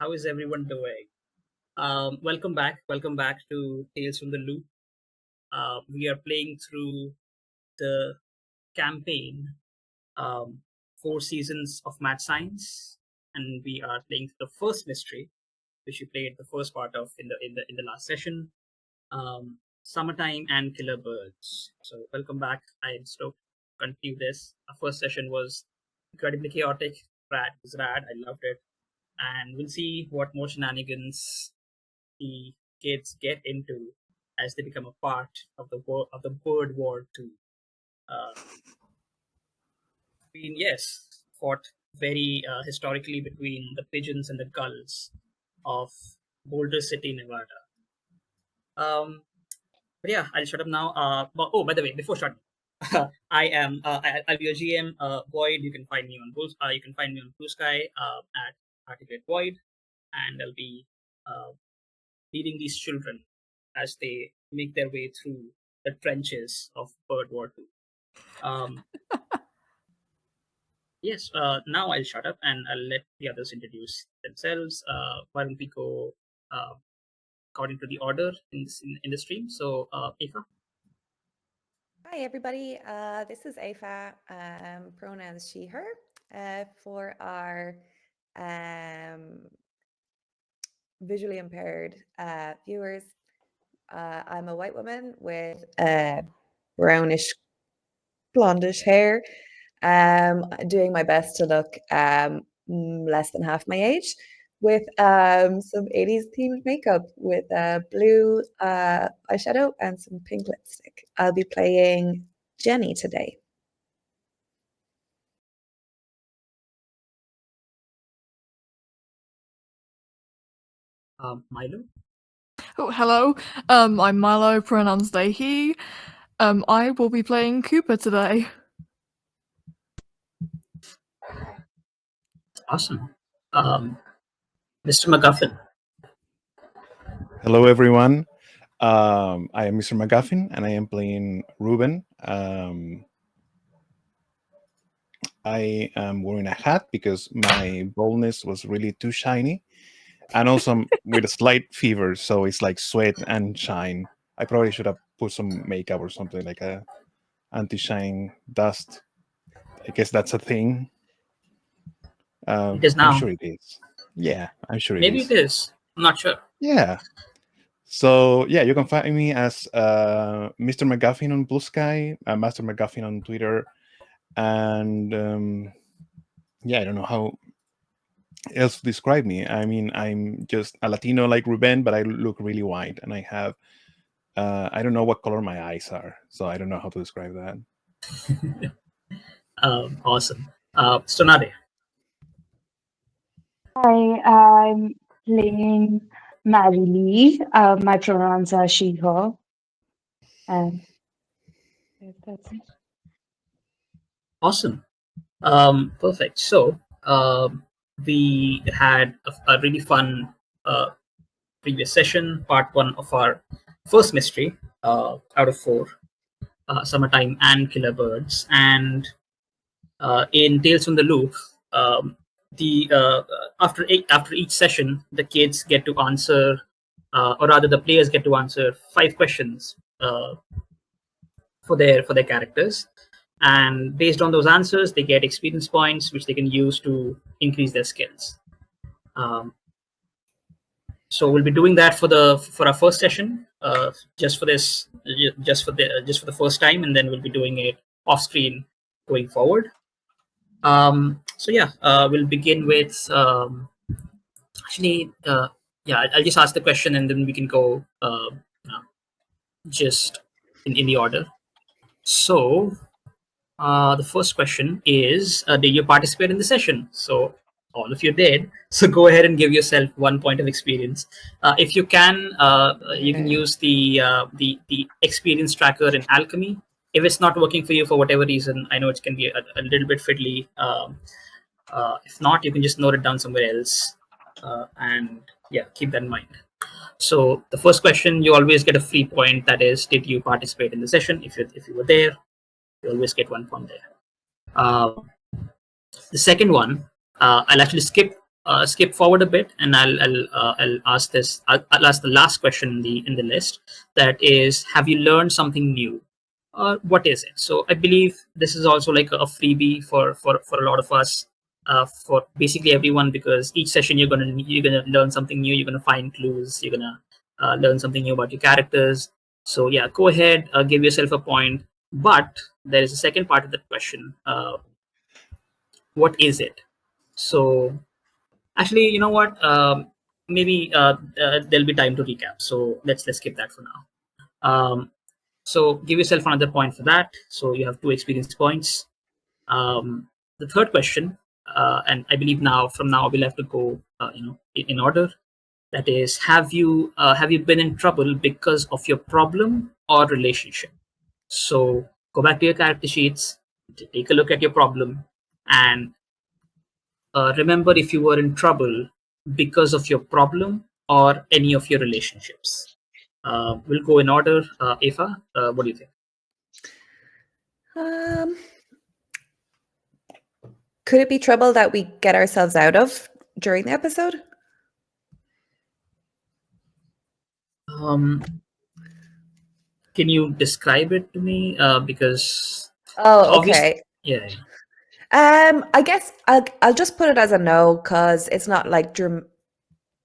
How is everyone doing? Welcome back. Welcome back to Tales from the Loop. We are playing through the campaign, um, 4 seasons of Mad Science, and we are playing the first mystery, which we played the first part of in the last session. Summertime and Killer Birds. So welcome back. I am stoked to continue this. Our first session was incredibly chaotic. It was rad. I loved it. And we'll see what more shenanigans the kids get into as they become a part of the Bird War 2. Fought very historically between the pigeons and the gulls of Boulder City, Nevada. But yeah, I'll shut up now. By the way, before starting, I'll be your GM, Void. You can find me on Blue Sky at Articulate Void, and I'll be leading these children as they make their way through the trenches of World War II. Yes, now I'll shut up and I'll let the others introduce themselves. Why don't we go according to the order in the stream? So, Aoife. Hi, everybody. This is Aoife, pronouns she, her. For our visually impaired viewers, I'm a white woman with brownish, blondish hair, doing my best to look less than half my age, with some 80s themed makeup with blue eyeshadow and some pink lipstick. I'll be playing Jenny today. Milo. Oh, hello. I'm Milo, pronouns they, he. I will be playing Cooper today. Awesome. Mr. McGuffin. Hello, everyone. I am Mr. McGuffin, and I am playing Ruben. I am wearing a hat because my baldness was really too shiny, and also I'm with a slight fever, so it's like sweat and shine. I probably should have put some makeup or something like a anti-shine dust. I guess that's a thing. It is now. I'm sure it is. Yeah, I'm sure Maybe it is. I'm not sure. Yeah. So yeah, you can find me as Mr. McGuffin on Blue Sky, Master McGuffin on Twitter, and I don't know how else to describe me. I mean, I'm just a Latino like Ruben, but I look really white, and I have I don't know what color my eyes are, so I don't know how to describe that. Awesome. Sonade. Hi, I'm playing Mary Lee. My pronouns are she, her. And that's it. Awesome. Perfect. So, we had a really fun previous session, part 1 of our first mystery out of 4, Summertime and Killer Birds. And in Tales from the Loop, after each session, the kids get to answer, or rather, the players get to answer 5 questions for their characters, and based on those answers, they get experience points, which they can use to increase their skills. So we'll be doing that for our first session, just for the first time, and then we'll be doing it off screen going forward. We'll begin with I'll just ask the question, and then we can go just in the order. So the first question is, did you participate in the session? So all of you did. So go ahead and give yourself 1 point of experience. If you can, you can use the experience tracker in Alchemy. If it's not working for you for whatever reason, I know it can be a little bit fiddly. If not, you can just note it down somewhere else, and keep that in mind. So the first question, you always get a free point. That is, did you participate in the session? If you were there, you always get 1 point there. The second one, I'll actually skip skip forward a bit, and I'll ask this. I'll ask the last question in the list. That is, have you learned something new? What is it? So I believe this is also like a freebie for a lot of us, for basically everyone, because each session you're gonna learn something new. You're gonna find clues. You're gonna learn something new about your characters. So yeah, go ahead, give yourself a point. But there is a second part of the question. What is it? So actually, you know what? Maybe there'll be time to recap. So let's skip that for now. So give yourself another point for that. So you have 2 experience points. The third question, and I believe from now we'll have to go, in order. That is, have you been in trouble because of your problem or relationship? So go back to your character sheets, take a look at your problem, and remember if you were in trouble because of your problem or any of your relationships. We'll go in order. Eva, what do you think? Could it be trouble that we get ourselves out of during the episode? Can you describe it to me? Because Oh, okay. Yeah. I guess I'll just put it as a no, because it's not like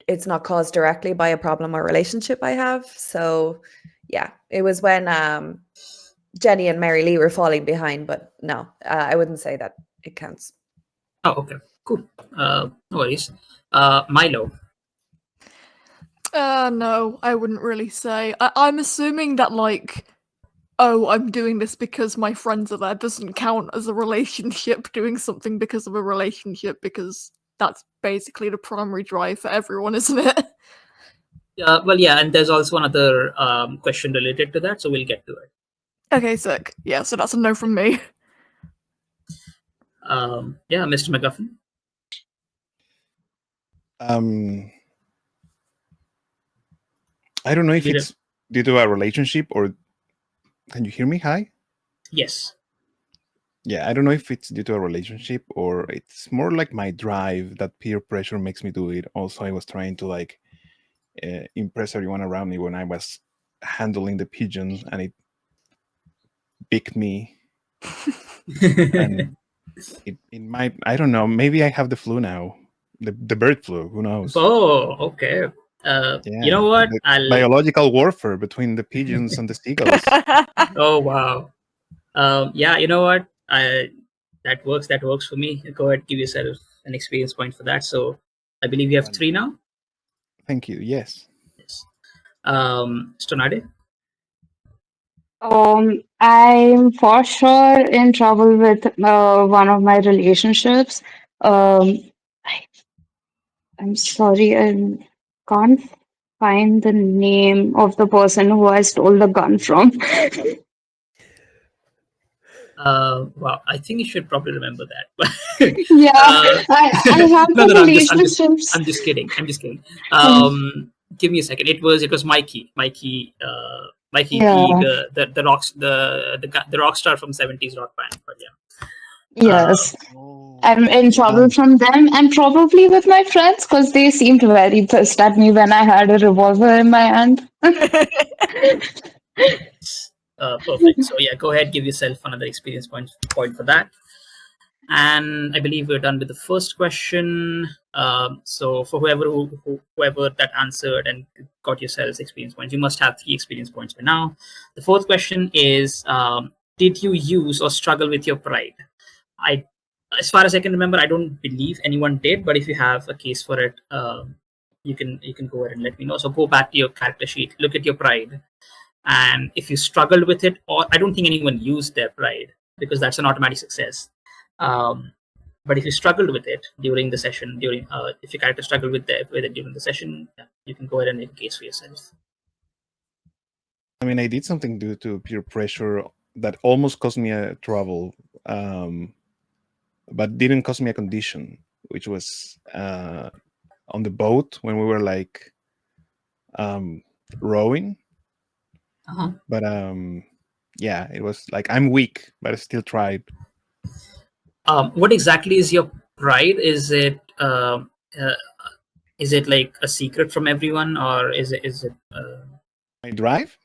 it's not caused directly by a problem or relationship I have. So yeah, it was when Jenny and Mary Lee were falling behind, but no, I wouldn't say that it counts. Oh, okay, cool. No worries. Milo. No, I wouldn't really say. I'm assuming that, like, oh, I'm doing this because my friends are there doesn't count as a relationship, doing something because of a relationship, because that's basically the primary drive for everyone, isn't it? Well, yeah, and there's also another question related to that, so we'll get to it. Okay, sick. Yeah, so that's a no from me. Yeah, Mr. McGuffin. I don't know if it's due to a relationship or... Can you hear me? Hi? Yes. Yeah, I don't know if it's due to a relationship or it's more like my drive that peer pressure makes me do it. Also, I was trying to like impress everyone around me when I was handling the pigeon, and it picked me. And it might, I don't know, maybe I have the flu now. The bird flu, who knows? Oh, okay. Yeah, you know what? Biological warfare between the pigeons and the seagulls. Oh, wow. Yeah, you know what? That works. That works for me. Go ahead, give yourself an experience point for that. So I believe you have 3 now. Thank you. Yes. Yes. Stonade? I'm for sure in trouble with one of my relationships. I'm sorry, I can't find the name of the person who I stole the gun from. Wow, I think you should probably remember that. Yeah, I have No, the no, relationships. I'm just kidding. Give me a second. It was Mikey. Mikey, Yeah. the rock star from 70s rock band. But yeah. Yes. I'm in trouble from them and probably with my friends because they seemed very pissed at me when I had a revolver in my hand. Perfect. So yeah, go ahead, give yourself another experience point for that. And I believe we're done with the first question. So for whoever that answered and got yourselves experience points, you must have 3 experience points by now. The fourth question is, did you use or struggle with your pride? As far as I can remember, I don't believe anyone did, but if you have a case for it, you can go ahead and let me know. So go back to your character sheet, look at your pride, and if you struggled with it, or I don't think anyone used their pride because that's an automatic success. But if you struggled with it during the session, if your character struggled with it during the session, you can go ahead and make a case for yourself. I mean, I did something due to peer pressure that almost caused me a trouble, but didn't cause me a condition, which was on the boat when we were like rowing. But yeah, it was like I'm weak, but I still tried. What exactly is your pride? Is it is it like a secret from everyone, or is it My drive?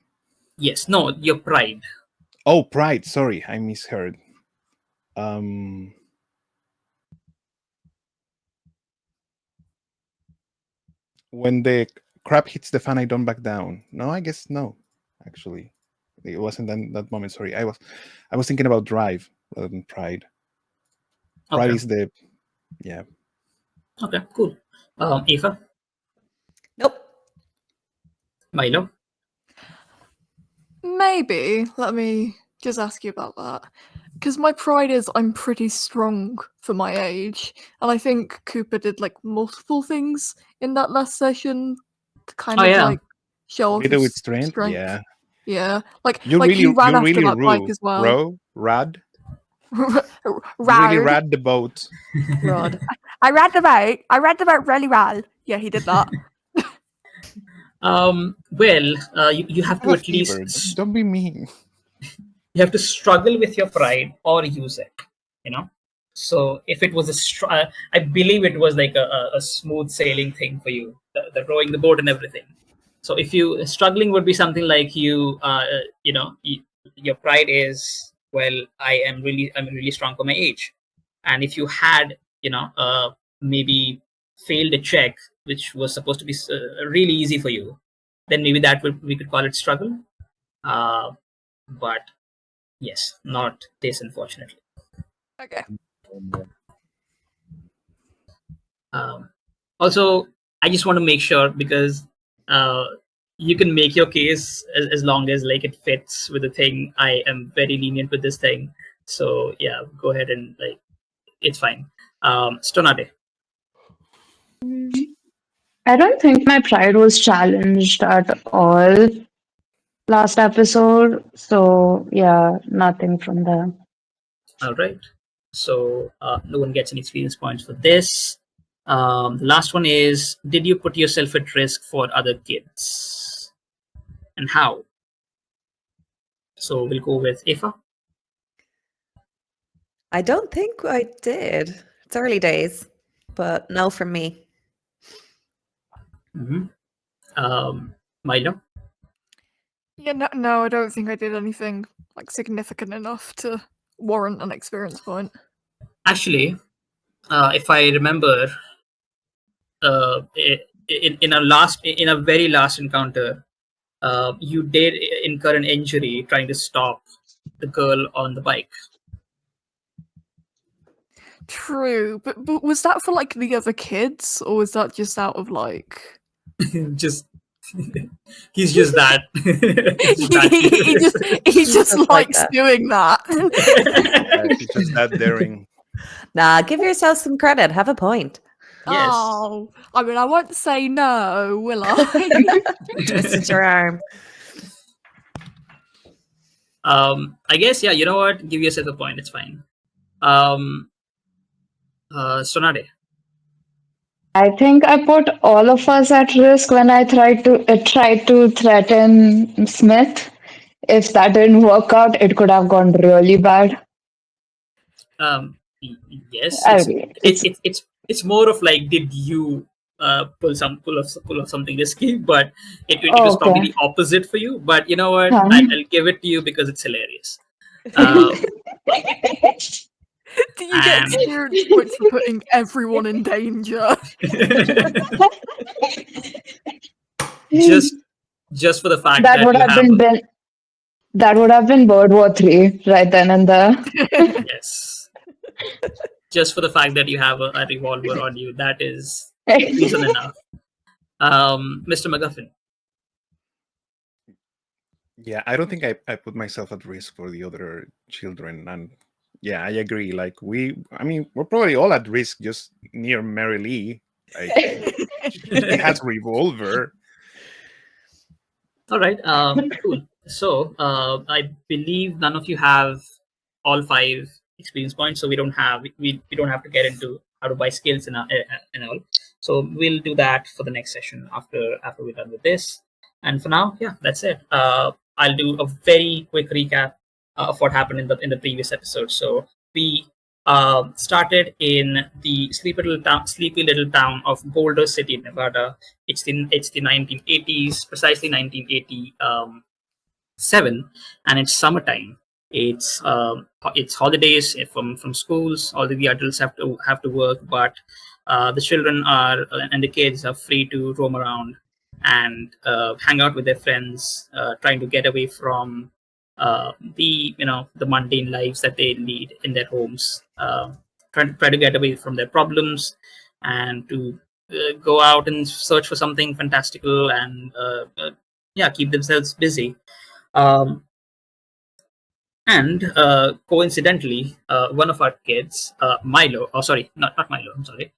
yes, no, your pride? Oh, pride. Sorry, I misheard. When the crap hits the fan, I don't back down. No, I guess no. Actually, it wasn't that moment. Sorry, I was thinking about drive rather than pride. Pride Okay. is the yeah. Okay, cool. Eva, Nope. Milo. Maybe. Let me just ask you about that. Because my pride is I'm pretty strong for my age. And I think Cooper did like multiple things in that last session to kind Oh, of yeah. like show off Little his with strength. Yeah. Yeah. Like You're he ran you're after really that bike as well. rad. You Rad. really rad the boat. Rod. I read the boat. I read the boat really well. Yeah, he did that. Well, you have to Have a at least fever. Don't be mean. you have to struggle with your pride or use it. So if it was I believe it was like a smooth sailing thing for you, the rowing the boat and everything. So if you struggling would be something like your pride is, well, I'm really strong for my age. And if you had maybe failed a check which was supposed to be really easy for you, then maybe we could call it struggle. But yes, not this, unfortunately. Okay. Also, I just want to make sure, because you can make your case as long as like it fits with the thing. I am very lenient with this thing, so yeah, go ahead and like it's fine. Stonade. I don't think my pride was challenged at all last episode. So yeah, nothing from there. All right. So no one gets any experience points for this. The last one is: did you put yourself at risk for other kids, and how? So we'll go with Afa. I don't think I did. It's early days, but no from me. Milo. Yeah, no, I don't think I did anything like significant enough to warrant an experience point. Actually, if I remember, in a very last encounter, you did incur an injury trying to stop the girl on the bike. True, but was that for like the other kids, or was that just out of like? Just he's just that. he just like likes that. doing that. She's just that daring. Nah, give yourself some credit. Have a point. Yes. Oh, I mean, I won't say no, will I? Twisted your arm. I guess, yeah, you know what? Give yourself a point. It's fine. Sonade. I think I put all of us at risk when I tried to threaten Smith. If that didn't work out, it could have gone really bad. Yes, I mean, it's more of like, did you pull off something risky? But it was probably okay. the opposite for you. But you know what? Huh. I'll give it to you because it's hilarious. Do you get experience points for putting everyone in danger? just for the fact that that would you have have that would have been World War III right then and there. yes, just for the fact that you have a revolver on you, that is reason enough. Mr. McGuffin. Yeah, I don't think I put myself at risk for the other children. And yeah, I agree. Like we're probably all at risk, just near Mary Lee. Like she has a revolver. All right, cool. So I believe none of you have all 5 experience points, so we don't have to get into how to buy skills and all. So we'll do that for the next session after we're done with this. And for now, yeah, that's it. I'll do a very quick recap of what happened in the previous episode. So we started in the sleepy little town of Boulder City, Nevada. It's the 1980s, precisely 1987, and it's summertime. It's holidays from schools. All the adults have to work, but the children are and the kids are free to roam around and hang out with their friends, trying to get away from the mundane lives that they lead in their homes. Try to get away from their problems and to go out and search for something fantastical and yeah, keep themselves busy. Um, and coincidentally, one of our kids, Milo, oh sorry, not Milo, I'm sorry.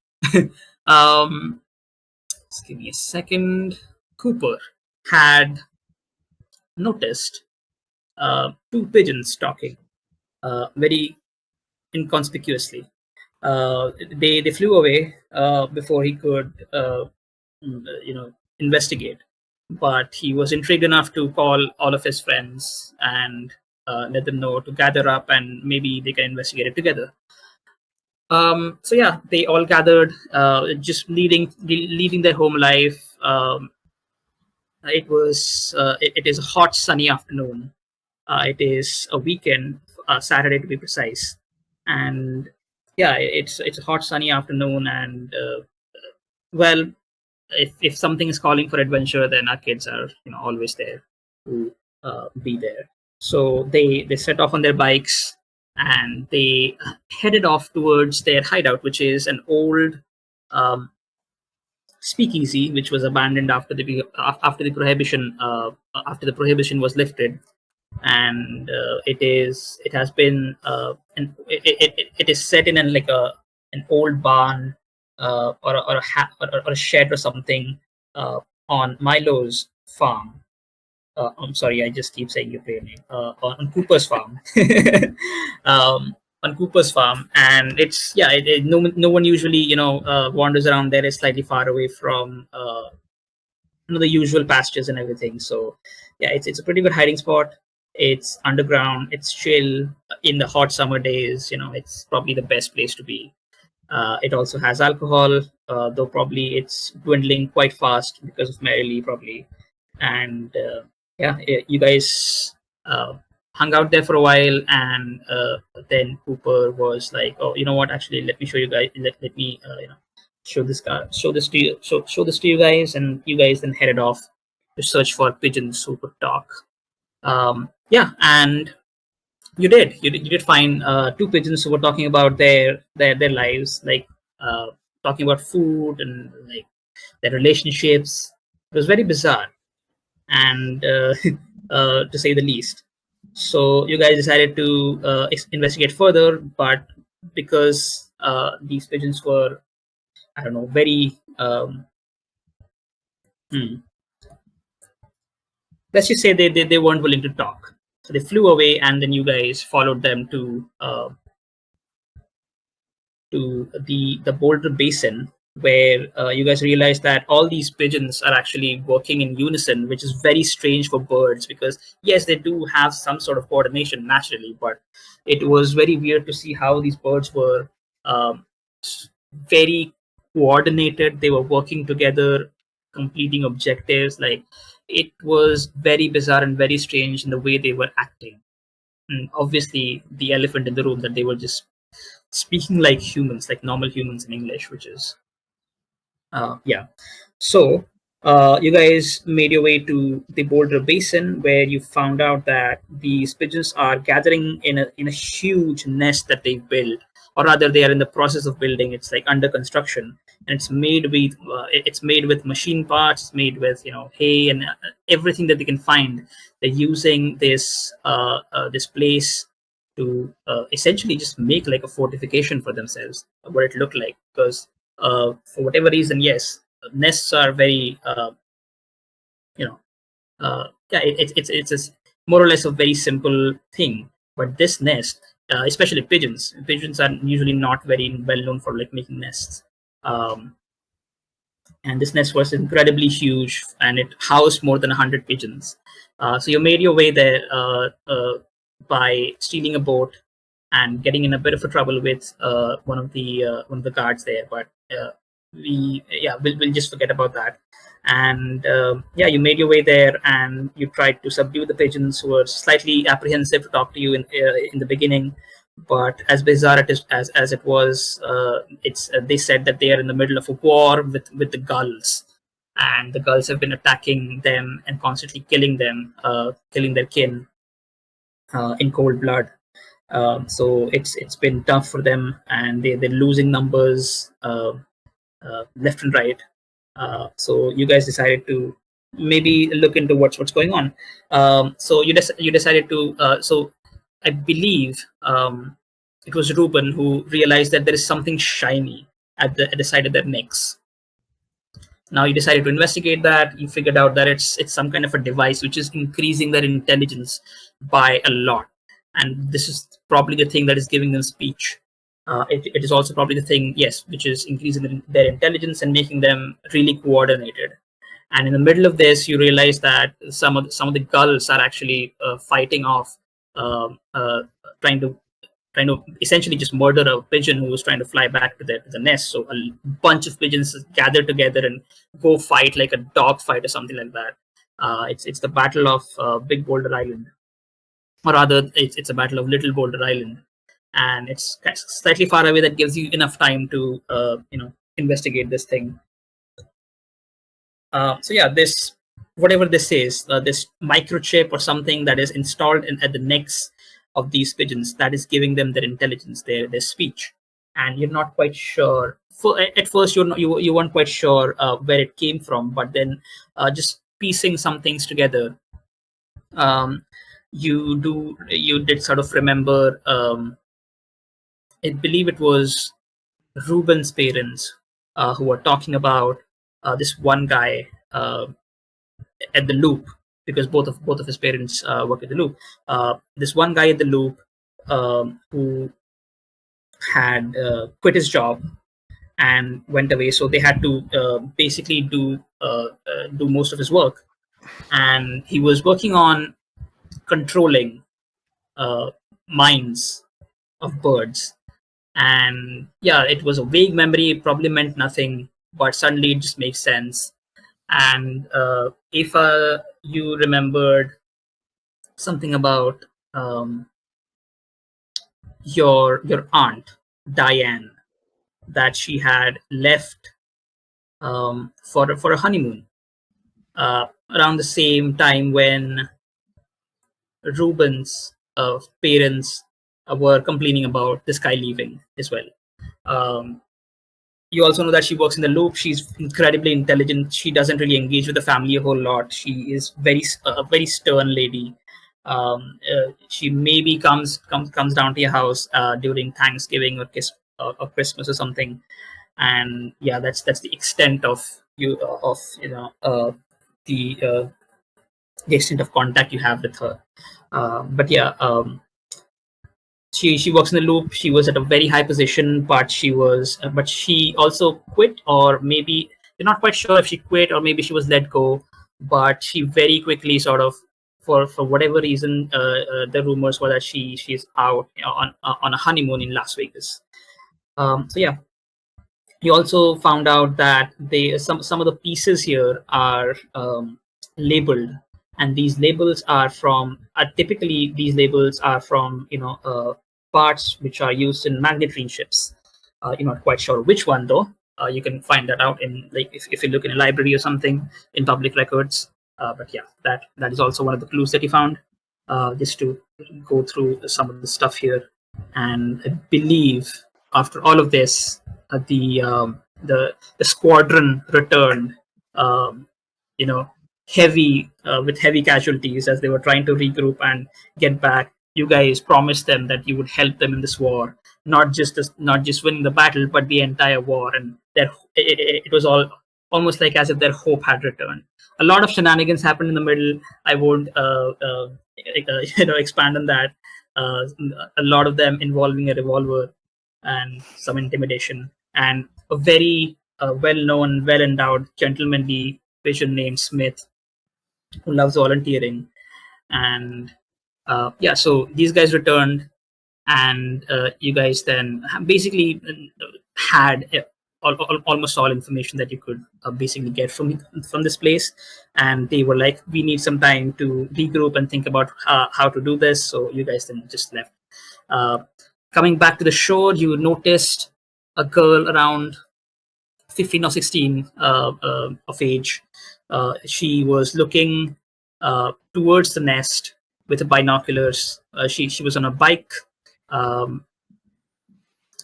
um, just give me a second. Cooper had noticed two pigeons talking very inconspicuously. They flew away before he could investigate. But he was intrigued enough to call all of his friends and let them know to gather up and maybe they can investigate it together. So yeah, they all gathered, just leading their home life. It is a hot sunny afternoon. It is a weekend, Saturday to be precise, and yeah, it's a hot sunny afternoon, and well, if something is calling for adventure, then our kids are always there to be there. So they set off on their bikes and they headed off towards their hideout, which is an old um, speakeasy, which was abandoned after the prohibition was lifted. And it has been it is set in an old barn, or a shed or something, on Milo's farm. I'm sorry, I just keep saying your prayer name. On Cooper's farm. On Cooper's farm, and it's yeah, no one usually wanders around there. It's slightly far away from the usual pastures and everything. So yeah, it's a pretty good hiding spot. It's underground. It's chill in the hot summer days. It's probably the best place to be. It also has alcohol, though probably it's dwindling quite fast because of Mary Lee, probably. And yeah, you guys hung out there for a while, and then Cooper was like, "Oh, you know what? Actually, let me show you guys. Let me show this to you guys." And you guys then headed off to search for pigeons who could talk. Yeah, and you did find two pigeons who were talking about their lives, like talking about food and like their relationships. It was very bizarre, and to say the least. So you guys decided to investigate further, but because these pigeons were, I don't know, very hmm, let's just say they weren't willing to talk. So they flew away, and then you guys followed them to the Boulder Basin, where you guys realized that all these pigeons are actually working in unison, which is very strange for birds because yes, they do have some sort of coordination naturally, but it was very weird to see how these birds were um, very coordinated. They were working together, completing objectives. Like it was very bizarre and very strange in the way they were acting. And obviously, the elephant in the room, that they were just speaking like humans, like normal humans in English, which is yeah. So you guys made your way to the Boulder Basin, where you found out that these pigeons are gathering in a huge nest that they've built, or rather, they are in the process of building. It's like under construction, and it's made with machine parts. It's made with hay and everything that they can find. They're using this place to essentially just make like a fortification for themselves, what it looked like, because for whatever reason, yes, nests are very you know yeah, it's more or less a very simple thing. But this nest, especially pigeons are usually not very well known for like making nests. um, and this nest was incredibly huge, and it housed more than 100 pigeons. So you made your way there by stealing a boat, and getting in a bit of a trouble with one of the guards there. But we'll just forget about that. And you made your way there, and you tried to subdue the pigeons, who were slightly apprehensive to talk to you in the beginning. But as bizarre as it was, it's they said that they are in the middle of a war with the gulls, and the gulls have been attacking them and constantly killing them, killing their kin in cold blood. So it's been tough for them, and they're losing numbers left and right. So you guys decided to maybe look into what's going on. So you decided to. So I believe it was Ruben who realized that there is something shiny at the side of their necks. Now you decided to investigate that. You figured out that it's some kind of a device which is increasing their intelligence by a lot, and this is probably the thing that is giving them speech. It is also probably the thing, yes, which is increasing their intelligence and making them really coordinated. And in the middle of this, you realize that some of the gulls are actually fighting off, um, uh, trying to essentially just murder a pigeon who was trying to fly back to the nest. So a bunch of pigeons gather together and go fight like a dog fight or something like that. It's the Battle of Big Boulder Island, or rather, it's a Battle of Little Boulder Island, and it's slightly far away. That gives you enough time to investigate this thing. So yeah, this whatever this is, this microchip or something that is installed at the necks of these pigeons, that is giving them their intelligence, their speech, and you're not quite sure. At first, you weren't quite sure where it came from, but then just piecing some things together, um, you did sort of remember. I believe it was Ruben's parents who were talking about this one guy at the Loop, because both of his parents work at the Loop. This one guy at the Loop who had quit his job and went away, so they had to basically do most of his work, and he was working on controlling uh, minds of birds. And yeah, it was a vague memory, it probably meant nothing, but suddenly it just makes sense. And if you remembered something about your aunt Diane, that she had left for a honeymoon around the same time when Ruben's parents were complaining about this guy leaving as well. Um, you also know that she works in the Loop. She's incredibly intelligent. She doesn't really engage with the family a whole lot. She is a very stern lady. She maybe comes down to your house during Thanksgiving or Christmas or something. And yeah, that's the extent of the the extent of contact you have with her. But yeah, she works in the Loop. She was at a very high position, but she also quit, or maybe you're not quite sure if she quit or maybe she was let go. But she very quickly sort of, for whatever reason, the rumors were that she's out on a honeymoon in Las Vegas. So yeah, you also found out that some of the pieces here are labeled, and these labels are from typically these labels are from parts which are used in magnetron ships. You're not quite sure which one, though. You can find that out in, like, if you look in a library or something in public records. But yeah, that is also one of the clues that you found. Just to go through some of the stuff here, and I believe after all of this, the squadron returned, um, you know, heavy with heavy casualties as they were trying to regroup and get back. You guys promised them that you would help them in this war, not just winning the battle, but the entire war. And it was almost like as if their hope had returned. A lot of shenanigans happened in the middle. I won't expand on that. A lot of them involving a revolver and some intimidation, and a very well-known, well-endowed, gentlemanly pigeon named Smith, who loves volunteering. And yeah, so these guys returned, and you guys then basically had almost all information that you could basically get from this place. And they were like, we need some time to regroup and think about how to do this. So you guys then just left. Coming back to the shore, you noticed a girl around 15 or 16 of age. She was looking towards the nest with the binoculars. She was on a bike.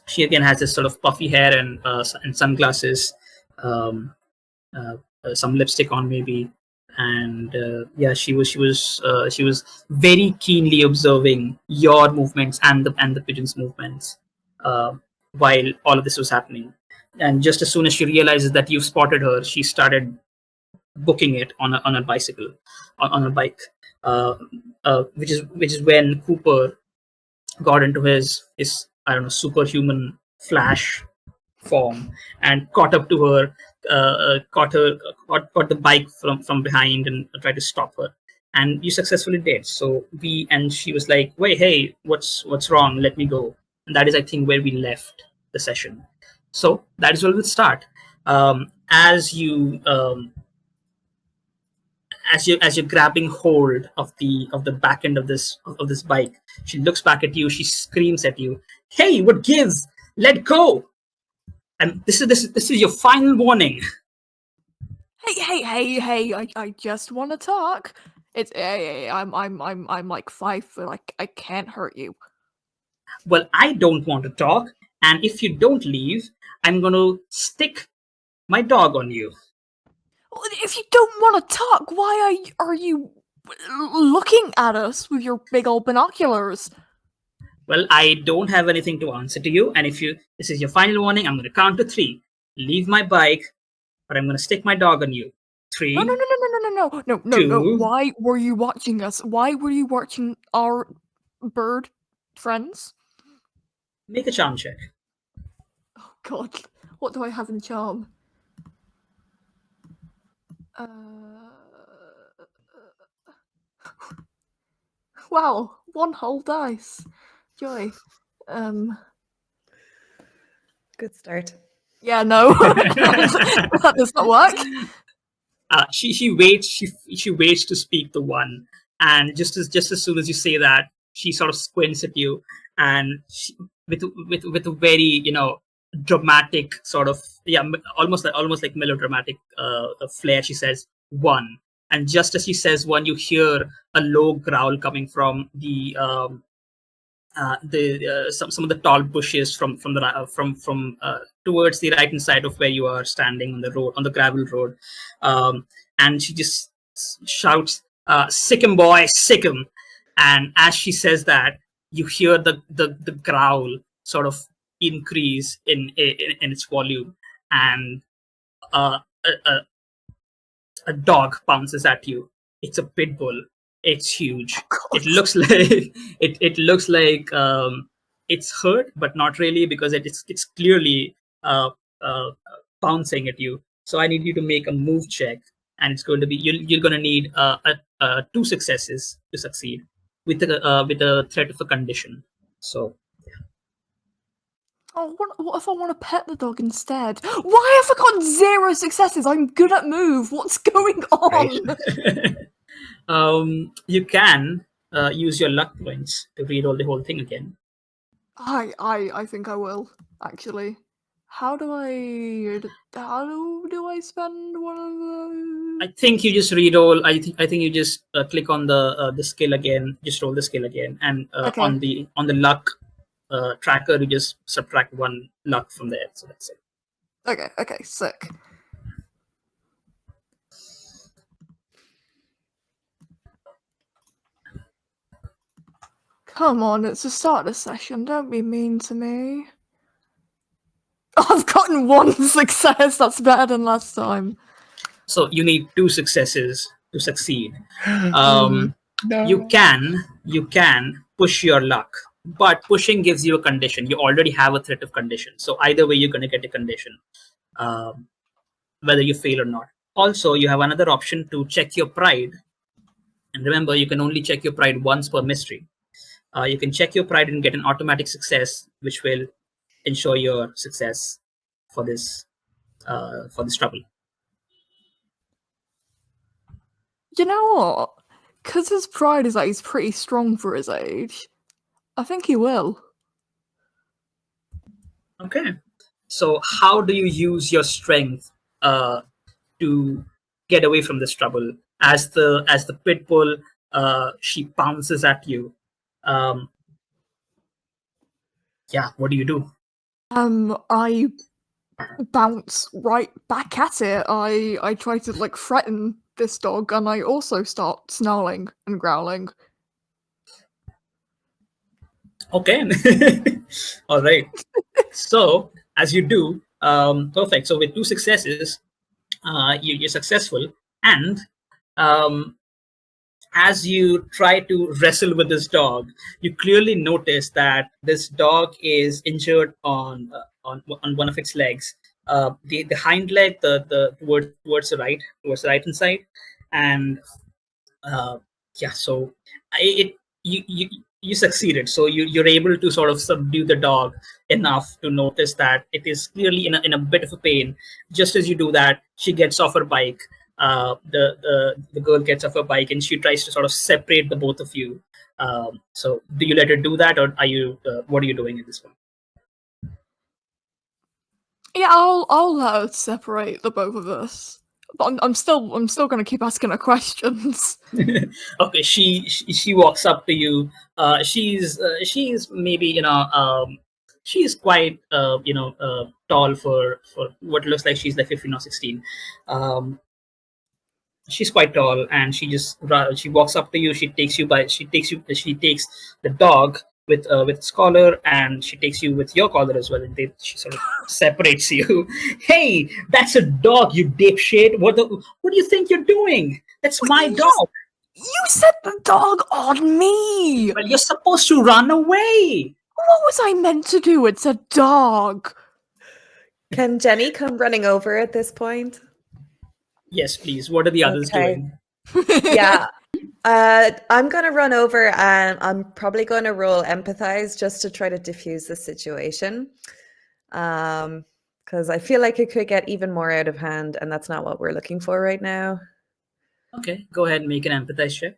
She again has this sort of puffy hair and sunglasses, some lipstick on maybe, and yeah, she was very keenly observing your movements and the pigeon's movements while all of this was happening. And just as soon as she realizes that you've spotted her, she started booking it on a bicycle, on a bike, which is when Cooper got into his I don't know, superhuman flash form and caught up to her, caught the bike from behind and tried to stop her. And you successfully did. So she was like, wait, hey, what's wrong? Let me go. And that is, I think, where we left the session. So that is where we'll start. As you're grabbing hold of the back end of this bike, she looks back at you. She screams at you, "Hey, what gives? Let go!" And this is your final warning. Hey! I just want to talk. It's I'm like 5 foot. I can't hurt you. Well, I don't want to talk, and if you don't leave, I'm gonna stick my dog on you. If you don't want to talk, why are you looking at us with your big old binoculars? Well, I don't have anything to answer to you, and this is your final warning, I'm gonna count to 3. Leave my bike, or I'm gonna stick my dog on you. 3. No. Two. Why were you watching us? Why were you watching our bird friends? Make a charm check. Oh God, what do I have in charm? Wow, 1 whole dice. Joy. Good start. Yeah, no. That does not work. She waits to speak the 1, and just as soon as you say that, she sort of squints at you, and with a very dramatic sort of almost like melodramatic flair, she says 1. And just as she says 1, you hear a low growl coming from some of the tall bushes from towards the right hand side of where you are standing on the gravel road, and she just shouts, "Sick 'em, boy, sick 'em!" And as she says that, you hear the growl sort of increase in its volume, and a dog pounces at you. It's a pit bull. It's huge. It looks like it looks like it's hurt, but not really, because it's clearly pouncing at you. So I need you to make a move check, and it's going to be you're going to need 2 successes to succeed with a threat of a condition. So. Oh, what if I want to pet the dog instead? Why have I got 0 successes? I'm good at move. What's going on? Right. You can use your luck points to reroll the whole thing again. I think I will, actually. How do I spend one of those? I think you just reroll. I think you just click on the skill again. Just roll the skill again, and Okay. on the luck tracker, you just subtract 1 luck from there. So that's it. Okay, sick. Come on, it's the start of the session. Don't be mean to me. I've gotten 1 success. That's better than last time. So you need 2 successes to succeed. No. You can push your luck, but pushing gives you a condition. You already have a threat of condition. So either way, you're going to get a condition, whether you fail or not. Also, you have another option to check your pride. And remember, you can only check your pride once per mystery. You can check your pride and get an automatic success, which will ensure your success for this trouble. You know what? Because his pride is that he's pretty strong for his age. I think he will. Okay. So how do you use your strength to get away from this trouble? As the pit bull, she pounces at you. Yeah, what do you do? I bounce right back at it. I try to like threaten this dog, and I also start snarling and growling. Okay. All right. So as you do, perfect. So with 2 successes, you're successful, and um, as you try to wrestle with this dog, you clearly notice that this dog is injured on one of its legs. The hind leg, the towards the right hand side, and yeah. So it you succeeded. So you're able to sort of subdue the dog enough to notice that it is clearly in a bit of a pain. Just as you do that, she gets off her bike. The girl gets off her bike and she tries to sort of separate the both of you. So do you let her do that, or are you what are you doing at this point? Yeah, I'll let her separate the both of us. But I'm still gonna keep asking her questions. Okay, she walks up to you. She's maybe she's quite tall for what looks like she's like 15 or 16. Um, she's quite tall, and she walks up to you. She takes the dog with its collar, and she takes you with your collar as well, and she sort of separates you. Hey, that's a dog, you dipshit. What do you think you're doing? That's my dog. You set the dog on me! Well, you're supposed to run away. What was I meant to do? It's a dog! Can Jenny come running over at this point? Yes, please. What are the others doing? Yeah. I'm going to run over, and I'm probably going to roll empathize just to try to diffuse the situation. Because I feel like it could get even more out of hand, and that's not what we're looking for right now. Okay, go ahead and make an empathize check.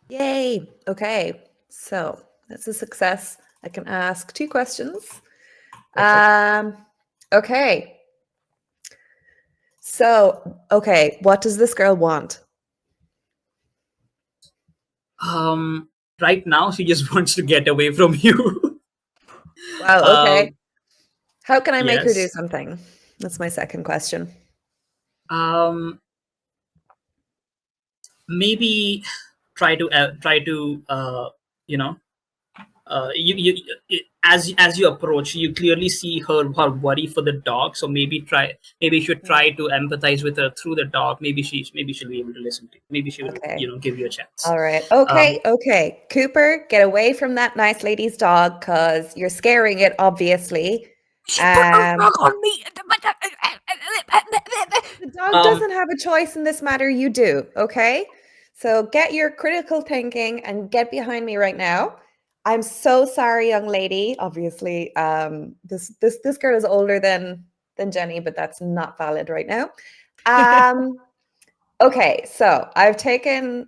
Yay. Okay. So that's a success. I can ask 2 questions. Okay. So, okay, what does this girl want? Right now she just wants to get away from you. Wow, okay. How can I make her do yes. something? That's my second question. Maybe try to as you approach, you clearly see her worry for the dog. So maybe you should try to empathize with her through the dog. Maybe she'll be able to listen to you. Maybe she will Okay. give you a chance. All right. Okay. Okay. Cooper, get away from that nice lady's dog, because you're scaring it, obviously. She put a rug on me! The dog doesn't have a choice in this matter. You do. Okay. So get your critical thinking and get behind me right now. I'm so sorry, young lady. Obviously, this girl is older than Jenny, but that's not valid right now. Okay, so I've taken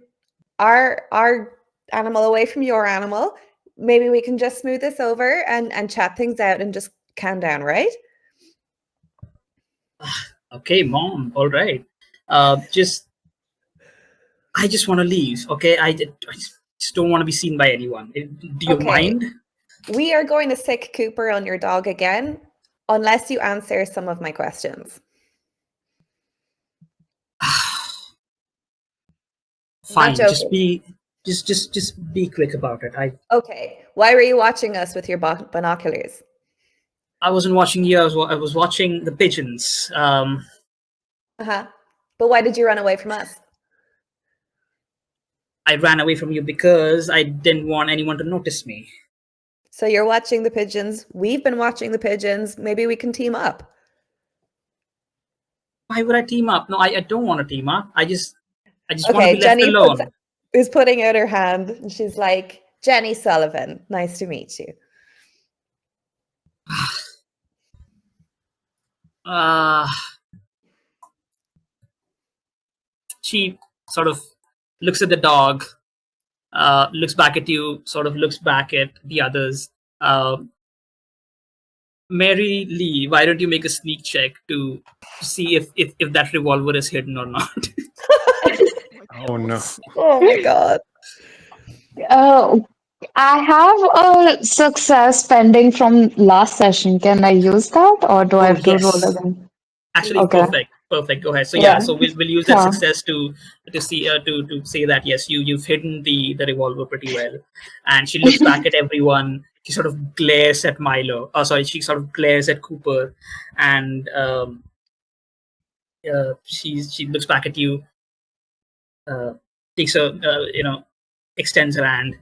our animal away from your animal. Maybe we can just smooth this over and chat things out and just calm down, right? Okay, mom. All right. I just want to leave. Okay, I just don't want to be seen by anyone. Do you mind? We are going to sick Cooper on your dog again, unless you answer some of my questions. Fine. Just be quick about it. Okay. Why were you watching us with your binoculars? I wasn't watching you. I was watching the pigeons. But why did you run away from us? I ran away from you because I didn't want anyone to notice me. So you're watching the pigeons. We've been watching the pigeons. Maybe we can team up. Why would I team up? No, I don't want to team up. I just I just want to be left Jenny alone. is putting out her hand, and she's like, Jenny Sullivan, nice to meet you. She sort of looks at the dog, looks back at you, sort of looks back at the others. Mary Lee, why don't you make a sneak check to see if that revolver is hidden or not? Oh no. Oh my god. I have a success pending from last session. Can I use that, or do I Oh, have to roll yes. again? Actually, Okay. perfect. Go ahead. So Yeah. so we'll use that Sure. success to see to say that yes, you've hidden the revolver pretty well. And she looks back at everyone. She sort of glares at Milo. Oh, sorry, she sort of glares at Cooper, and she looks back at you. Takes a extends her hand.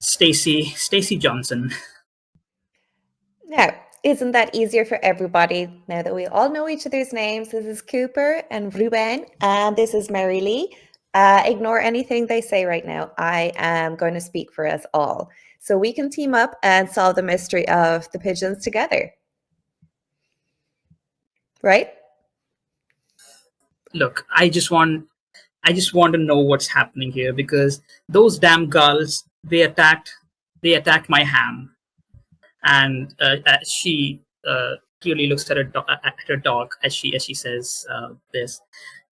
Stacy Johnson. Now, isn't that easier for everybody now that we all know each other's names? This is Cooper and Ruben, and this is Mary Lee. Ignore anything they say right now. I am going to speak for us all. So we can team up and solve the mystery of the pigeons together. Right? Look, I just want to know what's happening here, because those damn gulls, they attacked my ham, and she clearly looks at her dog as she says this.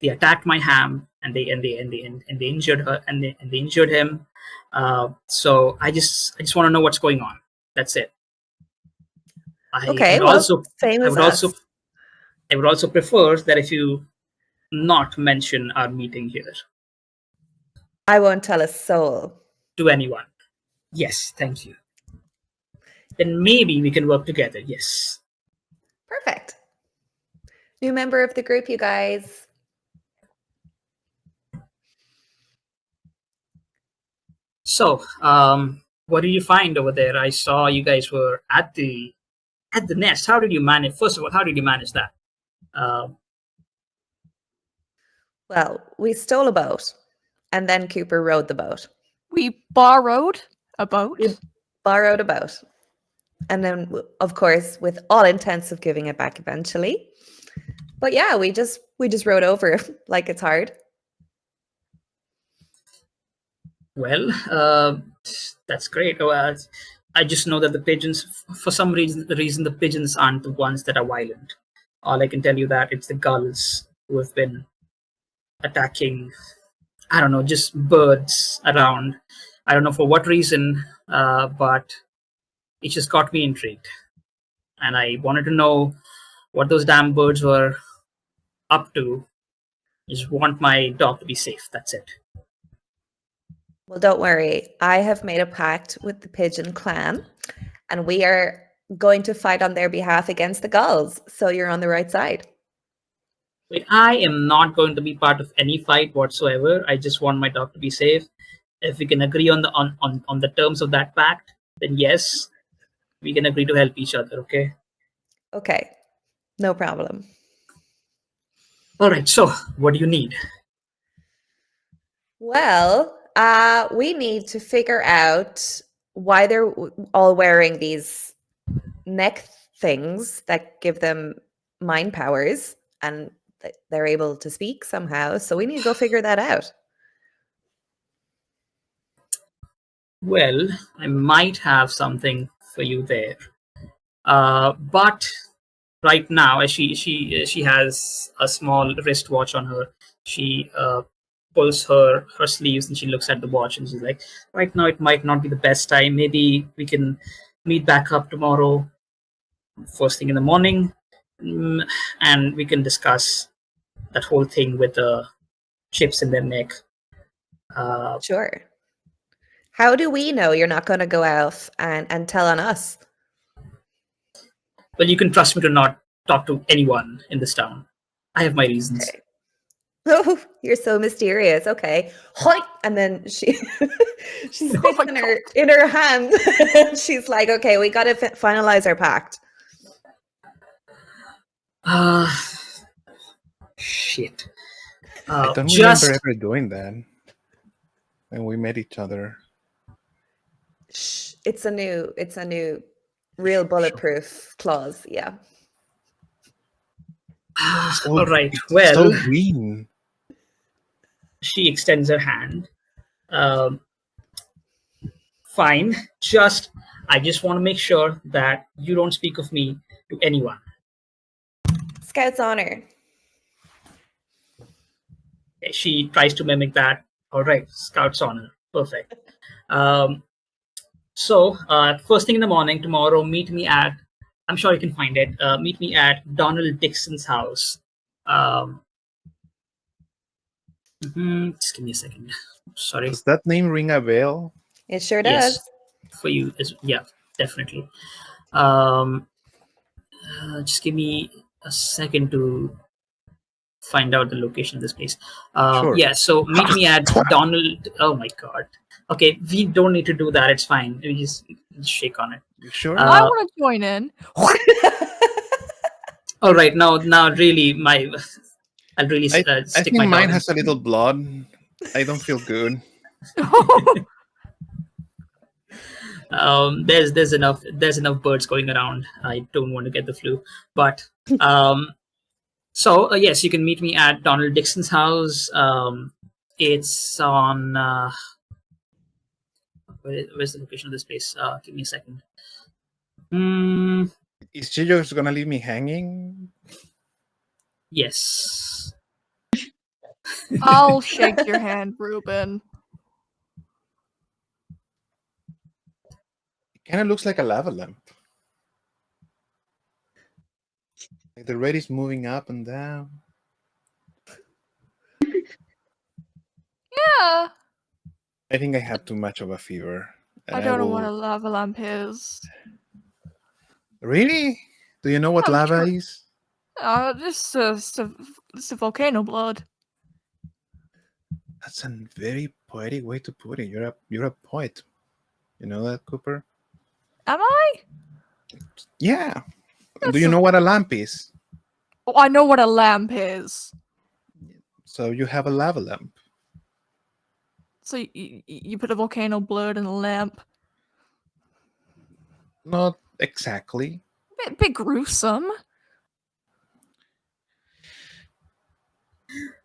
They attacked my ham, and they injured her, and they injured him. So I just want to know what's going on. That's it. Okay, well, same as us. I would also prefer that if you not mention our meeting here I won't tell a soul. to anyone. Yes, thank you. Then maybe we can work together. Yes. Perfect. New member of the group, you guys. So, what did you find over there? I saw you guys were at the nest. How did you manage? First of all, how did you manage that? Well, we stole a boat, and then Cooper rowed the boat. We borrowed a boat. We borrowed a boat. And then, of course, with all intents of giving it back eventually. But yeah, we just rode over like it's hard. Well, that's great. I just know that the pigeons, for some reason, the pigeons aren't the ones that are violent. All I can tell you that it's the gulls who have been attacking, I don't know, just birds around. I don't know for what reason, but it just got me intrigued. And I wanted to know what those damn birds were up to. I just want my dog to be safe. That's it. Well, don't worry. I have made a pact with the pigeon clan, and we are going to fight on their behalf against the gulls. So you're on the right side. Wait, I am not going to be part of any fight whatsoever. I just want my dog to be safe. If we can agree on the terms of that pact, then yes, we can agree to help each other. Okay. Okay, no problem. All right. So, what do you need? Well, we need to figure out why they're all wearing these neck things that give them mind powers, and they're able to speak somehow. So we need to go figure that out. Well, I might have something for you there, but right now, as she has a small wristwatch on her, she pulls her sleeves and she looks at the watch and she's like, right now it might not be the best time. Maybe we can meet back up tomorrow, first thing in the morning, and we can discuss that whole thing with the chips in their neck. Sure. How do we know you're not going to go out and tell on us? Well, you can trust me to not talk to anyone in this town. I have my reasons. Okay. Oh, you're so mysterious. Okay. Hoi! And then she she spits in her hand. She's like, okay, we got to finalize our pact. Shit. I don't just remember ever doing that when we met each other. Shh, it's a new real bulletproof clause. Yeah. So, all right. it's Well, so green. she extends her hand. Fine. I just want to make sure that you don't speak of me to anyone. Scout's honor. She tries to mimic that. All right, Scout's honor. Perfect. So, first thing in the morning tomorrow, meet me at, I'm sure you can find it, meet me at Donald Dixon's house. Just give me a second. Sorry. Does that name ring a bell? It sure Yes, does. for you. Yeah, definitely. Just give me a second to find out the location of this place. Sure. Yeah, so meet me at Donald. Oh my god. Okay, we don't need to do that. It's fine. We just shake on it. You sure? I want to join in. All right, now really, I'll really I stick think my mine dog has a little blood. I don't feel good. there's enough birds going around. I don't want to get the flu, but so yes, you can meet me at Donald Dixon's house. It's on where's the location of this place? Give me a second. Is she just gonna leave me hanging? Yes. I'll shake your hand, Ruben. It kind of looks like a lava lamp. Like the red is moving up and down. Yeah. I think I have too much of a fever. I don't know what a lava lamp is. Really? Do you know what I'm lava sure. is? It's a volcano blood. That's a very poetic way to put it. You're a poet. You know that, Cooper? Am I? Yeah. Do That's you a- know what a lamp is? Oh, I know what a lamp is. So you have a lava lamp. So you put a volcano blood in a lamp. Not exactly. Bit gruesome.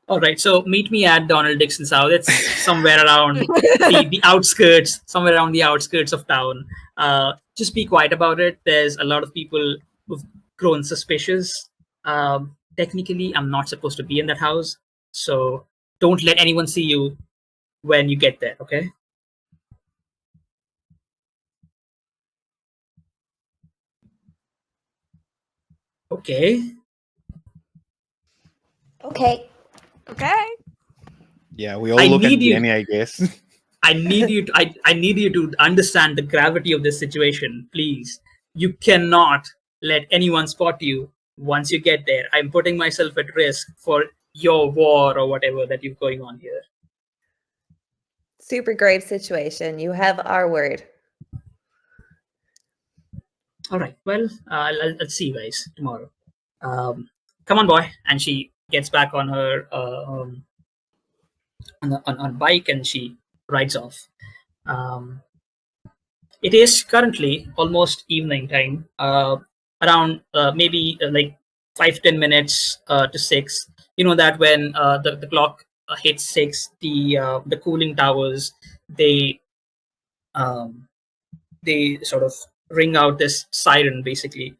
All right, so meet me at Donald Dixon's house. It's somewhere around the outskirts, somewhere around the outskirts of town. Just be quiet about it. There's a lot of people who've grown suspicious. Technically, I'm not supposed to be in that house, so don't let anyone see you when you get there. Okay? Okay. Okay. Okay. Yeah, we all I look at need you- Jenny, I guess. I need you to I need you to understand the gravity of this situation, please. You cannot let anyone spot you once you get there. I'm putting myself at risk for your war or whatever that you're going on here. Super grave situation. You have our word. All right. Well, I'll see you guys tomorrow. Come on, boy. And she gets back on her on bike and she rides off. It is currently almost evening time, around maybe like 5-10 minutes to 6. You know that when the clock hits 6, the cooling towers they they sort of ring out this siren basically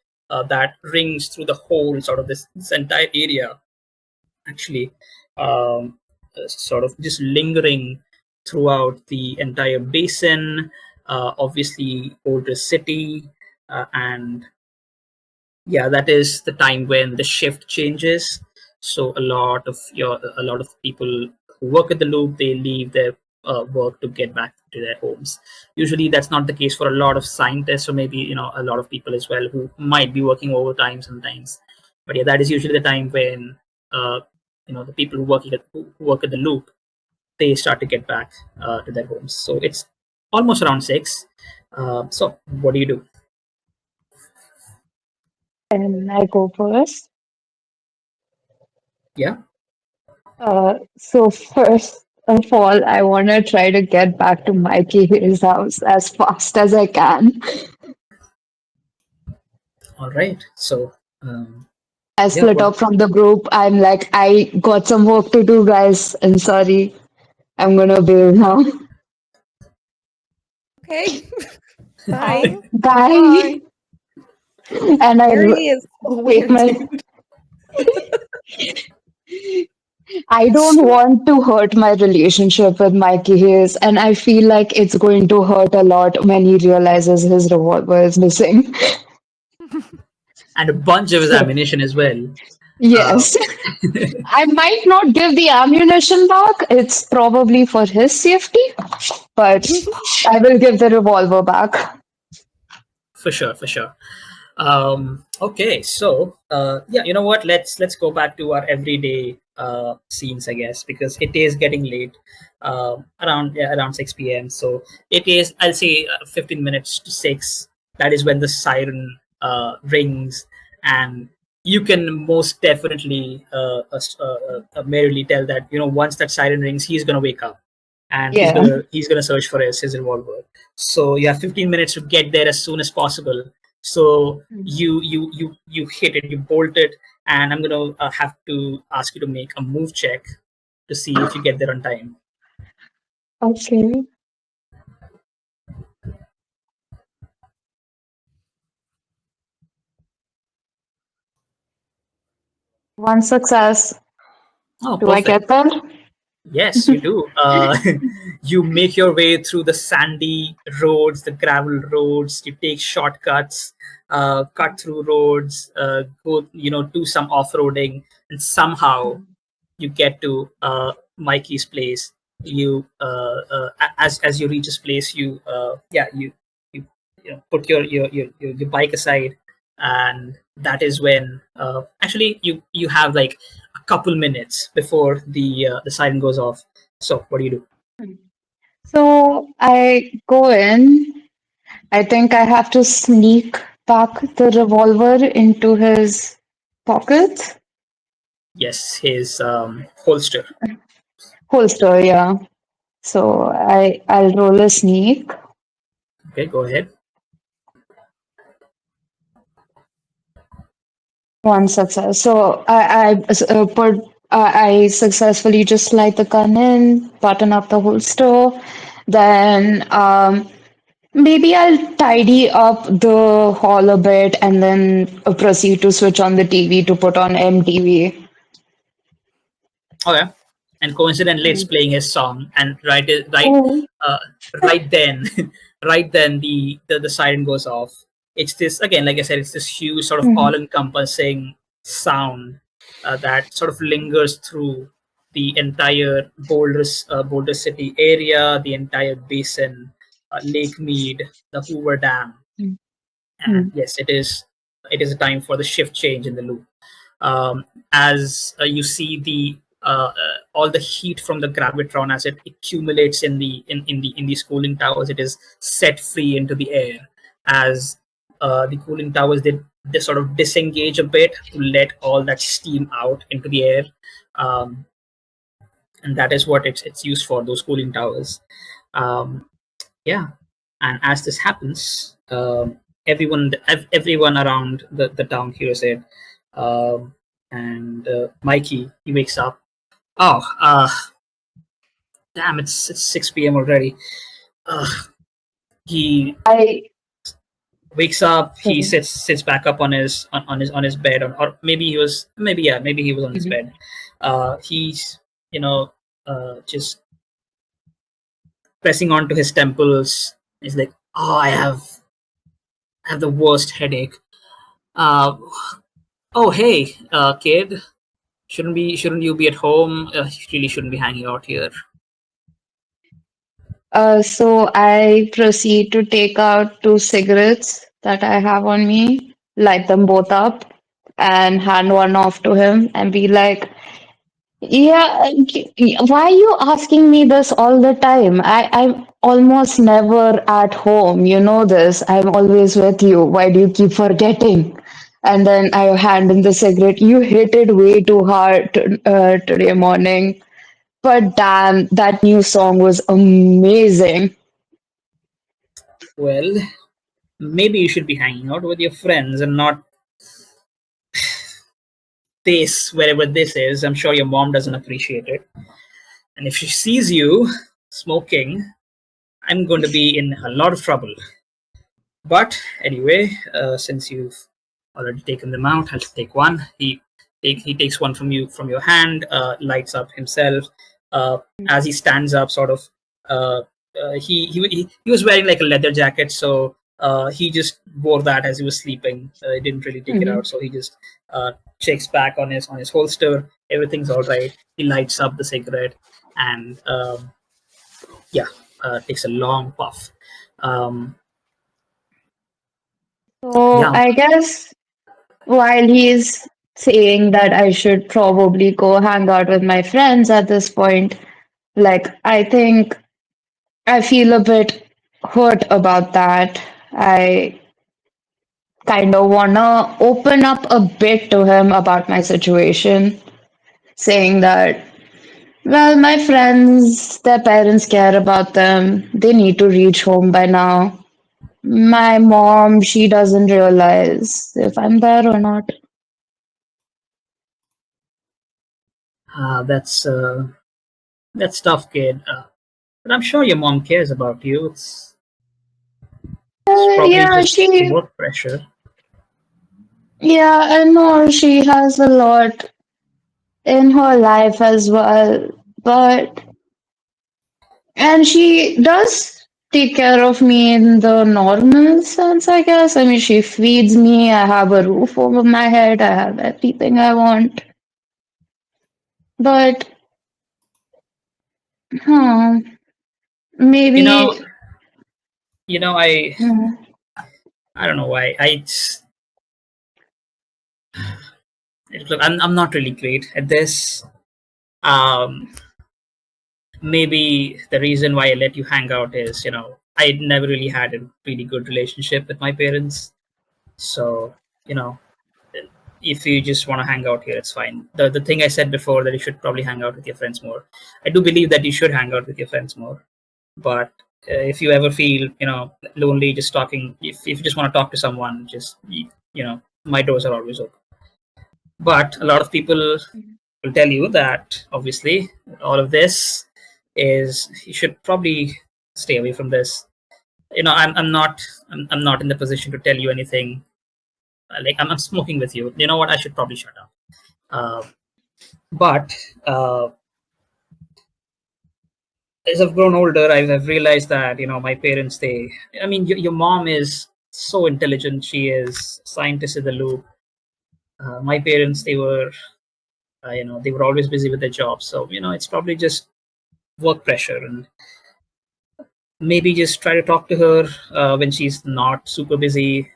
that rings through the whole sort of this entire area. Actually, sort of just lingering throughout the entire basin. Obviously, older city, and yeah, that is the time when the shift changes. So a lot of people who work at the loop, they leave their work to get back to their homes. Usually, that's not the case for a lot of scientists, or maybe a lot of people as well who might be working overtime sometimes. But yeah, that is usually the time when the people who work at the loop, they start to get back to their homes. So it's almost around 6. So what do you do? And I go first. Yeah. So first of all, I want to try to get back to Mikey his house as fast as I can. All right. So, I yeah, split what? up from the group. I'm like, I got some work to do, guys. I'm sorry. I'm gonna bail now. Okay. Bye. Fine. Bye. Bye. And I There he is. A take weird my. dude. I don't want to hurt my relationship with Mikey Hayes, and I feel like it's going to hurt a lot when he realizes his revolver is missing. And a bunch of his So, ammunition as well. Uh, yes. I might not give the ammunition back. It's probably for his safety, but I will give the revolver back. for sure, for sure. Okay, so yeah, you know what? Let's go back to our everyday scenes, I guess, because it is getting late, around around 6 p.m. So it is, I'll say, 15 minutes to 6. That is when the siren rings, and you can most definitely merely tell that, once that siren rings, he's gonna wake up, and Yeah. he's gonna search for his revolver. So you have 15 minutes to get there as soon as possible. So you hit it, you bolt it, and I'm gonna have to ask you to make a move check to see if you get there on time. Okay. One success. Oh, Do I perfect. get that? Yes, you do. You make your way through the sandy roads, the gravel roads. You take shortcuts, cut through roads, go, do some off-roading, and somehow you get to Mikey's place. You as you reach his place, you put your bike aside, and that is when actually you have like a couple minutes before the siren goes off. So what do you do? So I go in. I think I have to sneak back the revolver into his pocket. Yes, his holster. Holster, yeah. So I'll roll a sneak. Okay, go ahead. One success. So I successfully just slide the gun in, button up the holster. Then maybe I'll tidy up the hall a bit and then proceed to switch on the TV to put on MTV. Okay. And coincidentally, it's playing his song, and Oh. uh, right then, right then the siren goes off. It's this, again, like I said, it's this huge sort of Mhm. all-encompassing sound that sort of lingers through the entire Boulder City area, the entire basin, Lake Mead, the Hoover Dam, and Mhm. yes, it is a time for the shift change in the loop. As you see the all the heat from the gravitron as it accumulates in these cooling towers, it is set free into the air as the cooling towers, they sort of disengage a bit to let all that steam out into the air, um, and that is what it's used for, those cooling towers. um, yeah, and as this happens, everyone around the town hears it, and Mikey, he wakes up. Oh, damn, it's 6 p.m. already. uh, he I wakes up, he sorry. sits back up on his bed, or maybe he was, maybe he was on his Mhm. bed. He's, just pressing onto his temples. He's like, oh, I have the worst headache. uh Oh, hey, kid. Shouldn't you be at home? You really shouldn't be hanging out here. So I proceed to take out two cigarettes that I have on me, light them both up, and hand one off to him and be like, yeah, why are you asking me this all the time? I'm almost never at home. You know this. I'm always with you. Why do you keep forgetting? and then I hand him the cigarette. You hit it way too hard today morning. But damn, that new song was amazing. Well, maybe you should be hanging out with your friends and not this, wherever this is. I'm sure your mom doesn't appreciate it. And if she sees you smoking, I'm going to be in a lot of trouble. But anyway, since you've already taken them out, I'll take one. He takes one from your hand, lights up himself. As he stands up, sort of, he was wearing like a leather jacket, so he just wore that as he was sleeping. He didn't really take it Mhm. out, so he just checks back on his holster. Everything's all right. He lights up the cigarette and takes a long puff. Um, So yeah, I guess while he's saying that I should probably go hang out with my friends at this point, like I think I feel a bit hurt about that. I kind of wanna open up a bit to him about my situation, saying that, well, my friends, their parents care about them. They need to reach home by now. My mom, she doesn't realize if I'm there or not. that's tough, kid. But I'm sure your mom cares about you. It's probably Yeah, just work pressure. yeah, I know she has a lot in her life as well, but, and she does take care of me in the normal sense, I guess. I mean, she feeds me, I have a roof over my head, I have everything I want. But, huh, You know, maybe, you know, I hmm, I don't know why. Look, I'm not really great at this. Um, Maybe the reason why I let you hang out is, I never really had a really good relationship with my parents. So, you know, if you just want to hang out here, it's fine. The thing I said before, that you should probably hang out with your friends more. I do believe that you should hang out with your friends more. But if you ever feel, lonely, just talking, if you just want to talk to someone, just, my doors are always open. But a lot of people will tell you that obviously all of this is, you should probably stay away from this. I'm not in the position to tell you anything. Like, I'm smoking with you. You know what? I should probably shut up. Uh, but as I've grown older, I've realized that, my parents, I mean, your mom is so intelligent. She is scientist in the loop. My parents, they were always busy with their jobs. So, it's probably just work pressure, and maybe just try to talk to her when she's not super busy.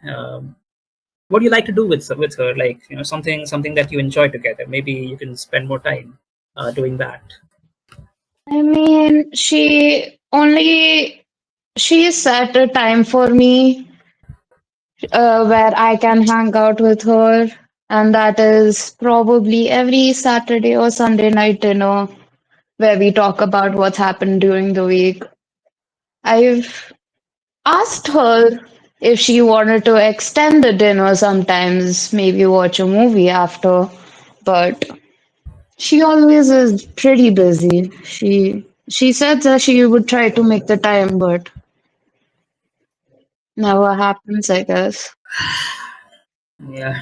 What do you like to do with her? Like, something that you enjoy together. Maybe you can spend more time doing that. I mean, she set a time for me where I can hang out with her, and that is probably every Saturday or Sunday night dinner where we talk about what's happened during the week. I've asked her if she wanted to extend the dinner sometimes, maybe watch a movie after, but she always is pretty busy. She said that she would try to make the time, but never happens, I guess. Yeah.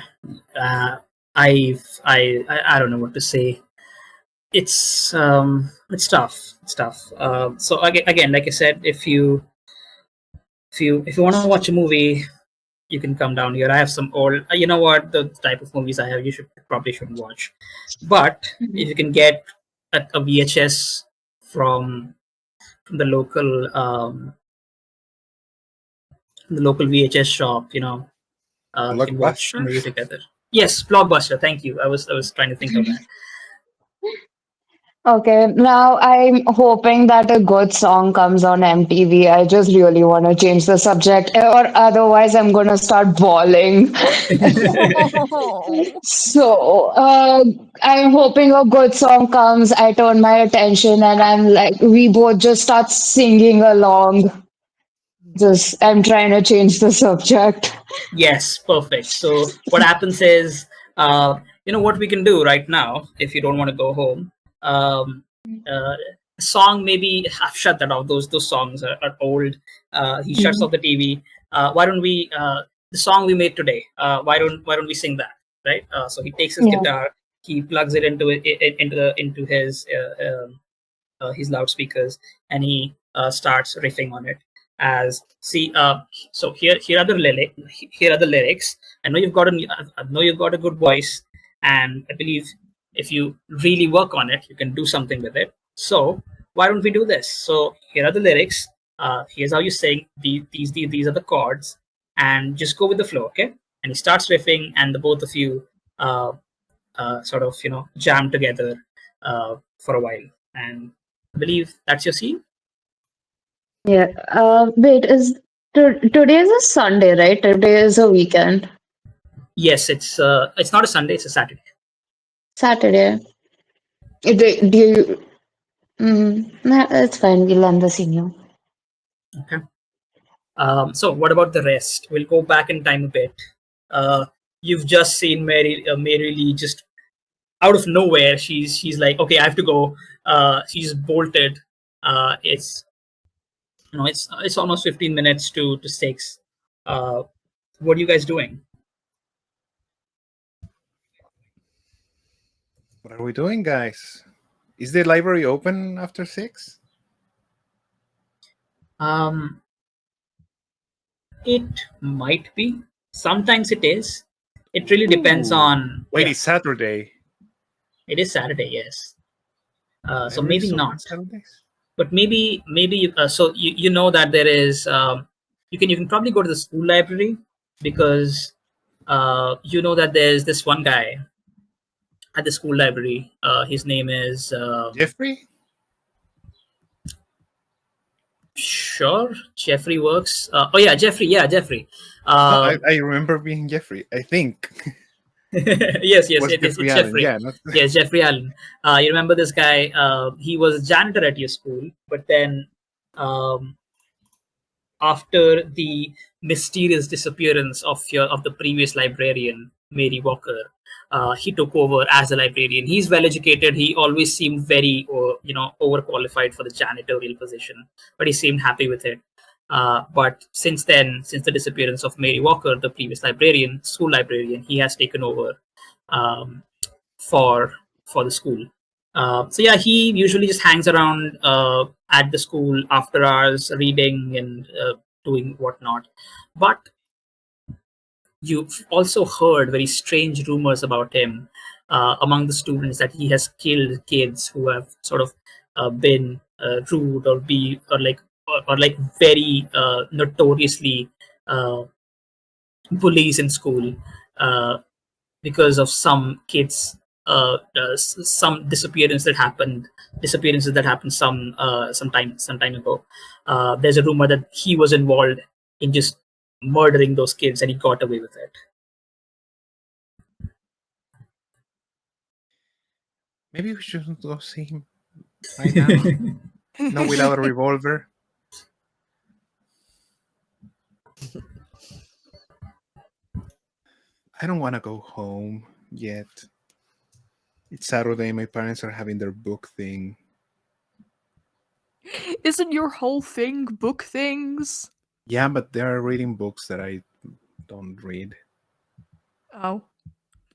uh, I don't know what to say. It's tough. It's tough. So again, like I said, if you want to watch a movie, you can come down here. I have some old, you know what, the type of movies I have, you shouldn't watch. But if you can get a VHS from the local VHS shop, we can watch a Blockbuster? movie together. Yes, Blockbuster. Thank you. I was trying to think of that. Okay, now I'm hoping that a good song comes on MTV. I just really want to change the subject, or otherwise, I'm going to start bawling. So, I'm hoping a good song comes. I turn my attention, and I'm like, we both just start singing along. Just, I'm trying to change the subject. Yes, perfect. So what happens is, what we can do right now, if you don't want to go home, a song maybe I've shut that off. Those songs are old. He shuts off the TV. Why don't we the song we made today? Why don't we sing that? Right. So he takes his Yeah. guitar, he plugs it into his loudspeakers, and he starts riffing on it. As see, so here are the lyrics. I know you've got a good voice, and I believe if you really work on it, you can do something with it. So why don't we do this? So here are the lyrics. Here's how you sing. These are the chords, and just go with the flow, okay? And he starts riffing, and the both of you sort of jam together for a while. And I believe that's your scene. Yeah. Wait, today is a Sunday, right? Today is a weekend. Yes, it's not a Sunday, it's a Saturday. Saturday. Do you? Nah, it's fine. We'll end the scene. Okay. So what about the rest? We'll go back in time a bit. You've just seen Mary Lee just out of nowhere. She's like, okay, I have to go. She's bolted. It's almost 15 minutes to 6. What are you guys doing? What are we doing, guys? Is the library open after 6? Um, it might be. Sometimes it is. It really depends Ooh. on. Wait, Yeah, it's Saturday. it is Saturday. Yes. The So library maybe is open not. Saturdays? But maybe so you know that there is you can probably go to the school library, because you know that there's this one guy at the school library. His name is Jeffrey? sure Jeffrey works. Oh yeah, Jeffrey. Yeah, Jeffrey. No, Um, I remember being Jeffrey, I think. yes, Was it's Jeffrey Allen, Jeffrey. yeah. Not... Yes, Jeffrey Allen. You remember this guy? He was a janitor at your school, but then um, after the mysterious disappearance of the previous librarian, Mary Walker, he took over as a librarian. He's well educated. He always seemed very, overqualified for the janitorial position, but he seemed happy with it. But since then, since the disappearance of Mary Walker, the previous school librarian, he has taken over um, for the school. So yeah, he usually just hangs around at the school after hours, reading and doing whatnot. But you've also heard very strange rumors about him among the students, that he has killed kids who have sort of been rude or like very notoriously uh, bullies in school. Uh, because of some kids some disappearances that happened some time ago. There's a rumor that he was involved in just murdering those kids, and he got away with it. Maybe we shouldn't go see him right now. Not without a revolver. I don't want to go home yet. It's Saturday. My parents are having their book thing. Isn't your whole thing book things? Yeah, but they're reading books that I don't read. Oh,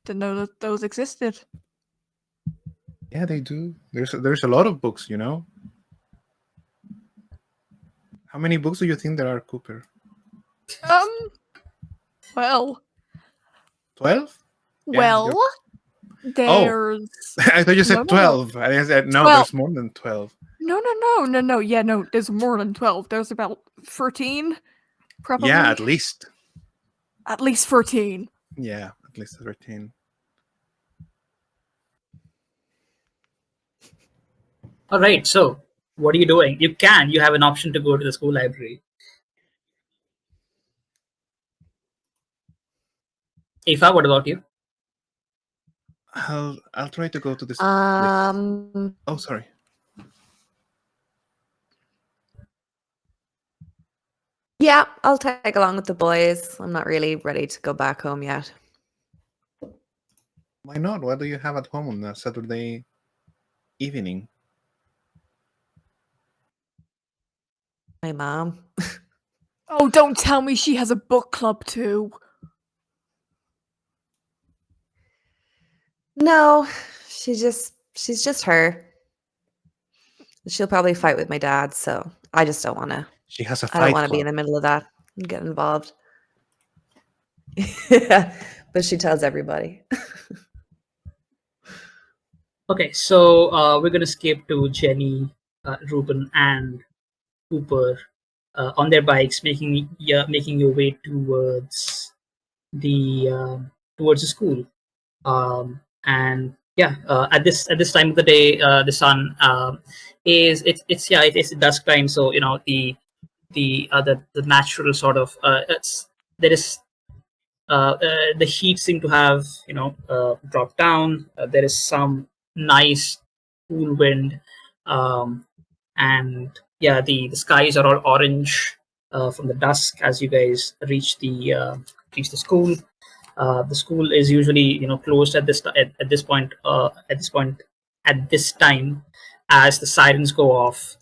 didn't know that those existed. Yeah, they do. There's a lot of books, you know. How many books do you think there are, Cooper? Well, 12? Yeah. well, Oh, there's I thought you no, said no, no. 12. I said no. 12. There's more than 12. No. Yeah, no, there's more than 12. There's about 13, probably. Yeah, at least. At least 13. Yeah, at least 13. All right. So, what are you doing? You have an option to go to the school library. Aoife, what about you? I'll try to go to this. Oh, sorry. Yeah, I'll tag along with the boys. I'm not really ready to go back home yet. Why not? What do you have at home on a Saturday evening? My mom. Oh, don't tell me she has a book club too. No, she's just her. She'll probably fight with my dad, so I just don't want to. She has a I don't fight want to be in club. the middle of that and get involved. But she tells everybody. Okay, so we're gonna skip to Jenny, Ruben, and Cooper on their bikes, making your way towards the school. And yeah, at this time of the day, the sun it's dusk time, so the natural sort of there is the heat seem to have dropped down. There is some nice cool wind, and yeah, the skies are all orange from the dusk as you guys reach the school. The school is usually closed at this point at this time as the sirens go off.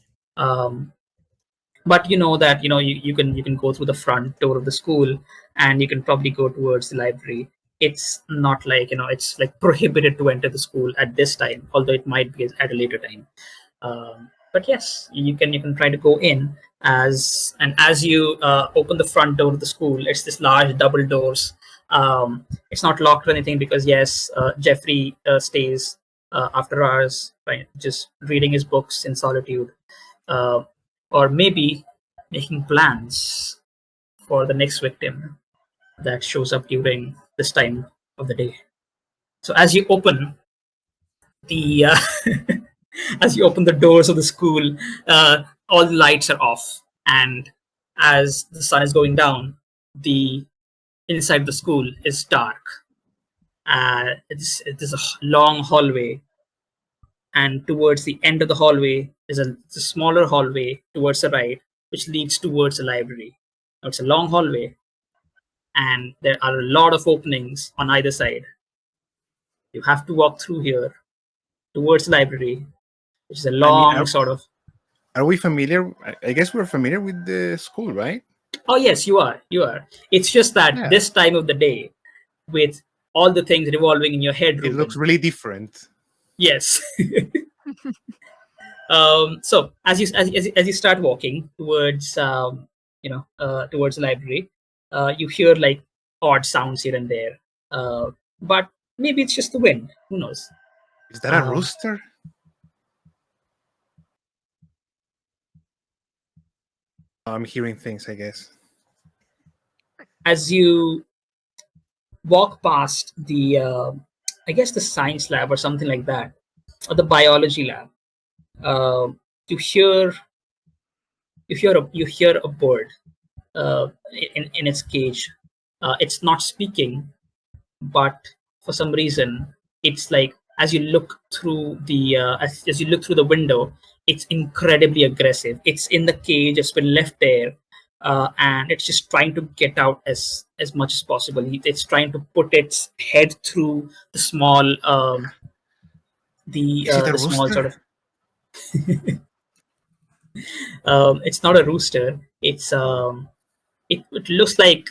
But you know that you can go through the front door of the school, and you can probably go towards the library. It's not like it's like prohibited to enter the school at this time, although it might be at a later time. But yes, you can try to go in as you open the front door of the school. It's this large double doors. It's not locked or anything because yes, Jeffrey stays after hours, right, just reading his books in solitude, uh, or maybe making plans for the next victim that shows up during this time of the day. So as you open the as you open the doors of the school, all the lights are off, and as the sun is going down, the inside the school is dark. It is a long hallway, and towards the end of the hallway is a smaller hallway towards the right, which leads towards the library. Now, it's a long hallway, and there are a lot of openings on either side. You have to walk through here towards the library, which is a I mean, long sort of. are we familiar? I guess we're familiar with the school, right? Oh yes, you are. You are. It's just that Yeah. this time of the day, with all the things revolving in your head, It looks Ruben. really different. Yes. So as you start walking towards towards the library, you hear like odd sounds here and there, but maybe it's just the wind. Who knows? Is that a rooster? I'm hearing things, I guess. As you walk past the, I guess the science lab or something like that, or the biology lab, uh, you hear you hear a bird in its cage. It's not speaking, but for some reason it's like as you look through the as you look through the window, it's incredibly aggressive. It's in the cage, it's been left there, and it's just trying to get out as much as possible. It's trying to put its head through the small Is it a the small sort rooster? of it's not a rooster. It looks like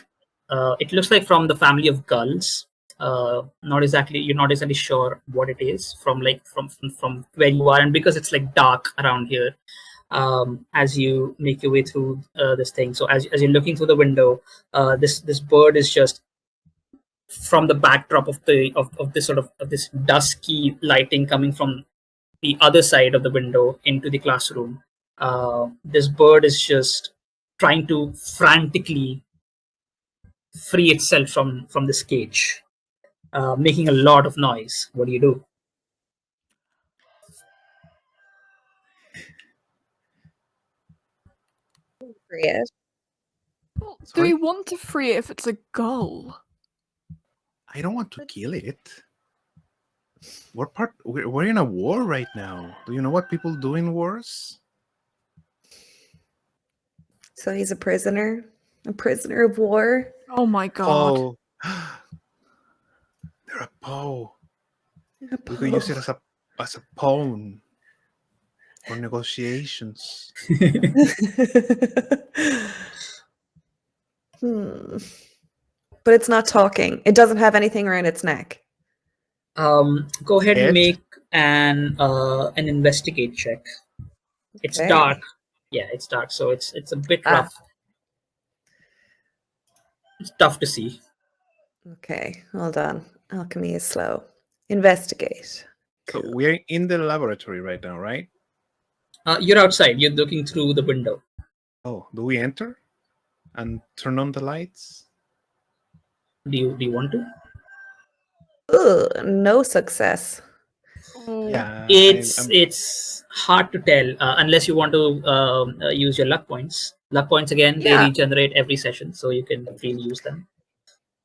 from the family of gulls. Not exactly, you're not exactly sure what it is from where you are, and because it's like dark around here, as you make your way through this thing. So as you're looking through the window, this bird is just from the backdrop of this sort of this dusky lighting coming from the other side of the window into the classroom. This bird is just trying to frantically free itself from this cage, making a lot of noise. What do you do? Free it. Well, do Sorry? we want to free it if it's a gull? I don't want to kill it. We're in a war right now. Do you know what people do in wars? So he's a prisoner of war. Oh my god. Oh, they're a Poe. We could use it as a pawn for negotiations. But it's not talking. It doesn't have anything around its neck. Go ahead and Head? make an investigate check. It's Okay. dark. Yeah, it's dark, so it's a bit rough. It's tough to see. Okay, hold on. Alchemy is slow. Investigate. So we're in the laboratory right now, right? You're outside. You're looking through the window. Oh, do we enter and turn on the lights? Do you want to? Ugh, no success. Oh, Yeah, It's hard to tell unless you want to use your luck points. Luck points again, they Yeah. regenerate every session, so you can freely use them.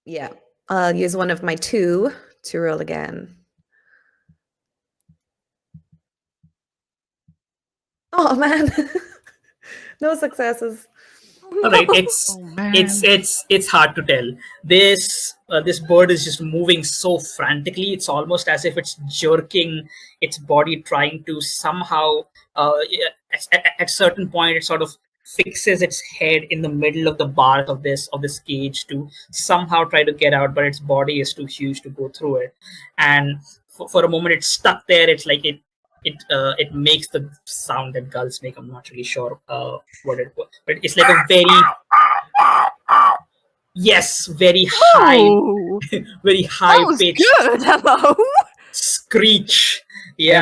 Yeah. I'll use one of my 2 to roll again. Oh man. No successes. All right, it's Oh, man. it's hard to tell. This bird is just moving so frantically. It's almost as if it's jerking its body, trying to somehow. At certain point, it sort of fixes its head in the middle of the bars of this cage to somehow try to get out, but its body is too huge to go through it. And for a moment, it's stuck there. It's like it makes the sound that gulls make. I'm not really sure what it was, but it's like a very very high, Oh, very that high was pitched good. Hello. screech. Yeah,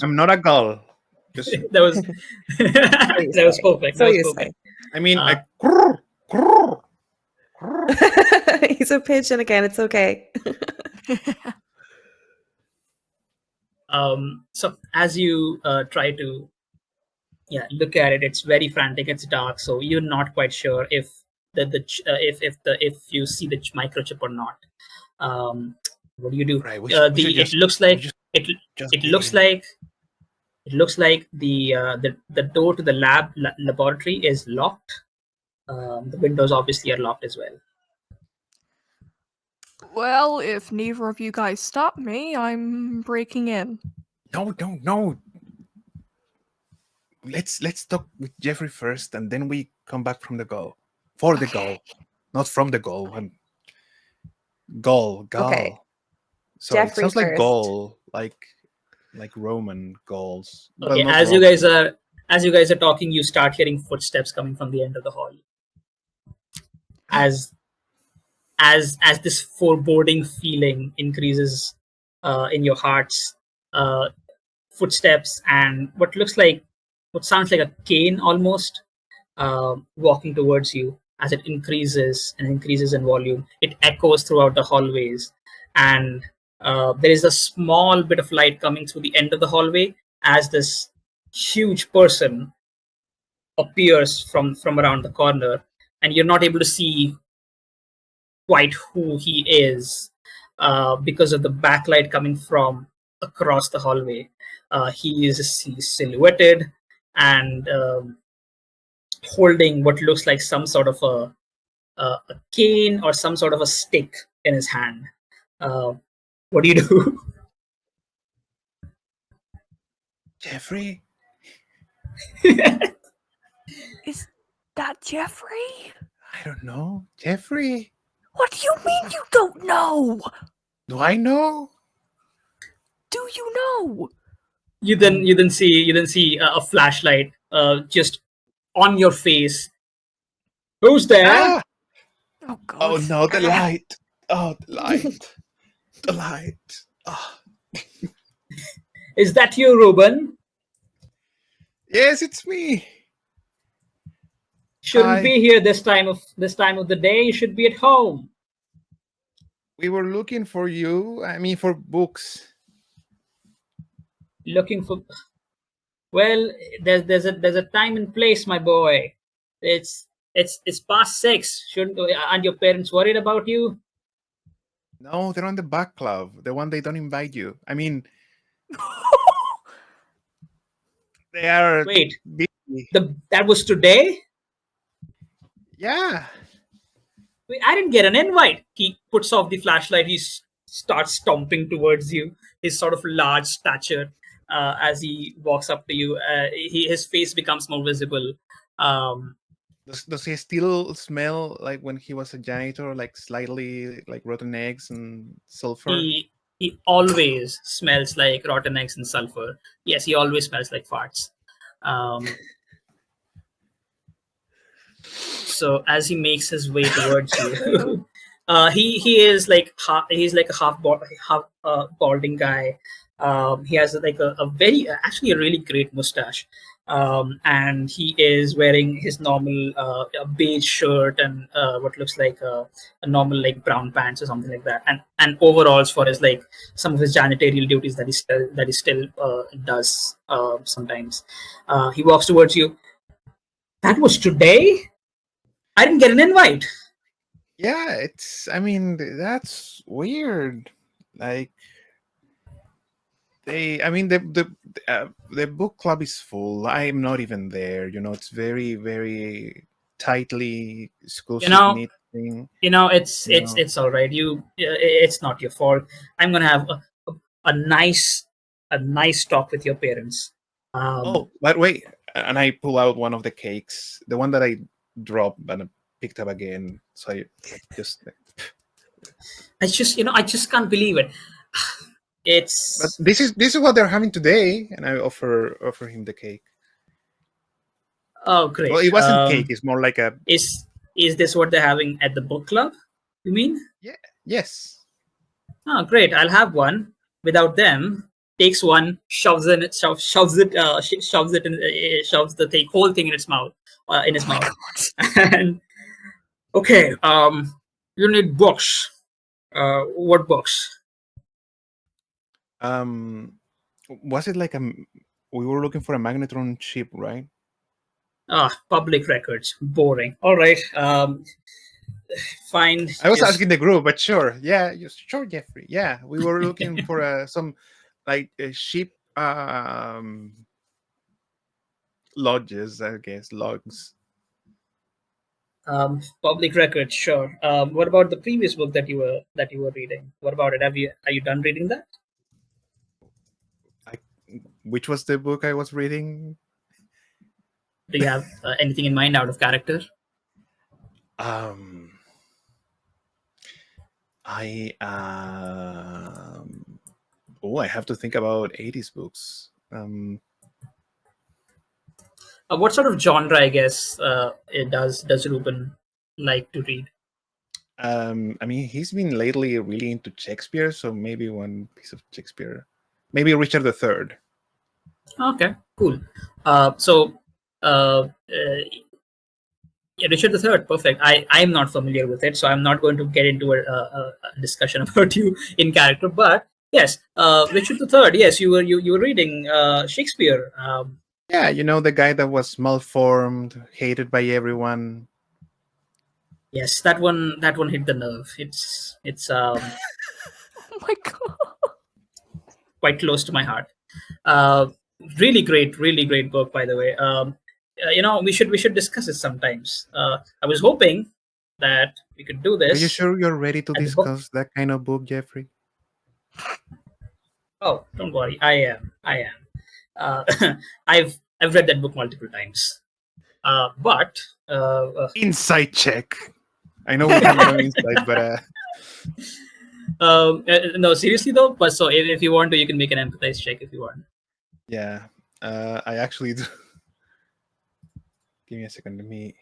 I'm not a gull. Just, that was that was perfect. So That was you perfect. I mean, Uh, say. He's a pigeon again. It's okay. So as you try to look at it, it's very frantic. It's dark, so you're not quite sure if if you see the microchip or not. What do you do? right, we should It looks like just it get looks in. like the door to the laboratory is locked. The windows obviously are locked as well. Well, if neither of you guys stop me, I'm breaking in. No. Let's talk with Jeffrey first, and then we come back from the goal. For the goal, not from the goal. Goal. Okay. Sorry, Jeffrey it sounds like first. goal, like Roman goals. Okay, Well, not as you Roman. guys are talking, you start hearing footsteps coming from the end of the hall. As this foreboding feeling increases in your hearts, footsteps and what sounds like a cane almost walking towards you. As it increases and increases in volume, it echoes throughout the hallways, and there is a small bit of light coming through the end of the hallway as this huge person appears from around the corner, and you're not able to see quite who he is because of the backlight coming from across the hallway. He's silhouetted and holding what looks like some sort of a cane or some sort of a stick in his hand. What do you do? Jeffrey. Is that Jeffrey? I don't know, Jeffrey. What do you mean you don't know? Do I know? Do you know? You then see a flashlight just on your face. Who's there? Ah! Oh god. Oh no, the light. Oh, the light. The light. Ah. Is that you, Ruben? Yes, it's me. Shouldn't Hi. be here this time of the day. You should be at home. We were looking for you. I mean, for books. Looking for. Well, there's a time and place, my boy. It's past 6. Shouldn't aren't your parents worried about you? No, they're on the back club, the one they don't invite you. I mean, they are Wait, busy. that was today? Yeah. Wait, I didn't get an invite. He puts off the flashlight. He starts stomping towards you. His sort of large stature as he walks up to you. His face becomes more visible. Does he still smell like when he was a janitor, like slightly like rotten eggs and sulfur? He always smells like rotten eggs and sulfur. Yes, he always smells like farts. So as he makes his way towards you, he is like he's like a half balding guy. He has like a very actually a really great mustache. And he is wearing his normal a beige shirt and what looks like a normal like brown pants or something like that, and overalls for his like some of his janitorial duties that he still does sometimes. He walks towards you. That was today. I didn't get an invite. Yeah, I mean, that's weird. Like, the book club is full. I'm not even there. It's very, very tightly exclusive knit thing. It's all right. It's not your fault. I'm gonna have a nice talk with your parents. Oh, but wait, and I pull out one of the cakes, the one that I dropped and I picked up again. So I just. I just can't believe it. But this is what they're having today, and I offer him the cake. Oh, great! Well, it wasn't cake; it's more like a. Is this what they're having at the book club? You mean? Yeah. Yes. Oh, great! I'll have one without them. Takes one, shoves it, shoves the whole thing in its mouth, in his mouth. And okay, you need books. What books? Was it like we were looking for a magnetron chip, right? Public records. Boring. All right. Fine. I was asking the group, but sure. Yeah, sure, Jeffrey. Yeah, we were looking for some like ship lodges, I guess, logs. Public records. Sure. What about the previous book that you were reading? What about it? Are you done reading that? Which was the book I was reading? Do you have anything in mind out of character? I have to think about 80s books. What sort of genre, I guess, does Ruben like to read? I mean, he's been lately really into Shakespeare, so maybe one piece of Shakespeare, maybe Richard III. Okay, cool. Yeah, Richard III, perfect. I'm not familiar with it, so I'm not going to get into a discussion about you in character. But yes, Richard III. Yes, you were reading Shakespeare. Yeah, the guy that was malformed, hated by everyone. Yes, that one hit the nerve. It's Oh my god. quite close to my heart. Really great book, by the way. We should discuss it sometimes. I was hoping that we could do this. Are you sure you're ready to discuss that kind of book, Jeffrey? Oh, don't worry, I am. I've read that book multiple times. But insight check. I know we have no insight, but no, seriously though. But so if you want to, you can make an empathize check if you want. Yeah, I actually do. Give me a second. Let me.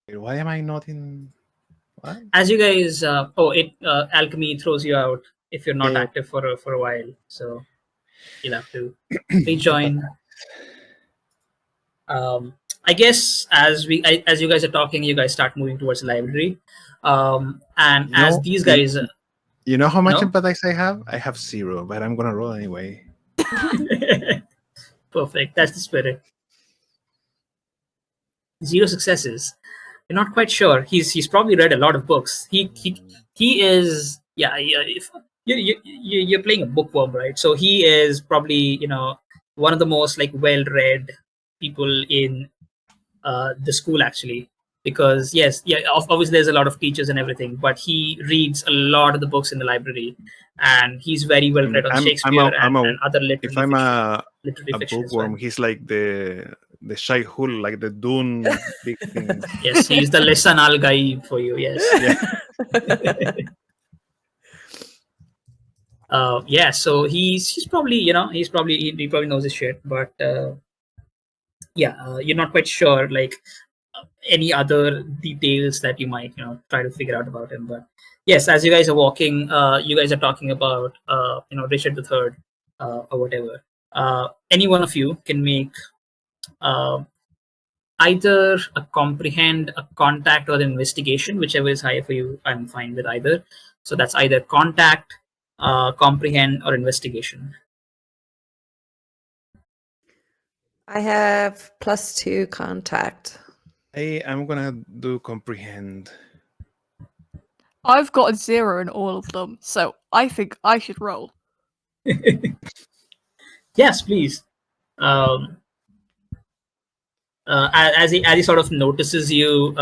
Wait, why am I not in? What? As you guys, alchemy throws you out if you're not active for a while, so you'll have to rejoin. I guess as you guys are talking, you guys start moving towards the library, and as these guys, you know how much empathize I have? I have 0, but I'm gonna roll anyway. Perfect. That's the spirit. 0 successes. You're not quite sure. He's probably read a lot of books. He is, yeah. If you're playing a bookworm, right? So he is probably, one of the most like well-read people in the school, actually. Because yes, yeah, obviously there's a lot of teachers and everything, but he reads a lot of the books in the library, and he's very well read on Shakespeare and other if I'm literary a fiction as well. bookworm, he's like the Shai Hul, like the Dune big things. Yes, he's the Lesanal guy for you. Yes. Yeah. Yeah. So he's probably, he probably knows his shit, but yeah, you're not quite sure like any other details that you might try to figure out about him. But yes, as you guys are walking, you guys are talking about Richard III, or whatever. Any one of you can make uh, either a comprehend, a contact, or an investigation, whichever is higher for you. I'm fine with either. So that's either contact, comprehend, or investigation. I have +2 contact. I'm gonna do comprehend. I've got a 0 in all of them, so I think I should roll. Yes, please. As he sort of notices you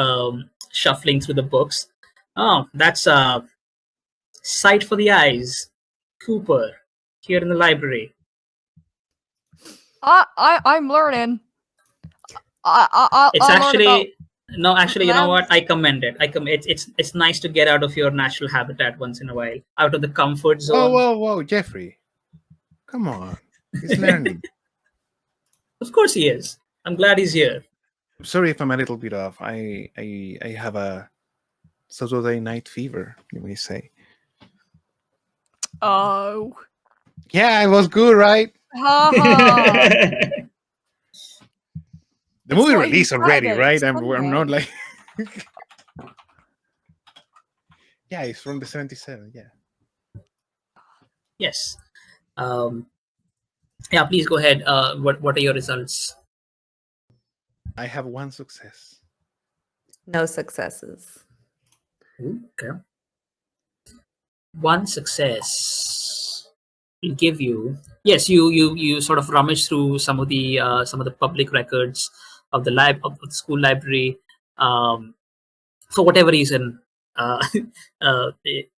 shuffling through the books. Oh, that's a sight for the eyes. Cooper, here in the library. I'm learning. It's I'll learn about actually no, actually, you know what? plants. I commend it. It's nice to get out of your natural habitat once in a while, out of the comfort zone. Whoa, Jeffrey! Come on, he's learning. Of course he is. I'm glad he's here. Sorry if I'm a little bit off. I have a Saturday night fever, you may say. Oh. Yeah, it was good, right? Haha. The movie like released already, Saturday, right? it's I'm Sunday. not like. Yeah, it's from the 77. Yeah. Yes. Yeah, please go ahead. What are your results? I have 1 success. No successes. Okay. 1 success will give you. Yes, you sort of rummage through some of the public records of the of the school library. For whatever reason, uh, uh, they,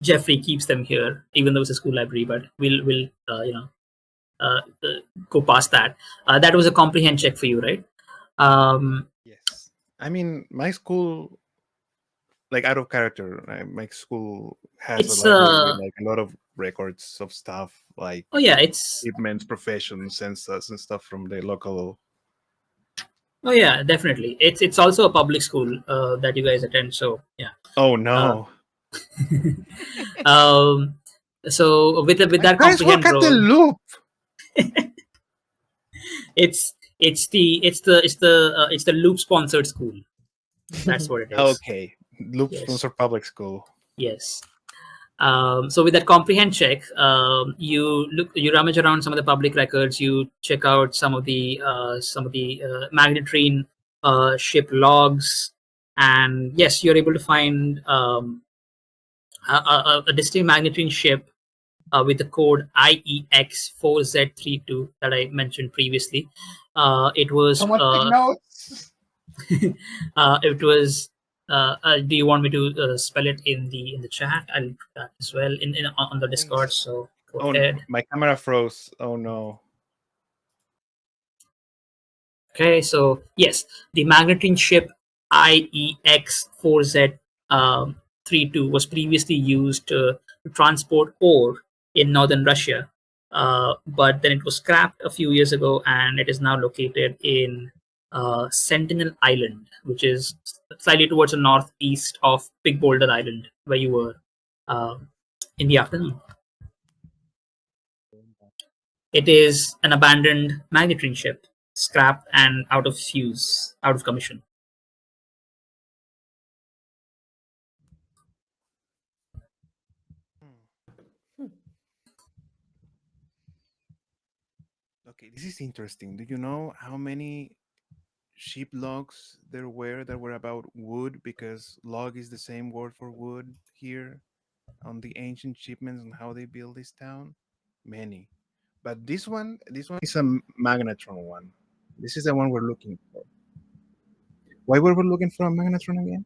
Jeffrey keeps them here, even though it's a school library. But we'll go past that. That was a comprehend check for you, right? Yes. I mean, my school, like out of character, my school has It's a library with like a lot of records of stuff, like oh yeah, it's achievements, professions, census, and stuff from the local. oh yeah, definitely. It's also a public school that you guys attend. So yeah. Oh no! So with that My parents comprehend work at the roll, Loop. it's the Loop sponsored school. That's what it is. Okay, Loop Yes. sponsor public school. Yes. So with that comprehend check, you rummage around some of the public records. You check out some of the magnetine ship logs, and yes, you're able to find a distinct magnetine ship with the code IEX4Z32 that I mentioned previously. It was notes. it was. Do you want me to spell it in the chat? I'll do that as well on the Discord. So go ahead. My camera froze. Oh no. Okay, so yes, the magnetine ship IEX4Z32 was previously used to transport ore in northern Russia, but then it was scrapped a few years ago, and it is now located in Sentinel Island, which is slightly towards the northeast of Big Boulder Island, where you were in the afternoon. It is an abandoned magnetine ship, scrapped and out of commission. Okay, this is interesting. Do you know how many ship logs there were that were about wood, because log is the same word for wood here on the ancient shipments and how they build this town? Many. But this one is a magnetron one. This is the one we're looking for. Why were we looking for a magnetron again?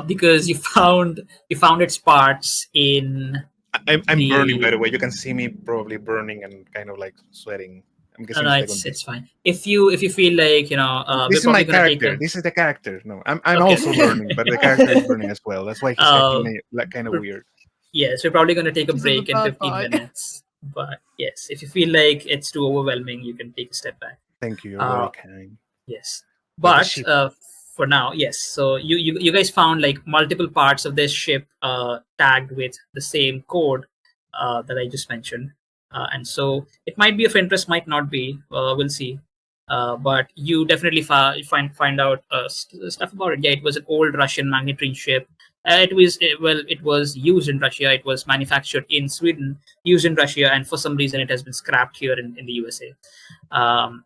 Because you found its parts in I'm burning, by the. the way. You can see me probably burning and kind of like sweating. I'm No, guessing no, it's the it's condition. fine. If you feel like we're This is probably my gonna take character. a. This is the character. No, I'm Okay. also burning, but the character is burning as well. That's why he's acting uh, like kind of weird. yes, we're probably gonna take a This is a break in bad 15 bite. minutes. But yes, if you feel like it's too overwhelming, you can take a step back. Thank you. You're Uh, very kind. yes, But the but ship. for now, yes. So you guys found like multiple parts of this ship tagged with the same code that I just mentioned, and so it might be of interest, might not be. We'll see. But you definitely find out stuff about it. Yeah, it was an old Russian magnetron ship. It was used in Russia. It was manufactured in Sweden, used in Russia, and for some reason it has been scrapped here in the USA. Um,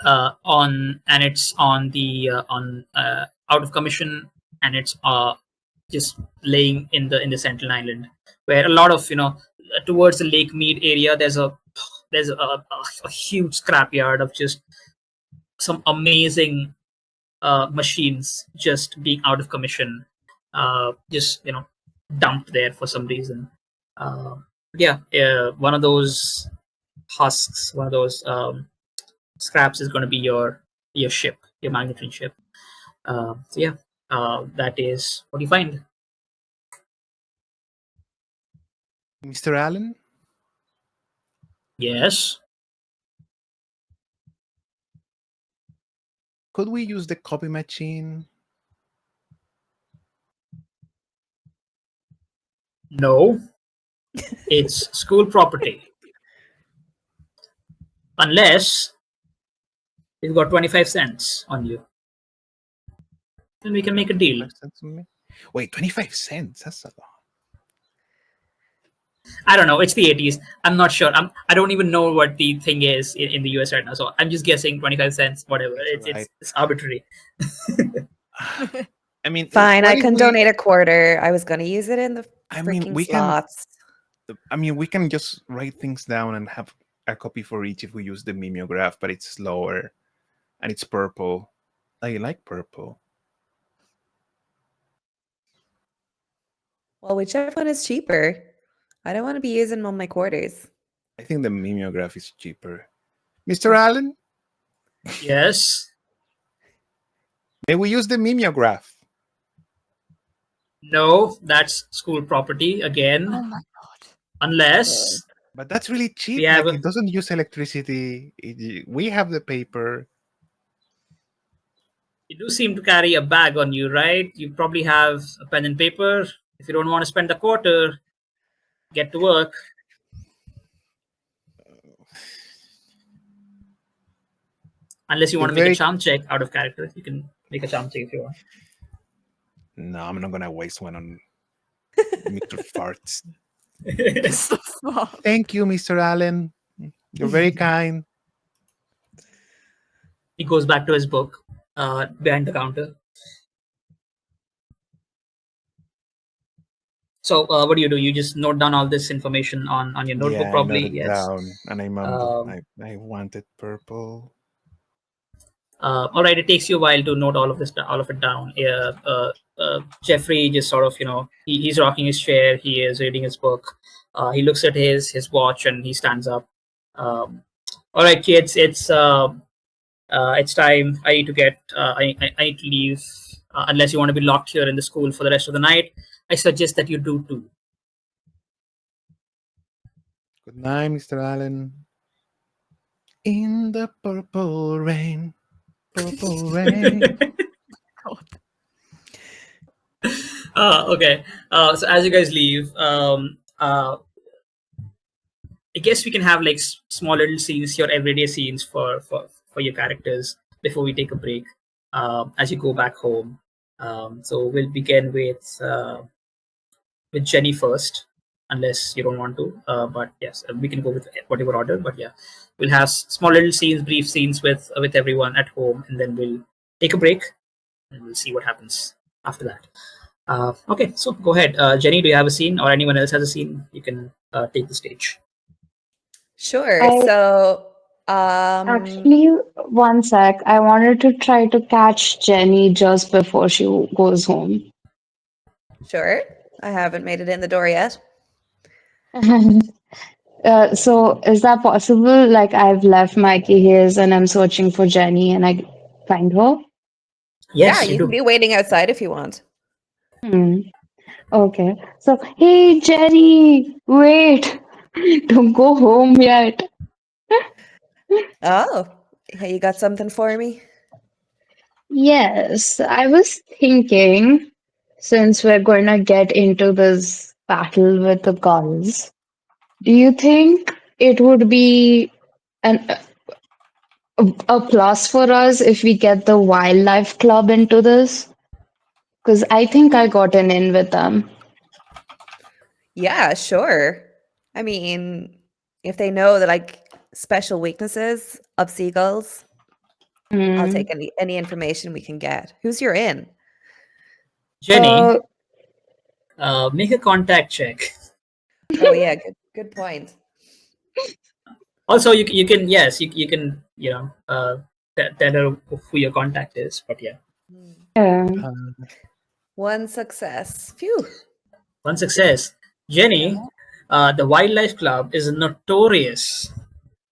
it's on the on out of commission, and it's just laying in the central island, where a lot of towards the Lake Mead area there's a huge scrapyard of just some amazing machines just being out of commission, just dumped there for some reason. uh, one of those husks, one of those scraps is going to be your ship, your magnetron ship. That is what you find. Mr. Allen, Yes. could we use the copy machine? No. It's school property. Unless you've got 25 cents on you, then we can make a deal. 25 cents on me? Wait, 25 cents? That's a lot. I don't know. It's the 80s. I'm not sure. I don't even know what the thing is in the US right now. So I'm just guessing 25 cents, whatever. It's It's arbitrary. I mean, Fine, what I if can we- donate a quarter. I was going to use it in the I mean, freaking we can- slots. I mean, we can just write things down and have a copy for each if we use the mimeograph, but it's slower and it's purple. I like purple. Well, whichever one is cheaper. I don't want to be using all my quarters. I think the mimeograph is cheaper. Mr. Allen, Yes. may we use the mimeograph? No, that's school property again. Oh my god. Unless But that's really cheap. We have Like, a- it doesn't use electricity. We have the paper. you do seem to carry a bag on you, right? You probably have a pen and paper. If you don't want to spend the quarter, get to work. Unless you want to You're make a very- charm check out of character, you can make a charm check if you want. No, I'm not gonna waste one on Mr. Farts. It's the fuck. Thank you, Mr. Allen. You're very kind. He goes back to his book behind the counter. So what do? You just note down all this information on your notebook, Yeah, probably. I noted Yes. down, and I mumbled. I wanted purple. All right, it takes you a while to note all of it down. Jeffrey just sort of, he's rocking his chair. He is reading his book. He looks at his watch and he stands up. All right, kids, it's time. I need to I need to leave. Unless you want to be locked here in the school for the rest of the night, I suggest that you do too. Good night, Mr. Allen. In the purple rain. Purple rain. God. Okay. So as you guys leave, I guess we can have like small little scenes, your everyday scenes for your characters before we take a break. As you go back home. So we'll begin with Jenny first. unless you don't want to. But yes, we can go with whatever order. But yeah, we'll have small little scenes, brief scenes with everyone at home, and then we'll take a break and we'll see what happens after that. Okay, so go ahead, Jenny. Do you have a scene, or anyone else has a scene? You can take the stage. Sure. I So, actually, one sec. I wanted to try to catch Jenny just before she goes home. sure. I haven't made it in the door yet. So is that possible? Like I've left Mikey his and I'm searching for Jenny and I find her? Yes, Yeah, you you can do. be waiting outside if you want. Hmm. Okay. So, hey Jenny, wait. Don't go home yet. Oh, hey, you got something for me? Yes, I was thinking, since we're going to get into this battle with the gulls, do you think it would be an a plus for us if we get the wildlife club into this? Because I think I got an in with them. Yeah, sure. I mean, if they know the special weaknesses of seagulls, I'll Hmm. take any information we can get. Who's your in? Jenny, Uh, make a contact check. Oh yeah, good point. Also, you can, yes, you can, tell her who your contact is. But yeah, yeah. One success. Phew. one success. Jenny, the Wildlife Club is notorious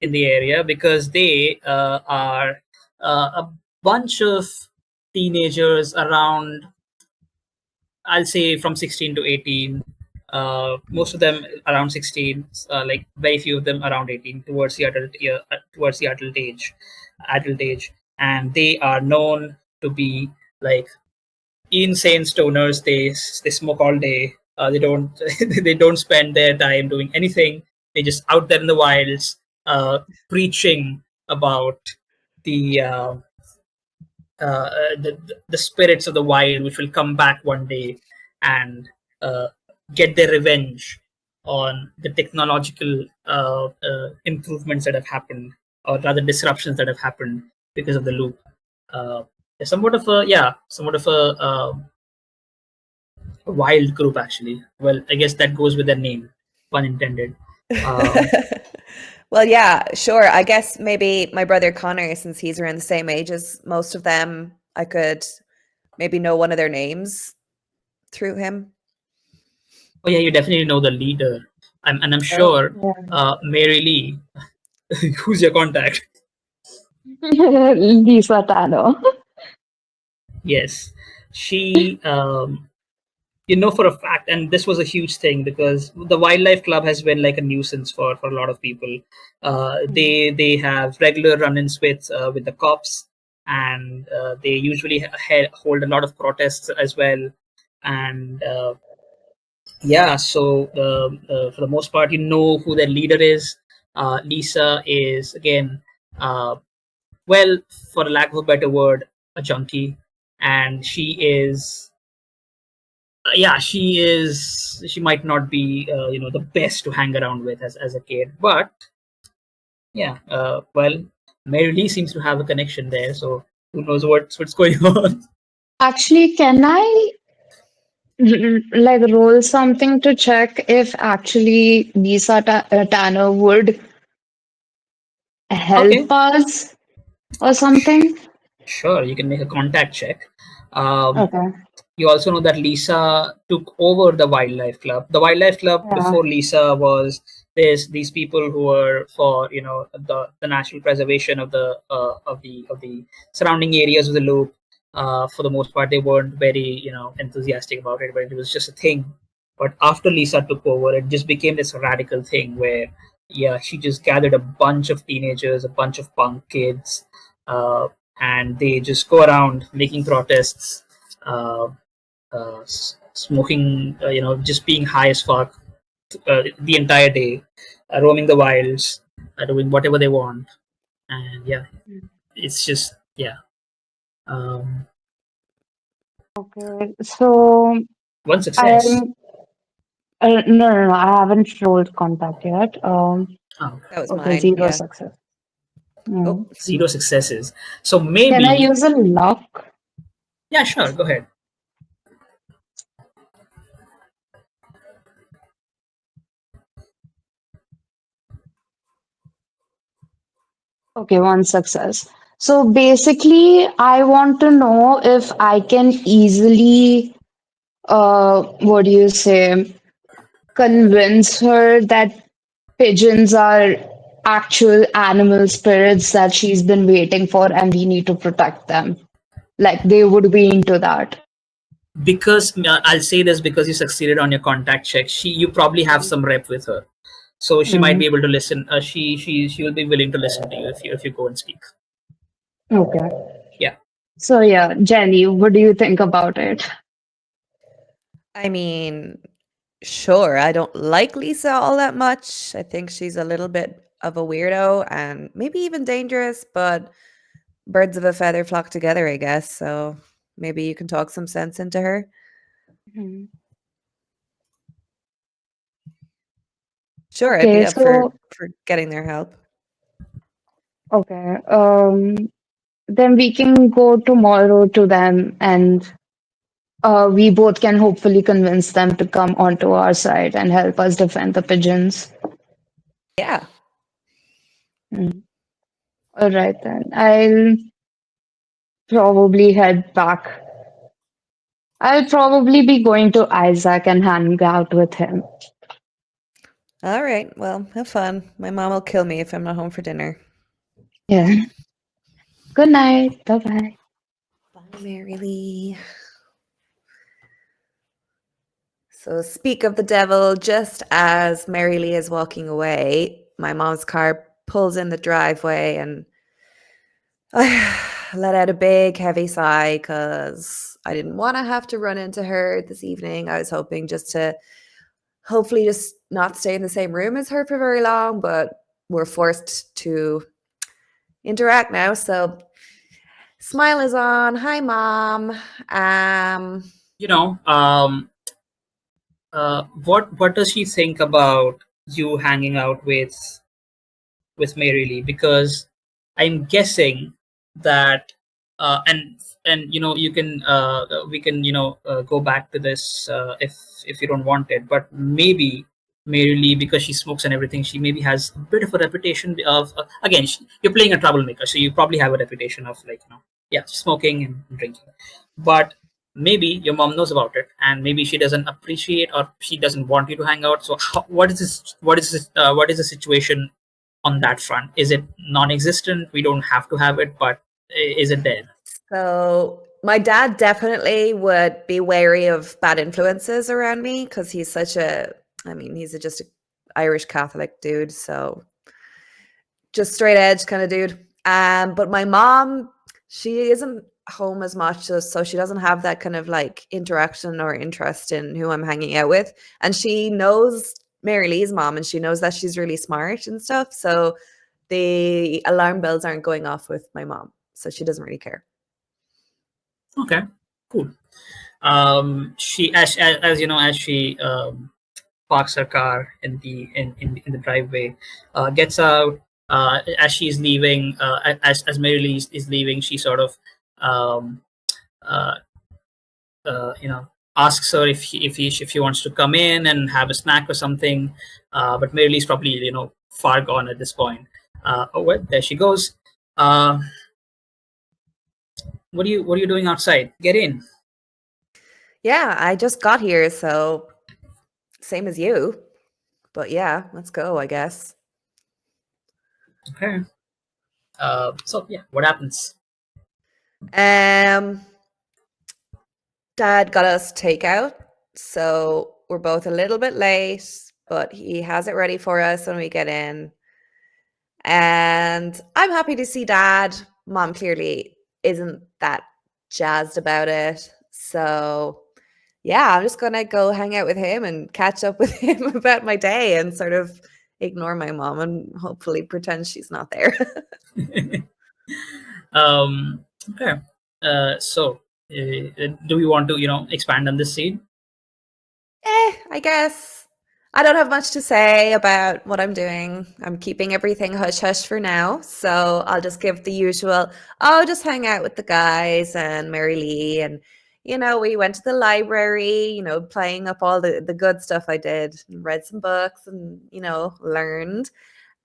in the area because they are a bunch of teenagers around, I'll say from 16 to 18. Most of them around 16, like very few of them around 18, towards the towards the adult age, and they are known to be like insane stoners. They smoke all day. They don't they don't spend their time doing anything. They just out there in the wilds, preaching about the the spirits of the wild, which will come back one day and uh, get their revenge on the technological improvements that have happened, or rather disruptions that have happened because of the loop. Somewhat of a, somewhat of a wild group, actually. Well, I guess that goes with their name, pun intended. Um, Well, yeah, sure. I guess maybe my brother Connor, since he's around the same age as most of them, I could maybe know one of their names through him. oh yeah, you definitely know the leader, and I'm Oh, sure Mary Lee, who's your contact. Lisa Tanner. Yes, she, for a fact, and this was a huge thing because the wildlife club has been like a nuisance for a lot of people. They have regular run-ins with the cops, and they usually hold a lot of protests as well. And yeah, so for the most part, you know who their leader is. Lisa is, again, uh, well, for lack of a better word, a junkie, and she is, she might not be the best to hang around with as a kid, but yeah, well, Mary Lee seems to have a connection there, so who knows what's going on. Actually, can I like roll something to check if actually Lisa Tanner would Okay, help us or something? sure, you can make a contact check. um, Okay. you also know that Lisa took over the wildlife club. The wildlife club Yeah. before Lisa was, there's these people who were for the natural preservation of the surrounding areas of the loop. For the most part, they weren't very enthusiastic about it, but it was just a thing. But after Lisa took over, it just became this radical thing where, yeah, she just gathered a bunch of teenagers, a bunch of punk kids, uh, and they just go around making protests. Uh, Smoking, just being high as fuck the entire day, roaming the wilds, doing whatever they want, and yeah, it's just, yeah. Um, Okay. So One success. I'm No, I haven't rolled contact yet. Oh, That was Okay, mine. zero Yeah. success. Oh, 0 successes. So Can I maybe, use a luck? yeah, sure, go ahead. Okay, one success. So basically, I want to know if I can easily, what do you say, convince her that pigeons are actual animal spirits that she's been waiting for and we need to protect them. Like they would be into that. Because I'll say this because you succeeded on your contact check. You probably have some rep with her, so she might Mhm. be able to listen. She will be willing to listen to you if you go and speak. Okay. Yeah. So yeah, Jenny, what do you think about it? I mean, sure. I don't like Lisa all that much. I think she's a little bit of a weirdo and maybe even dangerous, but birds of a feather flock together, I guess. So maybe you can talk some sense into her. Mhm. Sure, I'd be Okay, up for so getting their help. okay. Then we can go tomorrow to them and we both can hopefully convince them to come onto our side and help us defend the pigeons. Yeah. Mm. All right, then. I'll probably head back. I'll probably be going to Isaac and hang out with him. All right. Well, have fun. My mom will kill me if I'm not home for dinner. Yeah. Good night. Bye bye. Bye, Mary Lee. So, speak of the devil, just as Mary Lee is walking away, my mom's car pulls in the driveway and I let out a big, heavy sigh because I didn't want to have to run into her this evening. I was hoping just to hopefully just not stay in the same room as her for very long, but we're forced to interact now. So, smile is on. Hi, mom. You know, what does she think about you hanging out with Mary Lee? Because I'm guessing that and you can we can go back to this if you don't want it, but maybe Mary Lee, because she smokes and everything, she maybe has a bit of a reputation of again you're playing a troublemaker, so you probably have a reputation of like yeah, smoking and drinking, but maybe your mom knows about it and maybe she doesn't appreciate or she doesn't want you to hang out. So what is the situation on that front? Is it non-existent? We don't have to have it, but is it there? So my dad definitely would be wary of bad influences around me because he's such a, I mean, he's just a Irish Catholic dude, so just straight edge kind of dude. But my mom, she isn't home as much, so she doesn't have that kind of like interaction or interest in who I'm hanging out with. And she knows Mary Lee's mom, and she knows that she's really smart and stuff. So the alarm bells aren't going off with my mom, so she doesn't really care. Okay, cool. She as you know, as she parks her car in the driveway, gets out. As she's leaving, as Mary Lee is leaving, she sort of um, uh, asks her if she wants to come in and have a snack or something. But Mary Lee's probably far gone at this point. Oh well, there she goes. Uh, what are you doing outside? Get in. Yeah, I just got here, so same as you. But yeah, let's go, I guess. Okay. So yeah, what happens? Um, Dad got us takeout, so we're both a little bit late, but he has it ready for us when we get in. And I'm happy to see Dad. Mom clearly isn't that jazzed about it. So yeah, I'm just gonna go hang out with him and catch up with him about my day and sort of ignore my mom and hopefully pretend she's not there. Okay. So do we want to expand on this scene? I guess. I don't have much to say about what I'm doing. I'm keeping everything hush hush for now. So I'll just give the usual, oh, just hang out with the guys and Mary Lee. And, we went to the library, playing up all the good stuff I did, read some books and, learned.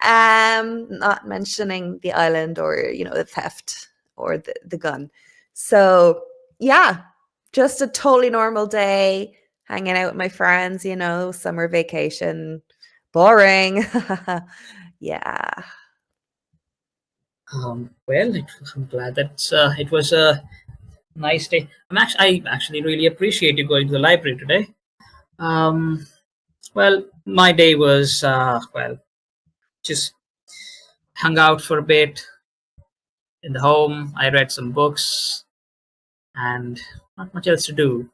Not mentioning the island or, the theft or the gun. So yeah, just a totally normal day, hanging out with my friends, summer vacation. Boring. Yeah. Well, I'm glad that it was a nice day. I actually really appreciate you going to the library today. Well, my day was just hung out for a bit in the home. I read some books and not much else to do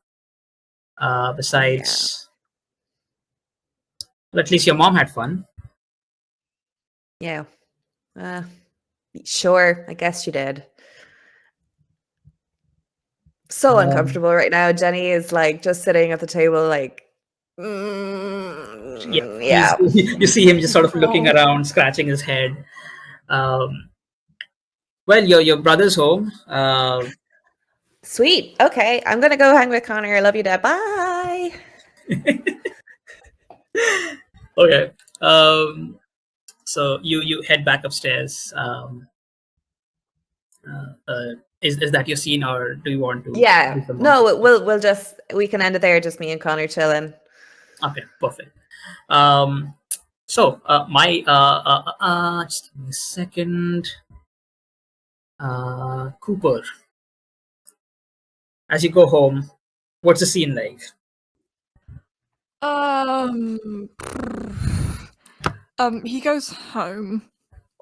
besides. Well, at least your mom had fun. Yeah. Sure, I guess she did. So uncomfortable right now. Jenny is like just sitting at the table like, yeah. You see him just sort of looking Oh. around, scratching his head. Well, your brother's home. Sweet. Okay, I'm gonna go hang with Connor. I love you, Dad. Bye. Okay. So you head back upstairs. Is that your scene, or do you want to? Yeah. do some more? No, we can end it there. Just me and Connor chilling. Okay, perfect. So my just give me a second. Cooper, as you go home, what's the scene like? He goes home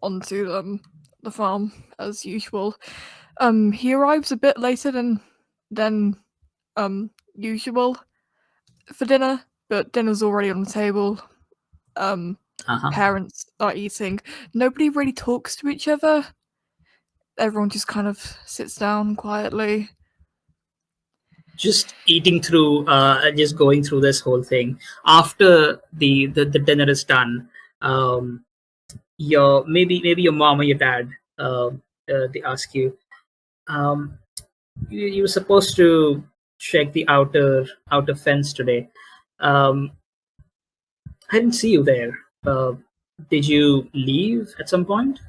onto the farm as usual. He arrives a bit later than usual for dinner, but dinner's already on the table. Parents are eating. Nobody really talks to each other. Everyone just kind of sits down quietly. Just eating through, just going through this whole thing. After the dinner is done, your maybe your mom or your dad, they ask you, you were supposed to check the outer fence today. I didn't see you there. Did you leave at some point?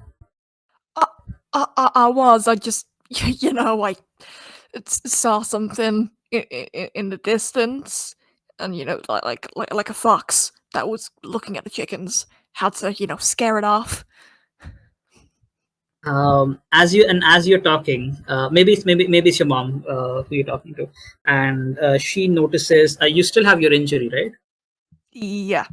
I was. I just, I saw something in the distance, and like a fox that was looking at the chickens. Had to, scare it off. As you're talking, maybe it's your mom who you're talking to, and she notices you still have your injury, right? Yeah.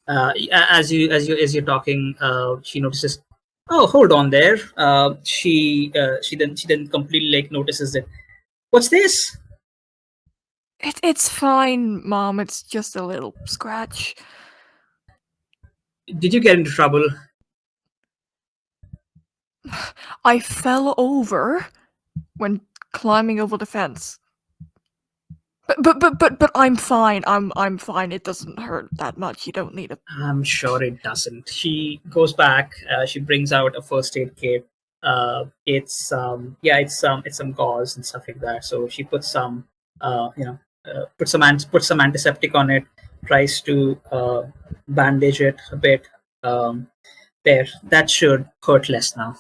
As you're talking, she notices. Oh, hold on there. She then completely like notices it. What's this? It's fine, Mom. It's just a little scratch. Did you get into trouble? I fell over when climbing over the fence. But I'm fine. I'm fine. It doesn't hurt that much. You don't need a. I'm sure it doesn't. She goes back. She brings out a first aid kit. It's some gauze and stuff like that. So she puts some, put some antiseptic on it. Tries to bandage it a bit. There, that should hurt less now.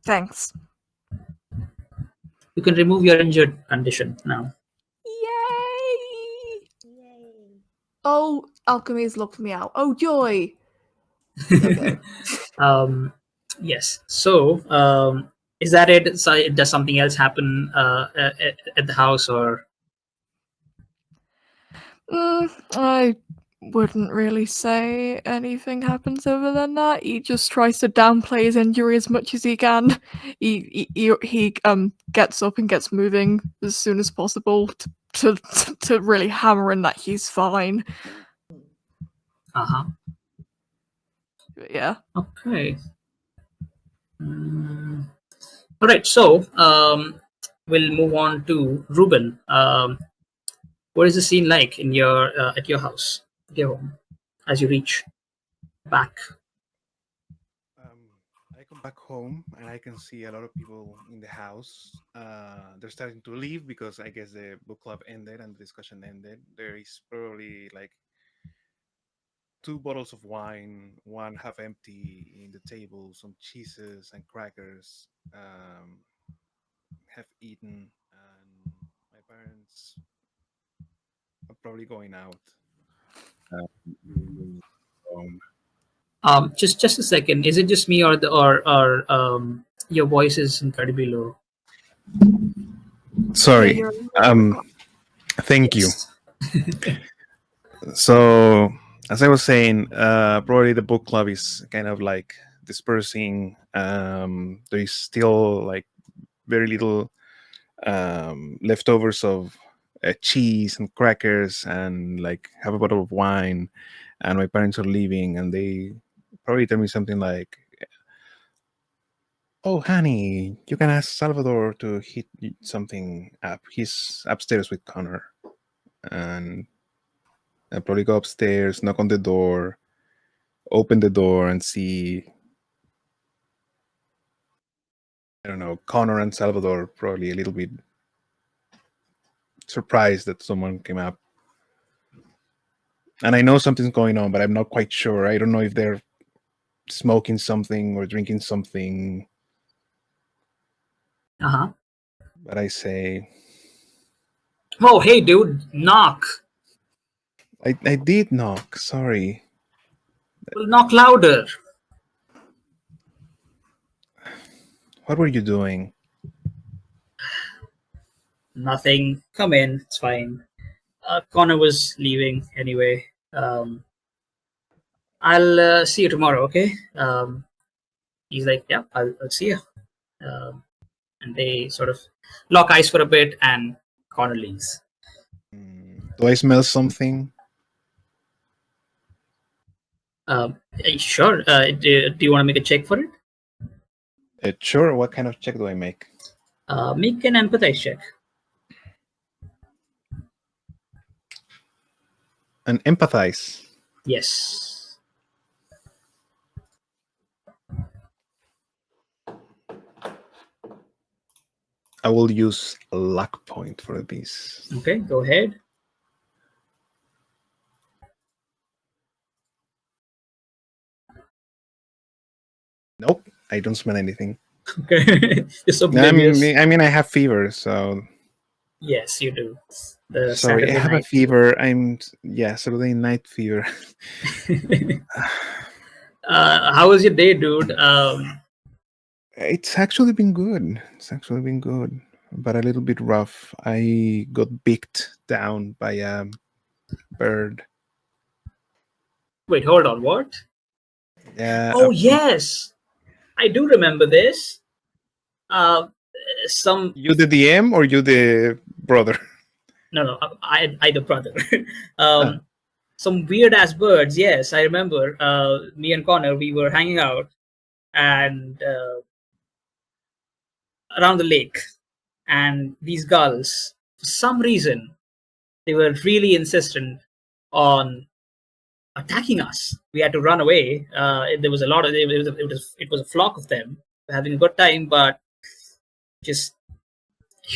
Thanks. You can remove your injured condition now. Yay! Oh, alchemy's locked me out. Oh, joy! Okay. Yes. So, is that it? So, does something else happen at the house, or? I wouldn't really say anything happens other than that. He just tries to downplay his injury as much as he can. He gets up and gets moving as soon as possible to really hammer in that he's fine. Yeah. Okay. All right. So, we'll move on to Ruben. What is the scene like in your at your house, at your home, as you reach back? I come back home and I can see a lot of people in the house. They're starting to leave because I guess the book club ended and the discussion ended. There is probably like 2 bottles of wine, one half empty in the table, some cheeses and crackers. Have eaten, and my parents are probably going out. Um, Just a second. Is it just me, or your voice is incredibly low? sorry. you're a little bit Thank you. Yes. So, as I was saying, probably the book club is kind of like dispersing. There is still like very little leftovers of cheese and crackers, and like have a bottle of wine. And my parents are leaving, and they probably tell me something like, "Oh, honey, you can ask Salvador to hit something up. He's upstairs with Connor." And I probably go upstairs, knock on the door, open the door, and see, I don't know, Connor and Salvador probably a little bit surprised that someone came up. And I know something's going on, but I'm not quite sure. I don't know if they're smoking something or drinking something. Uh-huh. But I say, Oh, hey, dude, knock. I did knock. Sorry. Well, knock louder. What were you doing? Nothing. Come in. It's fine. Connor was leaving anyway. I'll see you tomorrow, okay? He's like, yeah, I'll see you. And they sort of lock eyes for a bit, and Connor leaves. Do I smell something? Sure. Do you want to make a check for it? Sure. What kind of check do I make? Make an empathize check. An empathize. Yes. I will use a luck point for this. Okay, go ahead. Nope, I don't smell anything. Okay. Just I oblivious. mean, I have fever, so Yes, you do. The sorry, I Saturday have a night fever. Saturday night fever. How was your day, dude? It's actually been good. But a little bit rough. I got beaked down by a bird. Wait, hold on. What? Yeah. Oh, yes. I do remember this. Some You the DM or you the brother? no, I the brother. Ah. Some weird ass birds. Yes, I remember. Me and Connor, we were hanging out and around the lake, and these gulls, for some reason, they were really insistent on attacking us. We had to run away. There was a lot of it was a flock of them having a good time, but just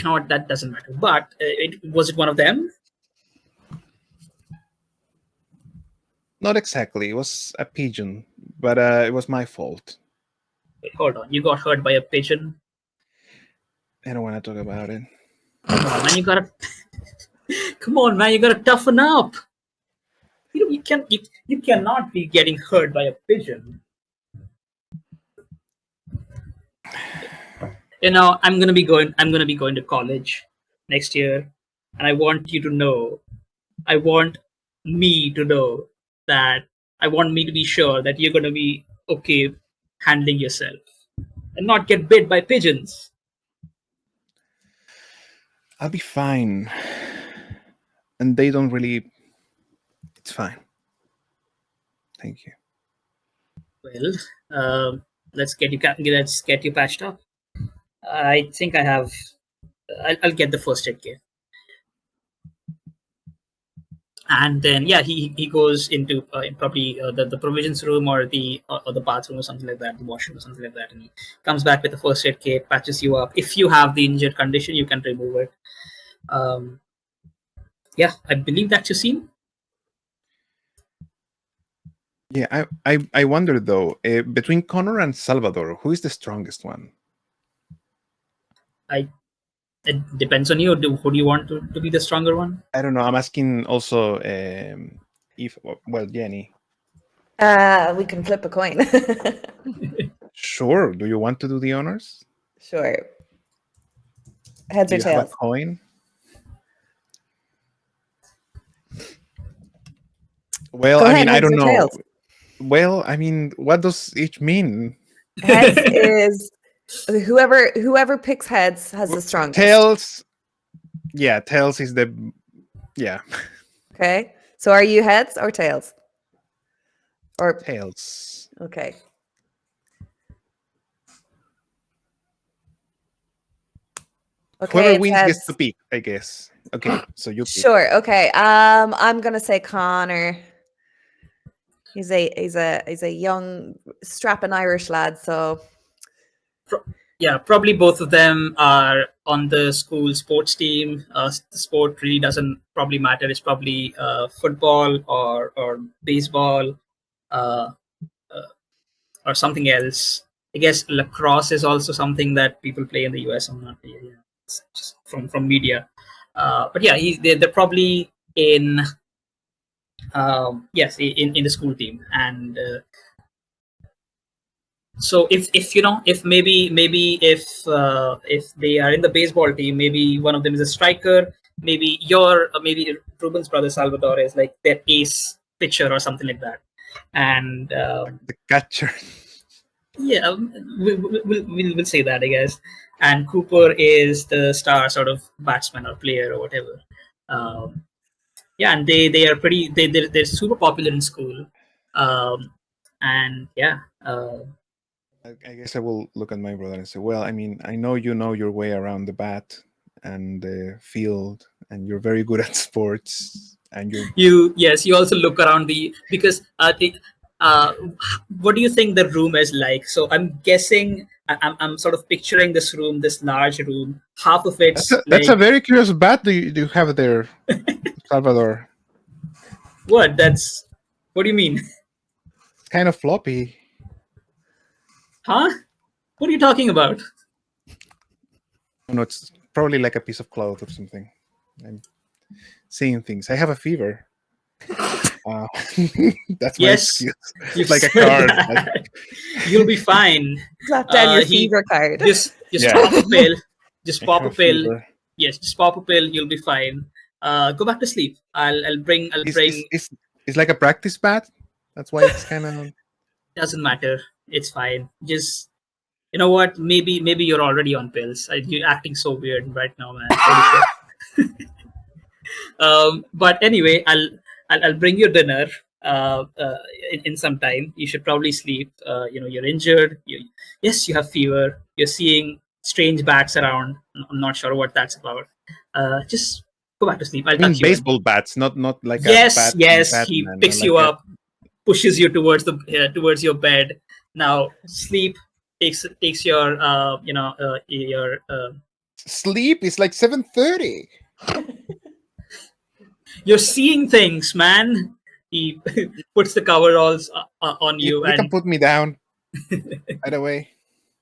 what, that doesn't matter. But was it one of them? Not exactly. It was a pigeon, but it was my fault. Wait, hold on, you got hurt by a pigeon? I don't want to talk about it. Come on, man, you gotta come on, man, you gotta toughen up. You cannot be getting hurt by a pigeon. I'm gonna be going to college next year, and I want me to know that I want me to be sure that you're gonna be okay handling yourself and not get bit by pigeons. I'll be fine. And they don't really. It's fine. Thank you. Well, let's get you patched up. I think I have. I'll get the first aid kit. and then he goes into probably the provisions room or the bathroom or something like that, the washroom or something like that, and he comes back with a first aid kit, patches you up. If you have the injured condition, you can remove it. Yeah, I believe that's your scene. Yeah, I wonder though, between Connor and Salvador, who is the strongest one? It depends on you. Who do you want to be the stronger one? I don't know. I'm asking also if, well, Jenny. We can flip a coin. Sure. Do you want to do the honors? Sure. Heads Do or you have a tails? coin? Well, Go I ahead, mean, I heads don't or know. tails? Well, I mean, what does each mean? Heads is whoever picks heads has the strongest. Tails. Yeah, tails is the. Yeah, Okay. So are you heads or tails? Or tails. okay. Okay, Whoever it's wins gets to heads. pick, I guess. Okay, so you pick. Sure. Okay. I'm gonna say Connor. He's a young strapping Irish lad. So Yeah, probably both of them are on the school sports team. The sport really doesn't probably matter. It's probably football or baseball uh, uh, or something else. I guess lacrosse is also something that people play in the US. I'm not yeah, it's just from media. But yeah, they're probably in yes in the school team. And so if you know, if maybe if they are in the baseball team, maybe one of them is a striker, maybe maybe Ruben's brother Salvador is like their ace pitcher or something like that. And The catcher. yeah, we'll say that, I guess. And Cooper is the star sort of batsman or player or whatever. Yeah, and they are pretty. They're super popular in school. And yeah, I guess I will look at my brother and say, well, I mean, I know you know your way around the bat and the field, and you're very good at sports, and you also look around because what do you think the room is like? So I'm guessing I'm sort of picturing this room, this large room. Half of it's that's a like very curious bat do you have there, Salvador. what? What do you mean? It's kind of floppy. Huh? What are you talking about? No, it's probably like a piece of cloth or something. I'm seeing things. I have a fever. That's my Yes, excuse. you've Like a said card. that. You'll be fine. slap down your He fever card. just Yeah. pop a pill. Just I pop have a a pill. fever. Yes, just pop a pill. You'll be fine. Go back to sleep. I'll bring. It's like a practice bat. That's why it's kind of. Doesn't matter. It's fine. Just you know what? Maybe you're already on pills. You're acting so weird right now, man. Holy shit. But anyway, I'll bring you dinner in some time. You should probably sleep. You're injured. Yes, you have fever. You're seeing strange bats around. I'm not sure what that's about. Just go back to sleep. I'll I mean, tuck you in. baseball bats, not like a Yes, bat from yes. He Batman, picks you like a up, pushes you towards your bed. Now sleep takes your your sleep. It's like 7:30. you're seeing things, man. He puts the coveralls on You, you, you can and put me down. By the way,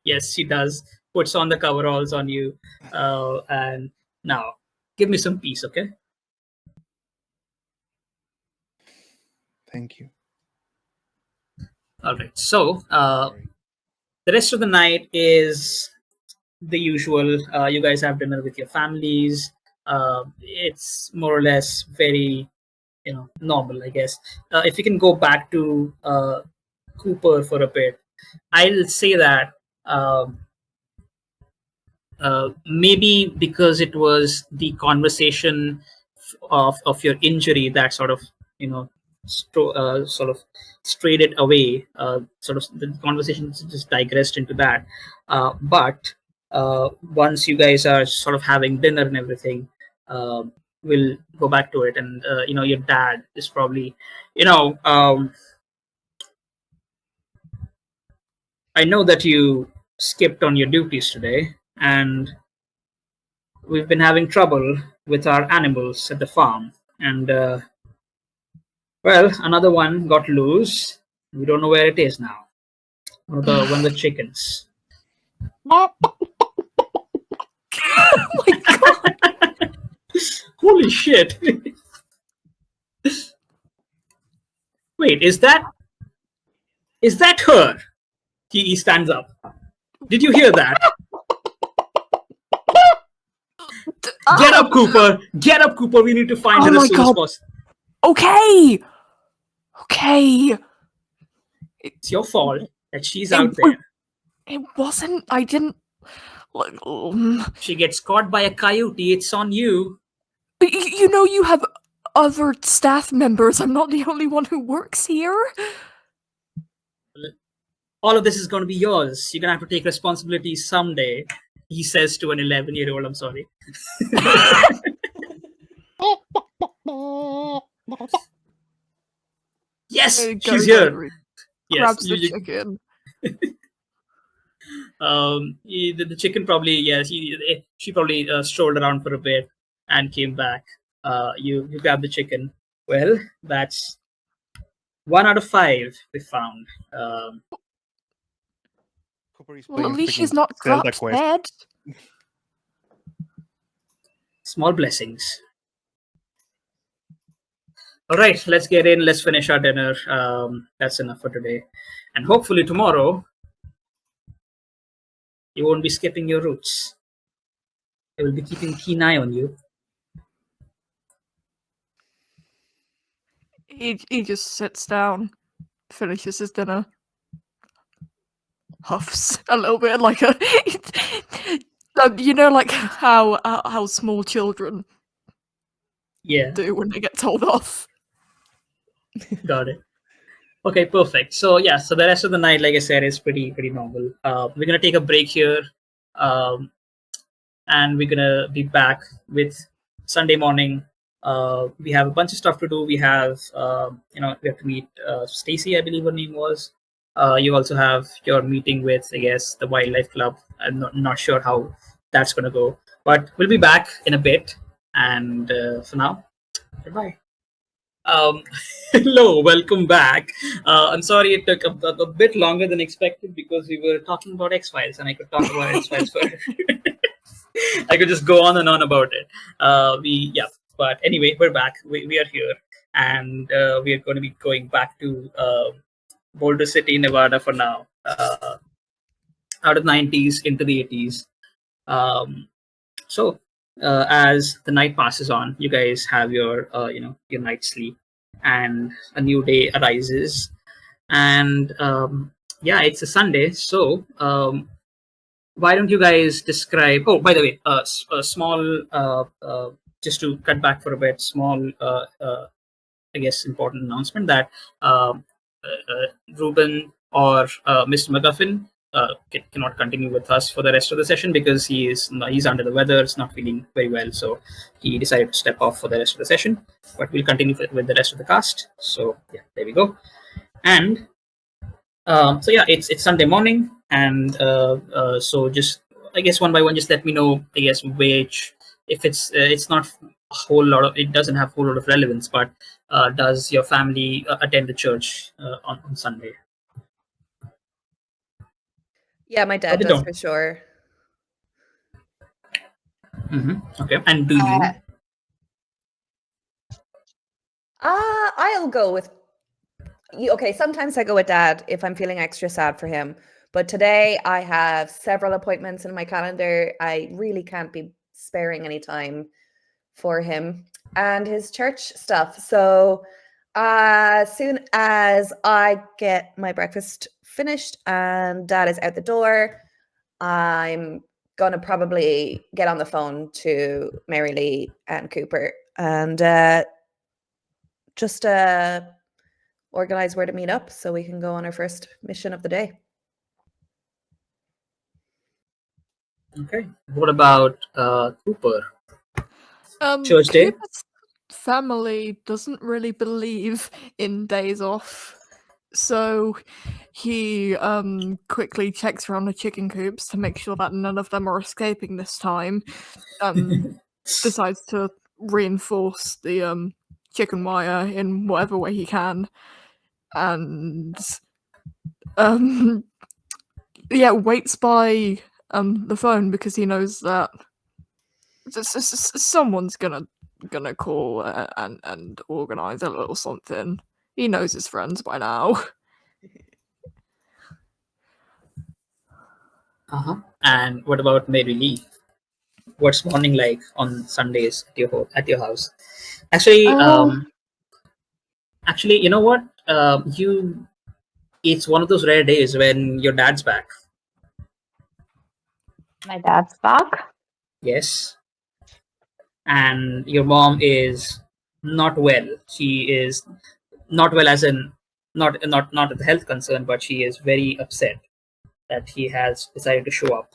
yes, she does. Puts on the coveralls on you, and now give me some peace, okay? thank you. All right. So the rest of the night is the usual. You guys have dinner with your families. It's more or less very normal, I guess. If you can go back to Cooper for a bit, I'll say that maybe because it was the conversation of your injury that sort of sort of strayed it away. Sort of the conversation just digressed into that. But once you guys are sort of having dinner and everything, we'll go back to it. And your dad is probably, I know that you skipped on your duties today, and we've been having trouble with our animals at the farm. And well, another one got loose. We don't know where it is now. One of the chickens. Oh my god! Holy shit! Wait, is that her? He stands up. Did you hear that? Get up, Cooper! Get up, Cooper! We need to find Oh her my as soon as God. possible. Okay. Okay. It's your fault that she's out there. It wasn't. I didn't. Like, She gets caught by a coyote. It's on you. but you know you have other staff members. I'm not the only one who works here. All of this is going to be yours. You're going to have to take responsibility someday, he says to an 11-year-old. I'm sorry. Yes, There you go, she's here. Henry. Yes, Grabs the chicken. the chicken probably, yes, she probably strolled around for a bit and came back. You grab the chicken. Well, that's 1 out of 5 we found. Cooper is Well, playing at least freaking she's not Zelda dropped Quest. dead. Small blessings. All right, let's get in. Let's finish our dinner. That's enough for today. And hopefully tomorrow, you won't be skipping your routes. I will be keeping a keen eye on you. He just sits down, finishes his dinner, huffs a little bit like a. You know, like how small children Yeah, do when they get told off. got it. Okay, perfect. So yeah, so the rest of the night, like I said, is pretty normal. We're gonna take a break here, and we're gonna be back with Sunday morning. We have a bunch of stuff to do. We have we have to meet Stacy, I believe her name was. You also have your meeting with, I guess, the Wildlife Club. I'm not sure how that's gonna go, but we'll be back in a bit. And for now, goodbye. Hello, welcome back. I'm sorry it took a bit longer than expected because we were talking about X-Files, and I could talk about X-Files for I could just go on and on about it. But anyway, we're back. We are here, and we are going to be going back to Boulder City, Nevada for now. Out of the 90s into the 80s. So as the night passes on, you guys have your your night's sleep, and a new day arises. And it's a Sunday, so why don't you guys describe? Oh, by the way, a small just to cut back for a bit, small I guess important announcement that Ruben or Mr. McGuffin cannot continue with us for the rest of the session because he's under the weather, is not feeling very well, so he decided to step off for the rest of the session. But we'll continue with the rest of the cast. So yeah, there we go. And so yeah, it's Sunday morning, and so just I guess one by one, just let me know, I guess, which, if it's not a whole lot of, it doesn't have a whole lot of relevance, but does your family attend the church on Sunday? Yeah, my dad they does don't. for sure. Okay, and do you? I'll go with. Okay, sometimes I go with dad if I'm feeling extra sad for him. But today I have several appointments in my calendar. I really can't be sparing any time for him and his church stuff. So as soon as I get my breakfast finished and dad is out the door, I'm gonna probably get on the phone to Mary Lee and Cooper and just organize where to meet up so we can go on our first mission of the day. Okay. What about Cooper? Church day? Cooper's family doesn't really believe in days off, so he quickly checks around the chicken coops to make sure that none of them are escaping this time. Decides to reinforce the chicken wire in whatever way he can, and waits by the phone because he knows that someone's gonna call and organize a little something. He knows his friends by now. And what about Mary Lee? What's morning like on Sundays at your house? Actually, you know what? It's one of those rare days when your dad's back. My dad's back. Yes. And your mom is not well. She is not well as in not a health concern, but she is very upset that he has decided to show up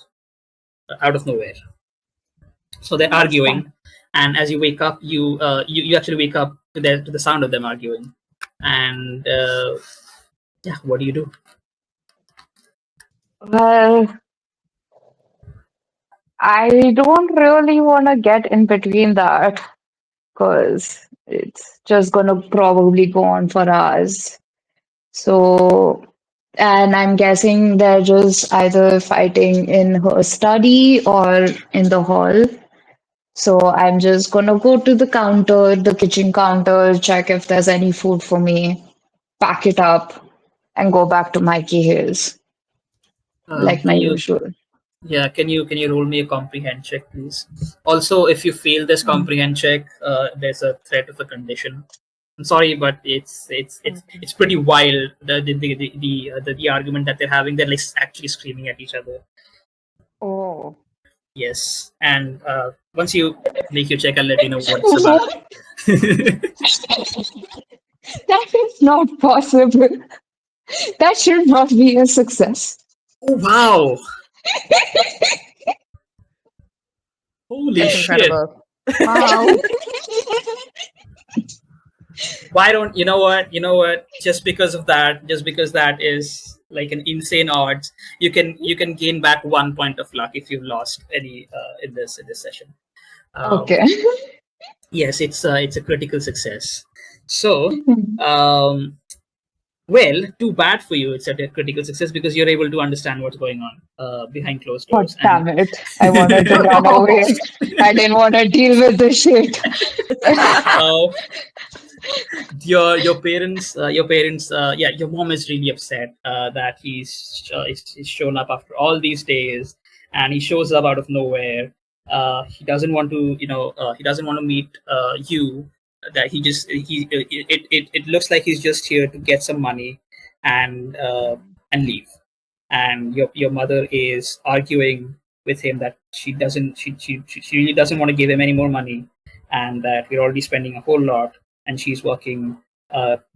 out of nowhere. So they're That's arguing, fine. and as you wake up, you actually wake up to the sound of them arguing. And what do you do? Well, I don't really want to get in between that because it's just going to probably go on for hours. So, and I'm guessing they're just either fighting in her study or in the hall. So I'm just gonna go to the kitchen counter, check if there's any food for me, pack it up, and go back to Mikey Hills, like my Can you usual. can you roll me a comprehend check, please? Also, if you fail this comprehend check, there's a threat of a condition. I'm sorry, but it's pretty wild. The argument that they're having, they're like actually screaming at each other. Oh. Yes, and once you make your check, I'll let you know what it's about. That is not possible. That should not be a success. Oh wow! Holy That's shit! incredible. Wow. Why don't you know what? You know what? Just because that is like an insane odds, you can gain back 1 point of luck if you've lost any in this session. Okay. Yes, it's a critical success. So, well, too bad for you. It's a critical success because you're able to understand what's going on behind closed God doors. damn it. I wanted to run away. I didn't want to deal with this shit. Your parents your mom is really upset that he's shown up after all these days, and he shows up out of nowhere. He doesn't want to he doesn't want to meet you. That it looks like he's just here to get some money and leave. And your mother is arguing with him that she really doesn't want to give him any more money, and that we're already spending a whole lot, and she's working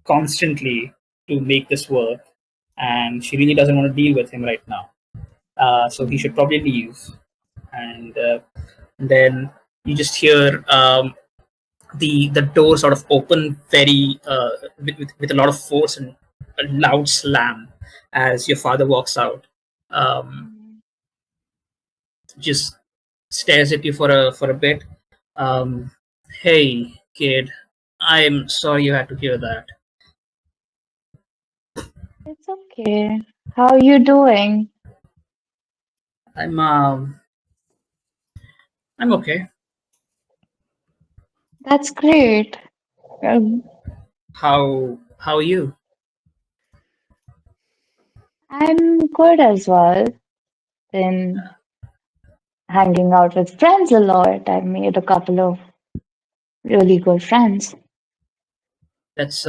constantly to make this work, and she really doesn't want to deal with him right now. So he should probably leave. And then you just hear the door sort of open very with a lot of force and a loud slam as your father walks out. Just stares at you for a bit. Hey kid, I'm sorry you had to hear that. It's okay. How are you doing? I'm okay. That's great. How are you? I'm good as well. Been hanging out with friends a lot. I've made a couple of really good friends. That's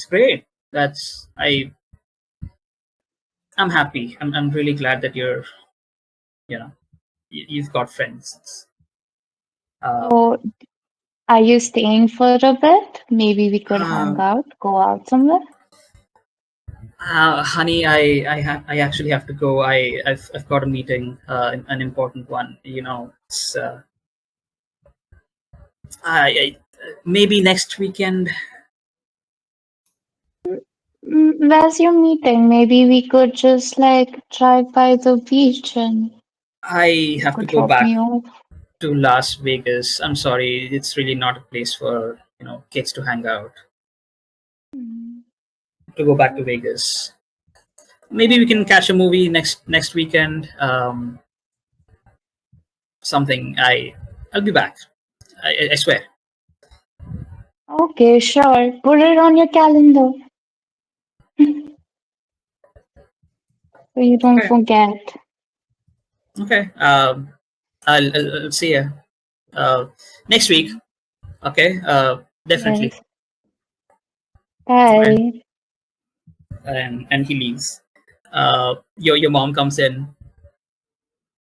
great. I'm happy. I'm really glad that you're you've got friends. So, are you staying for a bit? Maybe we could hang out, go out somewhere. Honey, I actually have to go. I've got a meeting, an important one. It's Maybe next weekend. Where's your meeting? Maybe we could just like drive by the beach and I you have to could go drop back me off. to Las Vegas. I'm sorry, it's really not a place for kids to hang out. Mm. To go back to Vegas. Maybe we can catch a movie next weekend. Something. I'll be back. I swear. Okay, sure. Put it on your calendar so you don't Okay. forget. Okay. I'll see you next week. Okay. Definitely. Yes. And Bye. and he leaves. Your mom comes in.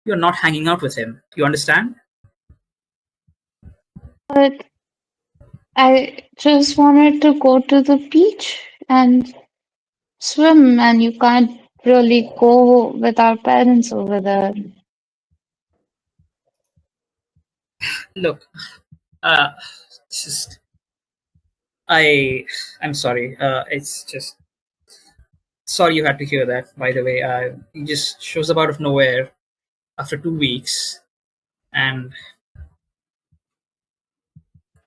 You're not hanging out with him. You understand? But I just wanted to go to the beach and swim, and you can't really go with our parents over there. Look. Uh, just I. I'm sorry. It's just sorry you had to hear that. By the way, he just shows up out of nowhere after 2 weeks, and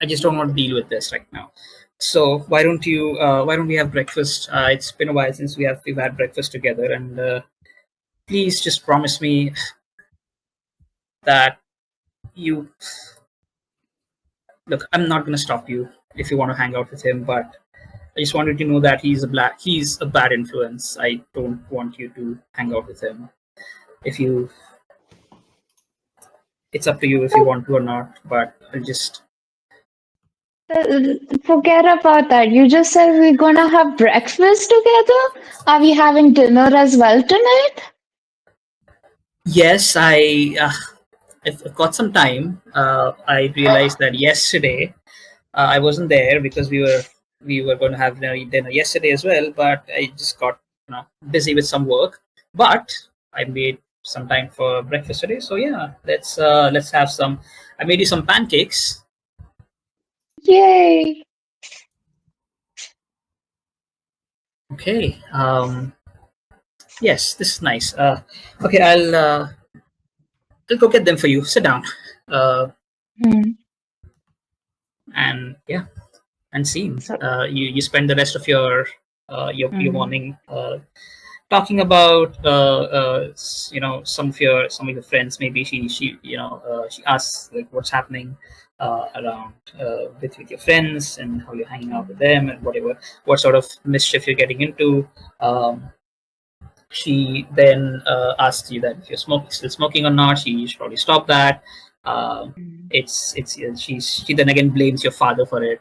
I just don't want to deal with this right now. So why don't we have breakfast? It's been a while since we've had breakfast together, and please just promise me that you look. I'm not gonna stop you if you want to hang out with him, but I just wanted you to know that he's a bad influence. I don't want you to hang out with him. If you, it's up to you if you want to or not. But I'll just Forget about that. You just said we're gonna have breakfast together. Are we having dinner as well tonight? yes, I've got some time. I realized that yesterday I wasn't there because we were going to have dinner yesterday as well, but I just got busy with some work. But I made some time for breakfast today, so yeah, let's have some. I made you some pancakes. Yay! Okay. Yes, this is nice. Okay, I'll go get them for you. Sit down. Uh, Hmm. and yeah, and scene. So, You spend the rest of your hmm. morning talking about some of your friends. Maybe she asks like what's happening around with your friends and how you're hanging out with them and what sort of mischief you're getting into. She then asks you that if you're still smoking or not. She should probably stop that. Um, she then again blames your father for it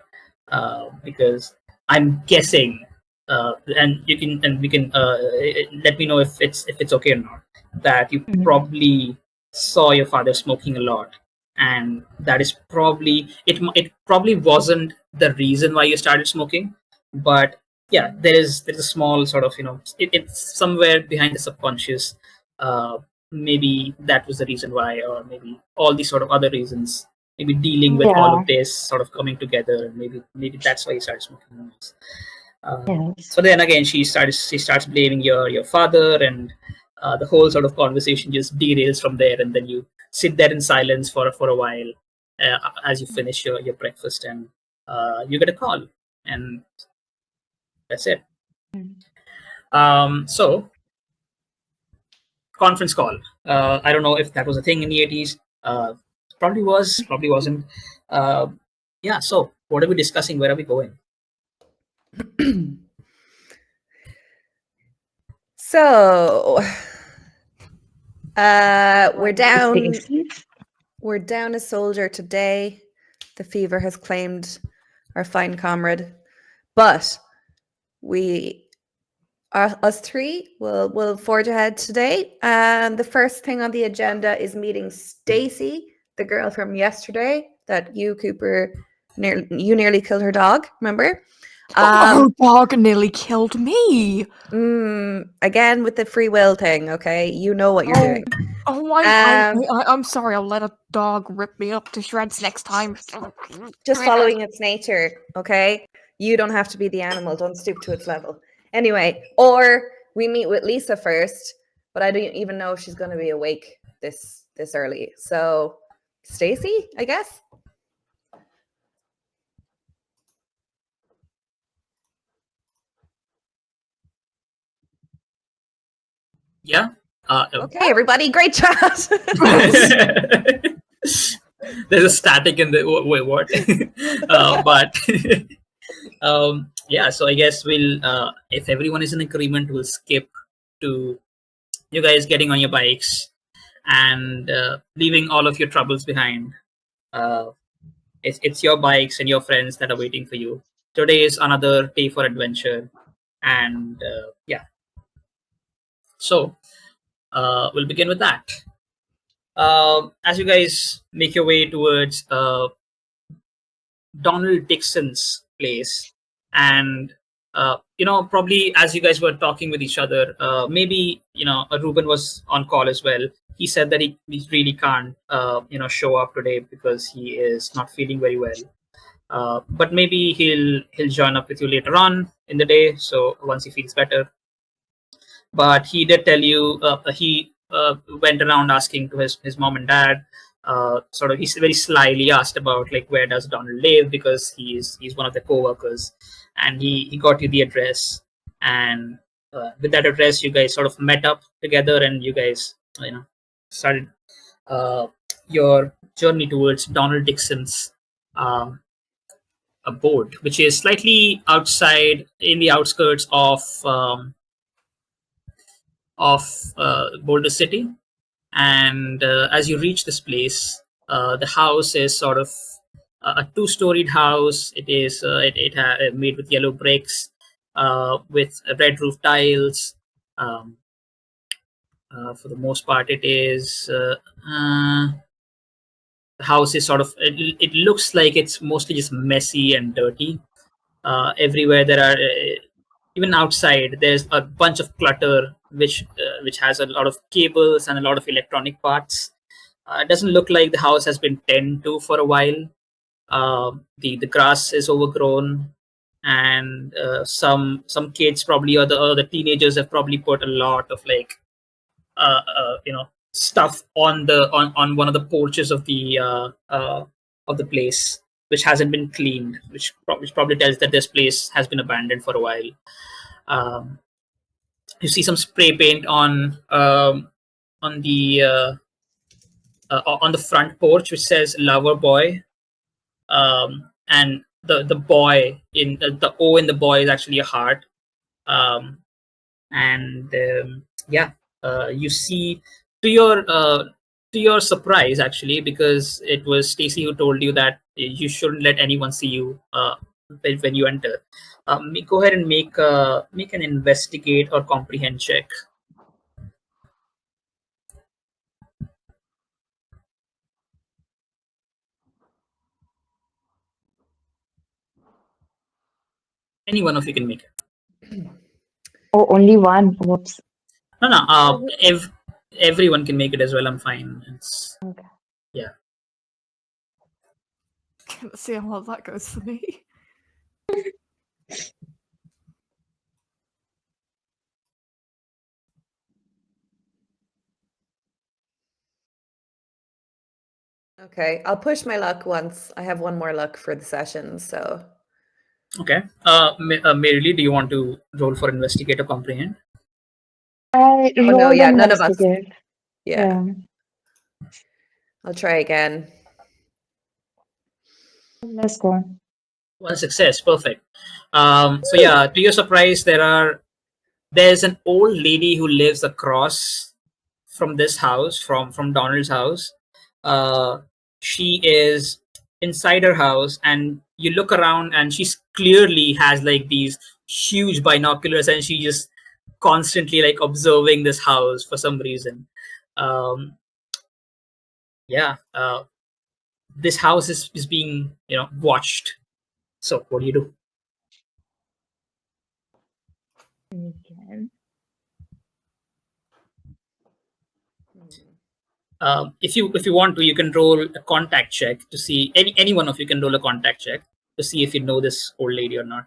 because I'm guessing, and we can let me know if it's okay or not. That you Hmm. probably saw your father smoking a lot, and that is probably it. It probably wasn't the reason why you started smoking, but yeah, there's a small sort of it's somewhere behind the subconscious. Maybe that was the reason why, or maybe all these sort of other reasons, maybe dealing with all Yeah. of this sort of coming together, and maybe that's why you started smoking. Yes. So then again she starts blaming your father, and the whole sort of conversation just derails from there, and then you sit there in silence for a while as you finish your breakfast, and you get a call, and that's it. So conference call. I don't know if that was a thing in the 80s. Probably was, probably wasn't. Uh, yeah. So what are we discussing? Where are we going? So, we're down. Stacy? We're down a soldier today. The fever has claimed our fine comrade, but we are us three will forge ahead today. And the first thing on the agenda is meeting Stacy, the girl from yesterday that you, Cooper, you nearly killed her dog. Remember? Oh, dog nearly killed me. Again with the free will thing, okay? You know what you're doing. Oh, I'm sorry. I'll let a dog rip me up to shreds next time. Just following its nature, okay? You don't have to be the animal. Don't stoop to its level. Anyway, or we meet with Lisa first, but I don't even know if she's going to be awake this early. So, Stacy, I guess. Yeah. Okay, everybody, great chat. There's a static in the wait, what? But yeah, so I guess we'll if everyone is in agreement, we'll skip to you guys getting on your bikes and leaving all of your troubles behind. It's your bikes and your friends that are waiting for you. Today is another day for adventure, and yeah. So we'll begin with that. As you guys make your way towards Donald Dixon's place, and probably as you guys were talking with each other, maybe Ruben was on call as well. He said that he really can't show up today because he is not feeling very well. But maybe he'll join up with you later on in the day. So once he feels better. But he did tell you he went around asking to his mom and dad. Sort of, he very slyly asked about like where does Donald live because he's one of the co-workers, and he got you the address. And with that address, you guys sort of met up together, and you guys started your journey towards Donald Dixon's abode, which is slightly outside in the outskirts of Boulder City. And as you reach this place, the house is sort of a two-storied house. It is made with yellow bricks, with red roof tiles. For the most part, it is the house is sort of it looks like it's mostly just messy and dirty. Everywhere there are even outside there's a bunch of clutter which has a lot of cables and a lot of electronic parts. It doesn't look like the house has been tended to for a while. The grass is overgrown, and some kids probably or the teenagers have probably put a lot of like stuff on one of the porches of the place, which hasn't been cleaned, which probably tells that this place has been abandoned for a while. You see some spray paint on the front porch, which says "Lover Boy," and the boy in the O in the boy is actually a heart. And yeah, you see to your surprise, actually, because it was Stacy who told you that you shouldn't let anyone see you when you enter. Go ahead and make an investigate or comprehend check. Any one of you can make it. Oh, only one. Whoops. No. Everyone can make it as well. I'm fine. Okay. Yeah. Let's see how well that goes for me. Okay, I'll push my luck once. I have one more luck for the session, so. Okay. Mary Lee, do you want to roll for investigate or comprehend? I Oh, no, rolled yeah, none of us. investigate. Yeah. I'll try again. Let's go. One success, perfect. So yeah, to your surprise, there's an old lady who lives across from this house, from Donald's house. She is inside her house, and you look around, and she's clearly has like these huge binoculars, and she just constantly like observing this house for some reason. Yeah, this house is being watched. So what do you do? If you want to, you can roll a contact check to see any one of you can roll a contact check to see if you know this old lady or not.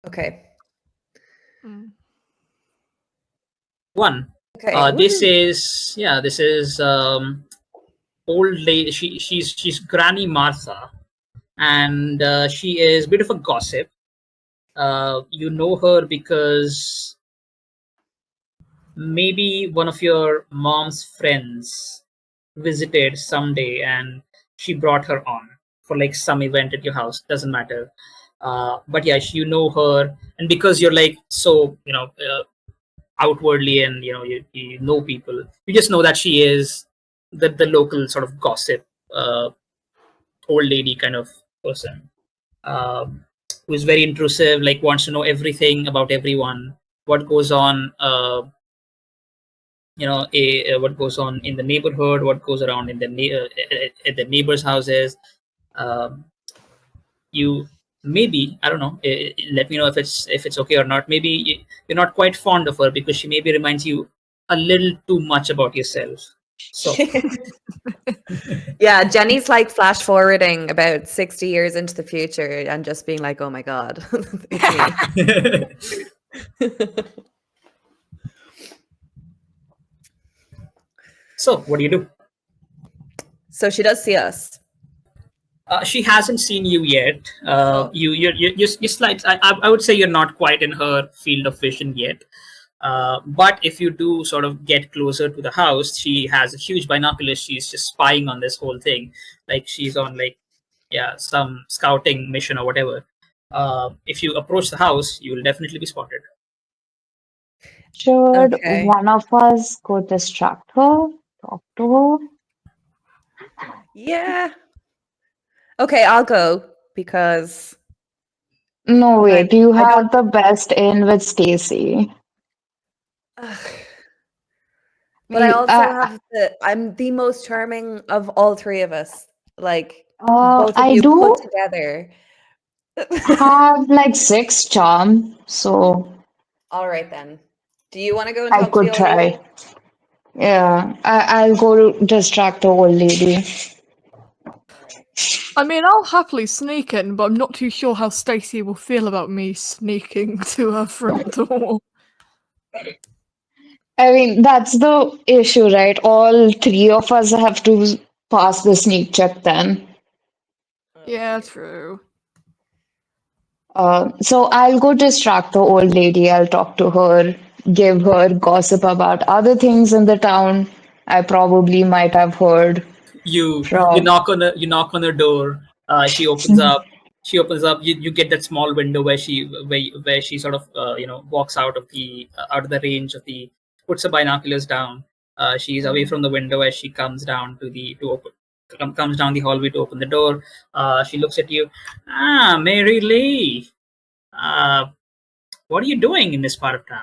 Okay. Mm. One. Okay. This woohoo. is old lady. She's Granny Martha, and she is a bit of a gossip. You know her because maybe one of your mom's friends visited someday and she brought her on for like some event at your house. Doesn't matter. But yeah, you know her, and because you're like so, outwardly, and you know people, you just know that she is the local sort of gossip, old lady kind of person, um, who is very intrusive, like wants to know everything about everyone, what goes on, what goes on in the neighborhood, what goes around in at the neighbors' houses. Um, you maybe, I don't know. Let me know if it's okay or not. Maybe you're not quite fond of her because she maybe reminds you a little too much about yourself. So Yeah, Jenny's like flash forwarding about 60 years into the future and just being like, oh my God, it's me. so what do you do? So she does see us. She hasn't seen you yet. Oh. You're slight. I would say you're not quite in her field of vision yet. But if you do sort of get closer to the house, she has a huge binoculars. She's just spying on this whole thing, like she's on like, yeah, some scouting mission or whatever. If you approach the house, you will definitely be spotted. Should Okay. one of us go distract her, talk to her? Yeah. Okay, I'll go because No, I wait, you I don't. have the best in with Stacy. Ugh. But I You, also have I'm the most charming of all three of us. Like both of I you put do together. have like 6 charm, so All right then. Do you want to go and I talk to the could old lady? try. Yeah, I'll go to distract the old lady. I mean, I'll happily sneak in, but I'm not too sure how Stacy will feel about me sneaking to her front door. I mean, that's the issue, right? All 3 of us have to pass the sneak check then. Yeah, true. So I'll go distract the old lady. I'll talk to her, give her gossip about other things in the town I probably might have heard You from. knock on her door. She opens up. You get that small window where she sort of walks out of the range of the, puts her binoculars down. She's away from the window as she comes down to open, comes down the hallway to open the door. She looks at you. Ah, Mary Lee. Uh, what are you doing in this part of town?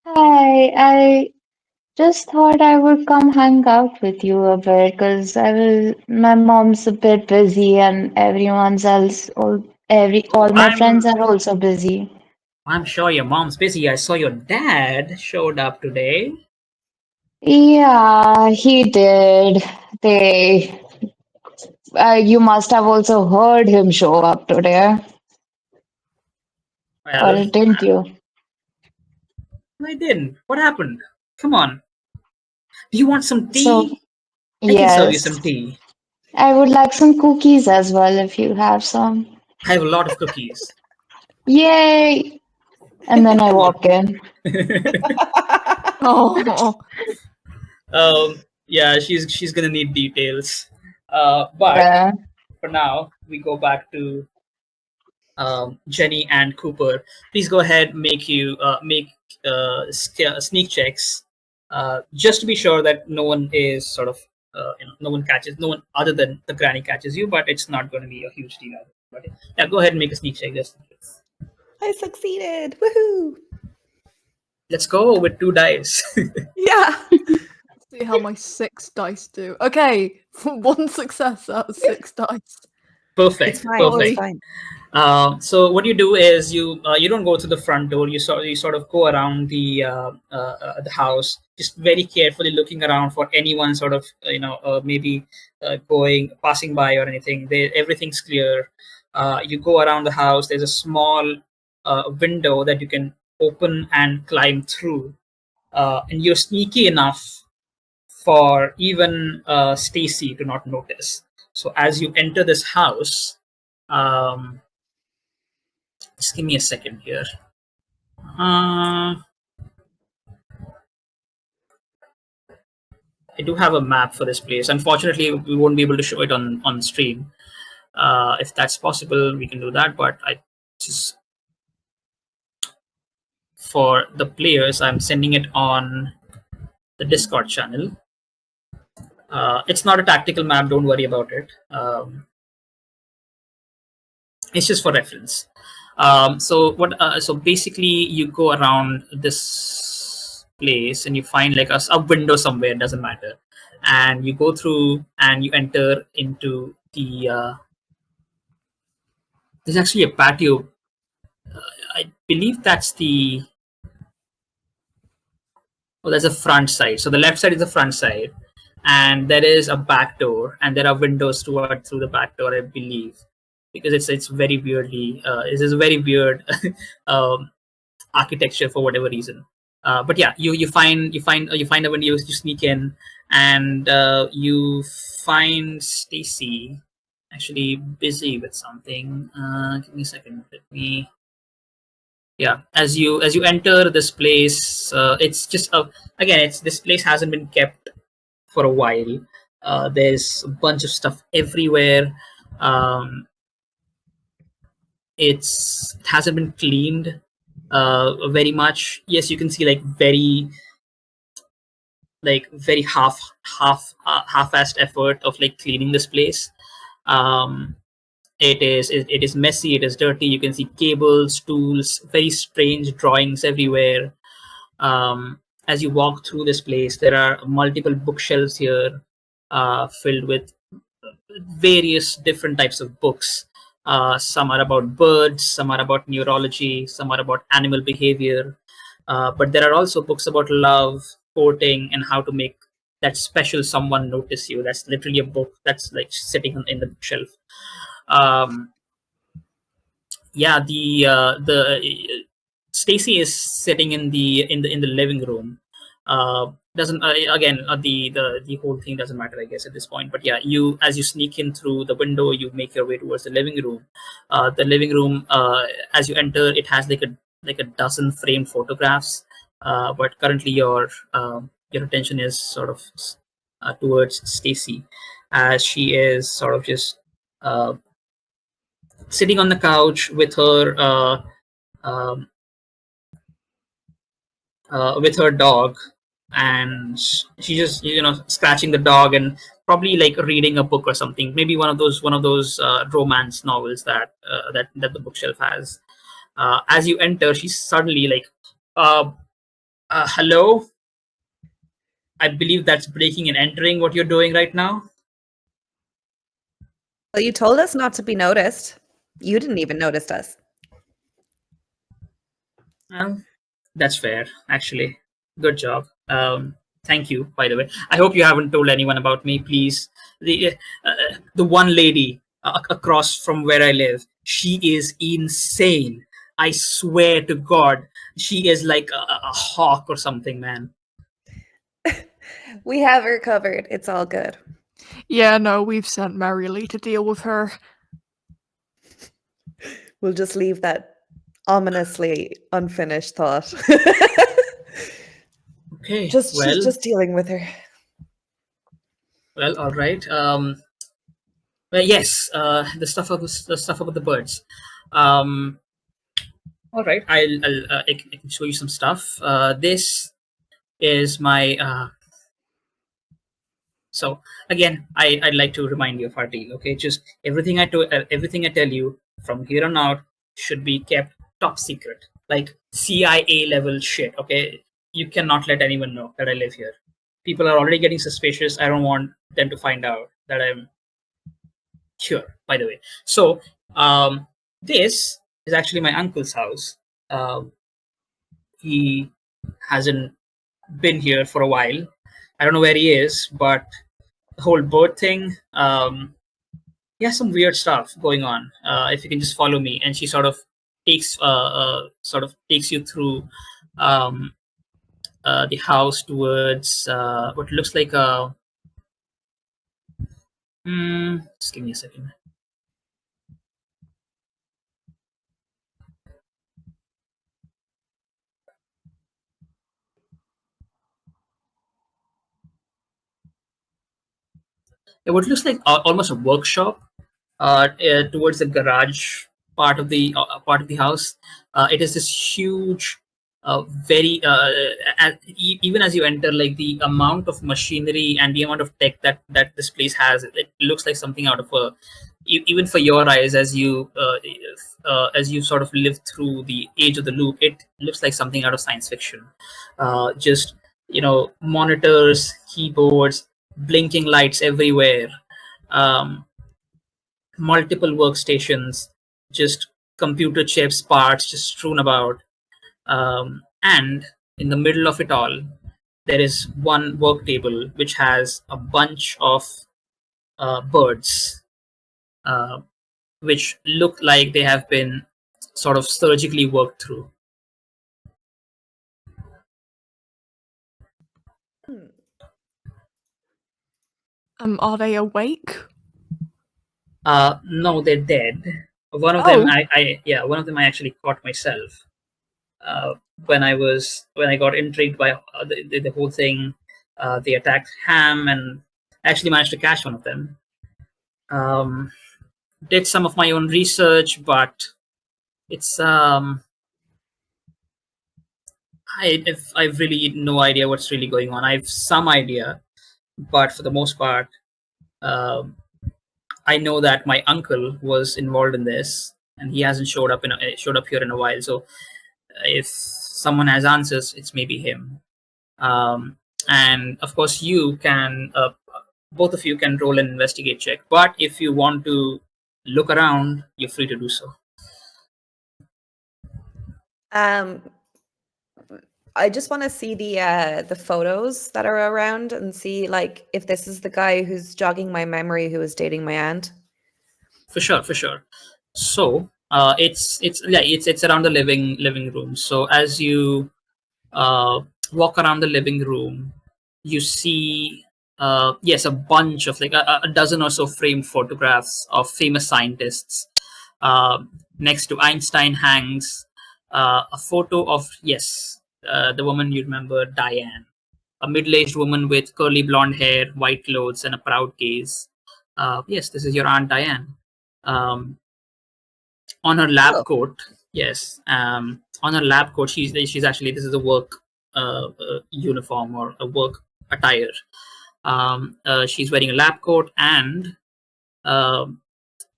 Hi, I just thought I would come hang out with you a bit because my mom's a bit busy and everyone's else, all Oh, my friends are also busy. I'm sure your mom's busy. I saw your dad showed up today. Yeah, he did. They, you must have also heard him show up today, Well, or didn't you? I didn't. What happened? Come on. Do you want some So, tea? I can serve you some yes, tea. I would like some cookies as well if you have some. I have a lot of cookies. Yay! And then I Come on. walk in. Oh, Yeah, she's gonna need details. But Yeah. for now, we go back to Jenny and Cooper. Please go ahead, make sneak checks, just to be sure that no one is sort of no one other than the granny catches you. But it's not going to be a huge deal. But yeah, go ahead and make a sneak check just in case. I succeeded. Woohoo. Let's go with 2 dice. Yeah. see how my 6 dice do. Okay, 1 success out of 6 dice. Perfect. It's fine. Perfect. It's fine. So what you do is you don't go to the front door. You sort of go around the house, just very carefully looking around for anyone sort of maybe passing by or anything. Everything's clear. You go around the house. There's a small window that you can open and climb through, and you're sneaky enough for even Stacy to not notice. So as you enter this house. Just give me a second here. I do have a map for this place. Unfortunately, we won't be able to show it on stream. If that's possible, we can do that. But I just for the players, I'm sending it on the Discord channel. It's not a tactical map. Don't worry about it. It's just for reference. So basically, you go around this place and you find like a window somewhere. It doesn't matter, and you go through and you enter into the. There's actually a patio. I believe that's the. Oh, there's a front side. So the left side is the front side, and there is a back door, and there are windows through the back door, I believe, because it's very weirdly. This is a very weird architecture for whatever reason. But yeah, you find a window, you sneak in, and you find Stacy actually busy with something. Give me a second. Let me. Yeah, as you enter this place, it's just this place hasn't been kept for a while. There's a bunch of stuff everywhere. It hasn't been cleaned very much. Yes, you can see like very half-assed effort of like cleaning this place. It is messy, it is dirty. You can see cables, tools, very strange drawings everywhere. As you walk through this place, there are multiple bookshelves here, filled with various different types of books. Some are about birds, some are about neurology, some are about animal behavior. But there are also books about love, courting, and how to make that special someone notice you. That's literally a book that's like sitting in the bookshelf. Yeah, the Stacy is sitting in the living room. Doesn't again the whole thing doesn't matter, I guess, at this point. But yeah, as you sneak in through the window, you make your way towards the living room. The living room, as you enter, it has like a dozen framed photographs. But currently your attention is sort of towards Stacy, as she is sort of just sitting on the couch with her dog, and she just scratching the dog and probably like reading a book or something, maybe one of those romance novels that the bookshelf has. As you enter, she's suddenly like, hello, I believe that's breaking and entering what you're doing right now. Well, you told us not to be noticed. You didn't even notice us. That's fair, actually. Good job. Thank you, by the way. I hope you haven't told anyone about me, please. The one lady across from where I live, she is insane. I swear to God, she is like a hawk or something, man. We have her covered. It's all good. Yeah, no, we've sent Mary Lee to deal with her. We'll just leave that ominously unfinished thought. Okay. She's just dealing with her. Well, all right. Well, yes. The stuff about the birds. All right. I can show you some stuff. This is my. So again, I'd like to remind you of our deal. Okay, just everything I tell you from here on out should be kept top secret, like CIA level shit. Okay, you cannot let anyone know that I live here. People are already getting suspicious. I don't want them to find out that I'm Sure. By the way, so this is actually my uncle's house. He hasn't been here for a while. I don't know where he is, but the whole bird thing. He has some weird stuff going on. If you can just follow me, and she sort of takes you through um, the house towards what looks like a. Just give me a second. What looks like almost a workshop towards the garage part of the house. It is this huge, very even as you enter, like the amount of machinery and the amount of tech that this place has, it looks like something out of a even for your eyes as you sort of live through the age of the loop, it looks like something out of science fiction. Just monitors, keyboards, blinking lights everywhere, um, multiple workstations, just computer chips, parts just strewn about. And in the middle of it all, there is one work table which has a bunch of birds, uh, which look like they have been sort of surgically worked through. Are they awake? No, they're dead. One of them, one of them I actually caught myself. When I got intrigued by the whole thing. They attacked Ham, and I actually managed to catch one of them. Did some of my own research, but it's I've really no idea what's really going on. I've some idea, but for the most part, um, I know that my uncle was involved in this, and he hasn't showed up here in a while. So if someone has answers, it's maybe him. And of course, you can both of you can roll an investigate check. But if you want to look around, you're free to do so. I just want to see the photos that are around and see like if this is the guy who's jogging my memory who was dating my aunt. For sure, for sure. So it's around the living room. So as you walk around the living room, you see yes, a bunch of like a dozen or so framed photographs of famous scientists. Next to Einstein hangs a photo of, yes, the woman you remember, Diane, a middle-aged woman with curly blonde hair, white clothes, and a proud gaze. Yes, this is your aunt Diane. On her lab coat, yes, on her lab coat, she's actually, this is a work uniform or a work attire. She's wearing a lab coat, and on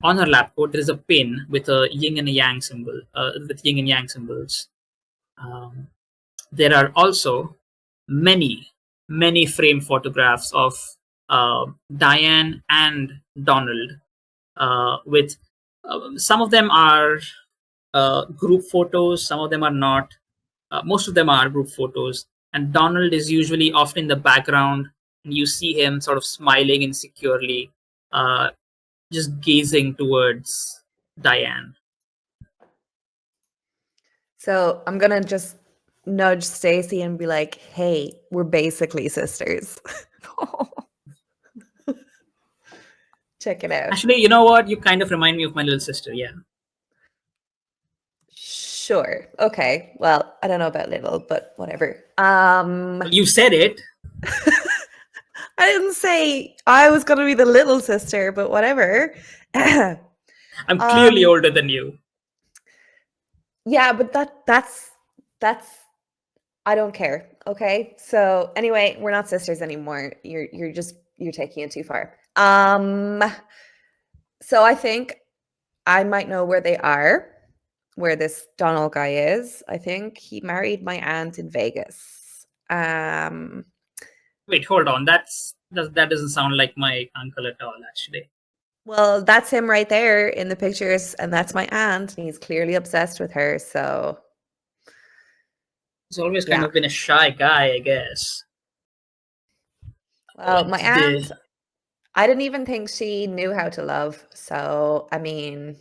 her lab coat there is a pin with a yin and a yang symbol, with yin and yang symbols. There are also many frame photographs of Diane and Donald, with some of them are group photos, some of them are not. Most of them are group photos, and Donald is usually often in the background, and you see him sort of smiling insecurely, just gazing towards Diane. So I'm gonna just nudge Stacy and be like, "Hey, we're basically sisters. Check it out." Actually, you know what? You kind of remind me of my little sister. Yeah. Sure. Okay. Well, I don't know about little, but whatever. Well, you said it. I didn't say I was gonna be the little sister, but whatever. I'm clearly older than you. Yeah, but that's I don't care. Okay. So anyway, we're not sisters anymore. You're taking it too far. So I think I might know where they are, where this Donald guy is. I think he married my aunt in Vegas. Wait, hold on. That doesn't sound like my uncle at all, actually. Well, that's him right there in the pictures, and that's my aunt. And he's clearly obsessed with her. So He's always kind yeah. of been a shy guy, I guess. Well, my The- aunt, I didn't even think she knew how to love. So I mean,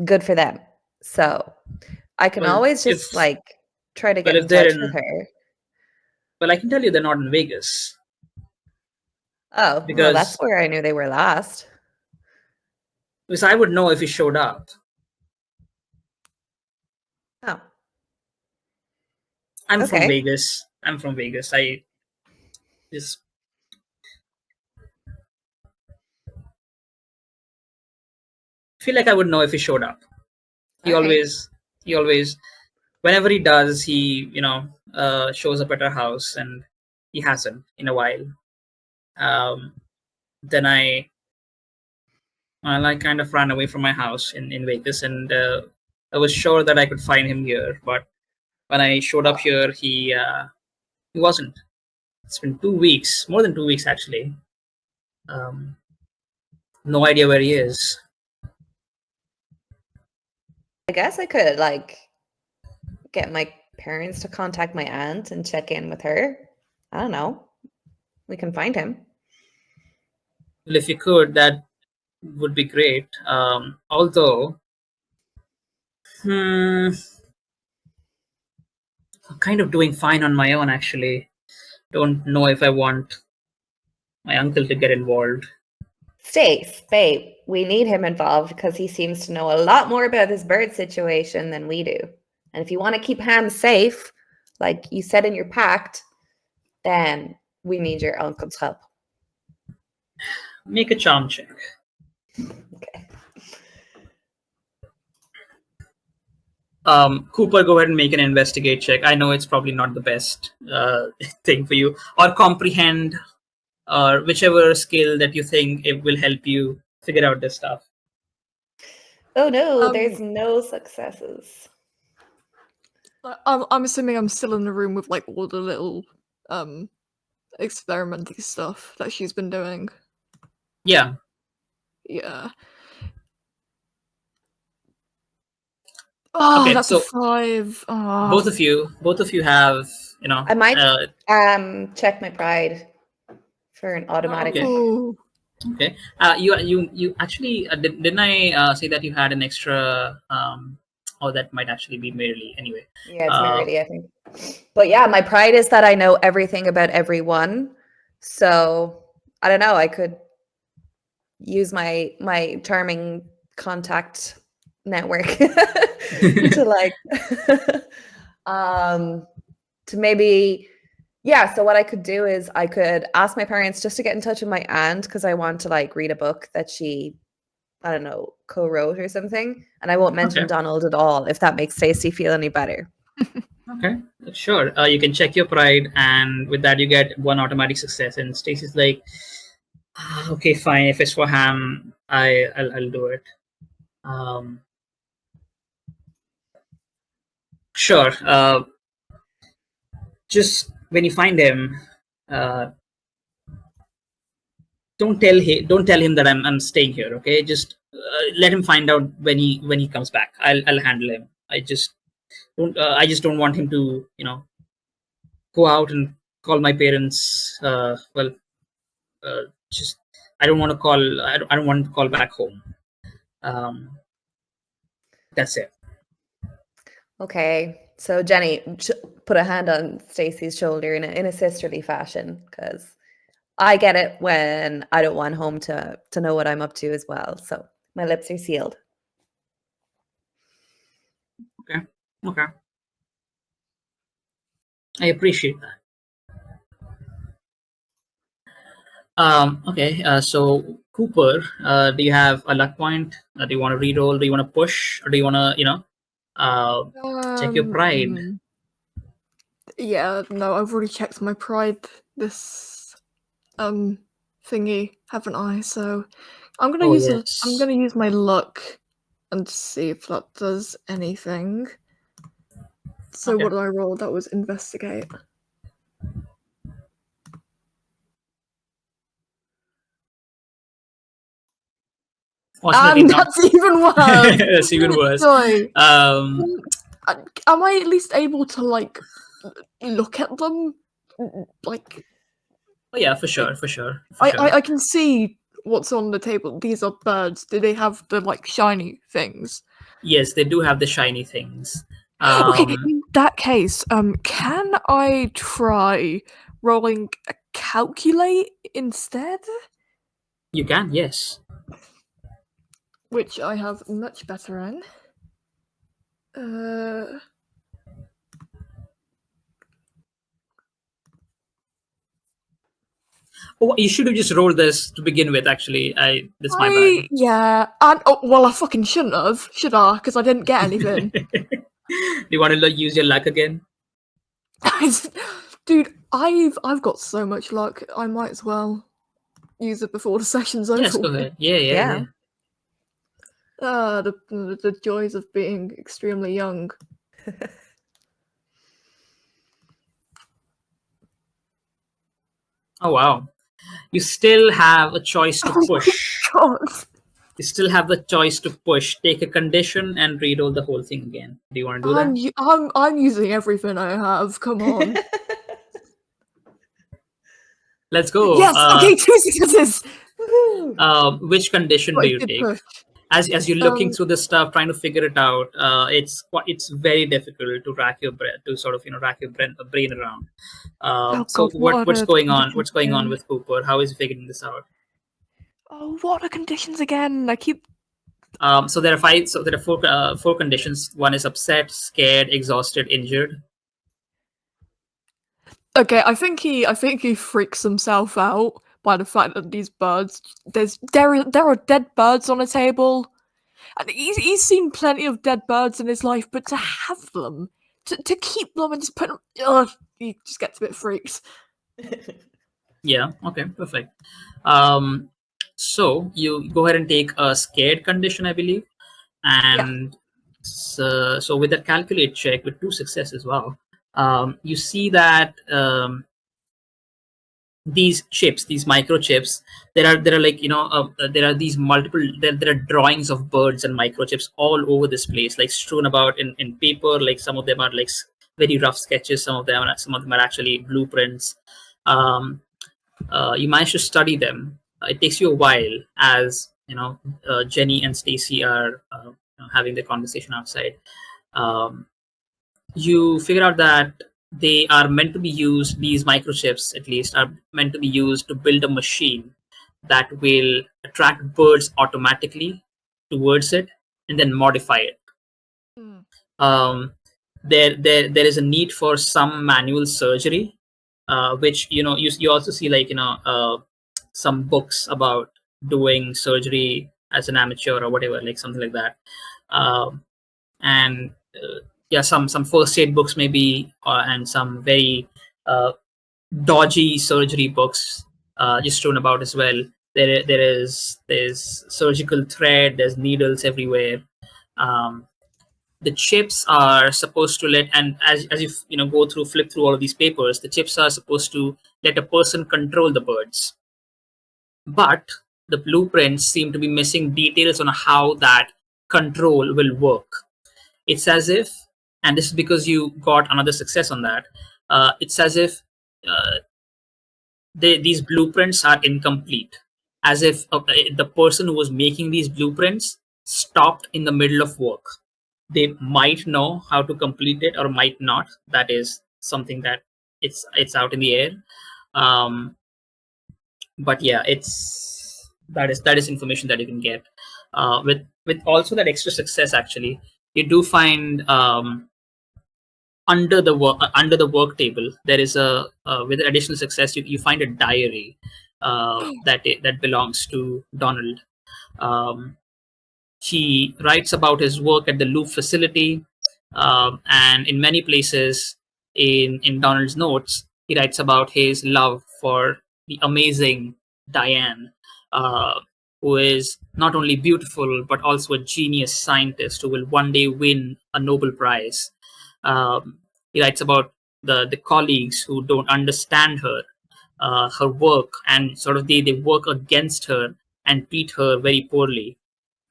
good for them. So I can well, always if just like try to get well, if in they're touch with in, her. well, I can tell you they're not in Vegas Oh, well, that's because where I knew they were last. I would know if he showed up. Oh, I'm from okay. Vegas. I'm from Vegas. I just feel like I would know if he showed up. He All right. he always, whenever he does, he shows up at our house, and he hasn't in a while. Then I kind of ran away from my house in Vegas, and I was sure that I could find him here, but when I showed up here, he wasn't. It's been 2 weeks, more than 2 weeks actually. Um, no idea where he is. I guess I could like get my parents to contact my aunt and check in with her. I don't know. We can find him. Well, if you could, that would be great. Although, I'm kind of doing fine on my own actually. Don't know if I want my uncle to get involved. Stace, babe, we need him involved because he seems to know a lot more about this bird situation than we do. And if you want to keep Ham safe, like you said in your pact, then we need your uncle's help. Make a charm check. Okay. Cooper, go ahead and make an investigate check. I know it's probably not the best thing for you, or comprehend, or whichever skill that you think it will help you figure out this stuff. Oh no, Um, there's no successes. I'm assuming I'm still in the room with like all the little experimental stuff that she's been doing. Yeah. Yeah. Oh, Okay, that's so a 5. Oh. both of you have, I might check my pride for an automatic. Okay. Oh. Okay. You actually didn't I say that you had an extra? Oh, that might actually be merely anyway. Yeah, it's merely, I think. But yeah, my pride is that I know everything about everyone. So I don't know. I could use my charming contact network to like to maybe so what I could do is I could ask my parents just to get in touch with my aunt because I want to like read a book that she, I don't know, co-wrote or something, and I won't mention Okay. Donald at all if that makes Stacey feel any better. Okay, sure. You can check your pride, and with that, you get one automatic success. And Stacey's like, okay, fine. If it's for Ham, I'll do it. Sure. Just when you find him, uh, don't tell him that I'm staying here. Okay, just let him find out when he comes back. I'll handle him. I just don't want him to go out and call my parents. Just I don't want to call. I don't want to call back home. That's it. Okay. So Jenny put a hand on Stacey's shoulder in a sisterly fashion because I get it when I don't want home to know what I'm up to as well. So my lips are sealed. Okay. Okay. I appreciate that. Okay. So Cooper, do you have a luck point? Do you want to reroll? Do you want to push, or do you want to check your pride? Yeah, no, I've already checked my pride this thingy, haven't I? So I'm gonna Oh use yes. I'm gonna use my luck and see if that does anything. So Okay. what do I roll? That was investigate. Fortunately And not. that's even worse. That's even worse. Sorry. Um, Am I at least able to like look at them? Like, oh yeah, for sure, for sure, for I, sure. I can see what's on the table. These are birds. Do they have the like shiny things? Yes, they do have the shiny things. Okay, in that case, can I try rolling a calculate instead? You can, yes. Which I have much better in. Oh, you should have just rolled this to begin with. Actually, that's my bad. Yeah, and well, I fucking shouldn't have, should I? Because I didn't get anything. Do you want to use your luck again? Dude, I've got so much luck. I might as well use it before the session's over. Yes, go ahead. Yeah. Yeah. The joys of being extremely young. Oh wow, you still have a choice to push. God. You still have the choice to push. Take a condition and reroll the whole thing again. Do you want to do that? I'm using everything I have. Come on. Let's go. Yes. Okay. 2 successes. Woohoo. Which condition But do I you did take? push. As you're looking through this stuff, trying to figure it out, it's very difficult to rack your brain to sort of rack your brain around. So God, what what's are going the on? What's going on conditions with Cooper? How is he figuring this out? Oh, what are conditions again? I keep. So there are five. So there are four conditions. One is upset, scared, exhausted, injured. Okay, I think he freaks himself out by the fact that these birds. There are dead birds on a table, and he's seen plenty of dead birds in his life, but to have them, to keep them and just put them, he just gets a bit freaked. Yeah. Okay. Perfect. So you go ahead and take a scared condition, I believe, and so with that calculate check with 2 successes, wow. You see that these chips, these microchips, there are like there are these multiple there are drawings of birds and microchips all over this place, like strewn about in paper. Like some of them are like very rough sketches, some of them are actually blueprints. You manage to study them. It takes you a while, as Jenny and Stacy are having the conversation outside. You figure out that they are meant to be used, these microchips at least are meant to be used to build a machine that will attract birds automatically towards it and then modify it. um, there is a need for some manual surgery, which you also see, like some books about doing surgery as an amateur or whatever, like something like that. And yeah, some first aid books maybe, and some very dodgy surgery books just thrown about as well. There's surgical thread, there's needles everywhere. The chips are supposed to let, and as you go through, flip through all of these papers, the chips are supposed to let a person control the birds, but the blueprints seem to be missing details on how that control will work. It's as if, and this is because you got another success on that, it's as if uh, these blueprints are incomplete, as if the person who was making these blueprints stopped in the middle of work. They might know how to complete it or might not. That is something that it's out in the air. But yeah, that is information that you can get with also that extra success. Actually, you do find under the work table, there is a with additional success, you find a diary that belongs to Donald. um, he writes about his work at the Loop facility, and in many places in Donald's notes, he writes about his love for the amazing Diane, who is not only beautiful but also a genius scientist who will one day win a Nobel Prize. He writes about the colleagues who don't understand her work, and sort of they work against her and treat her very poorly.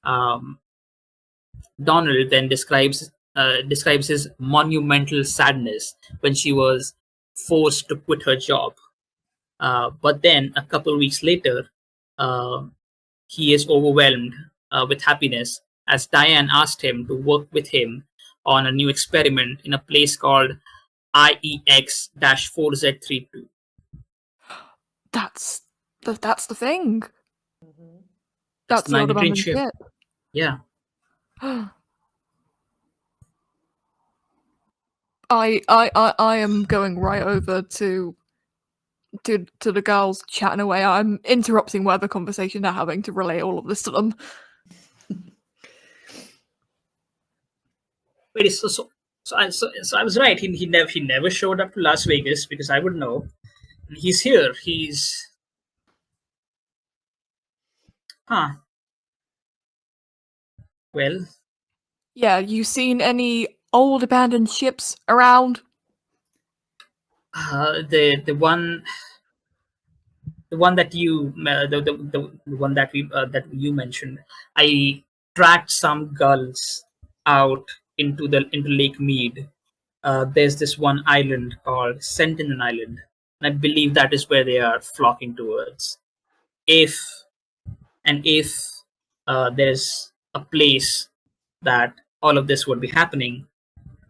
Donald then describes his monumental sadness when she was forced to quit her job. But then a couple weeks later, he is overwhelmed with happiness as Diane asked him to work with him on a new experiment in a place called IEX-4Z32. That's the thing. That's That's the the old magnetrine abandoned ship. ship. Yeah. I am going right over to the girls chatting away. I'm interrupting whatever conversation they're having to relay all of this to them. Wait, so I was right. He never showed up to Las Vegas because I would know. He's here. He's well. Yeah, you seen any old abandoned ships around? The one that you the one that you mentioned. I tracked some gulls out into Lake Mead. There's this one island called Sentinel Island, and I believe that is where they are flocking towards. If there's a place that all of this would be happening,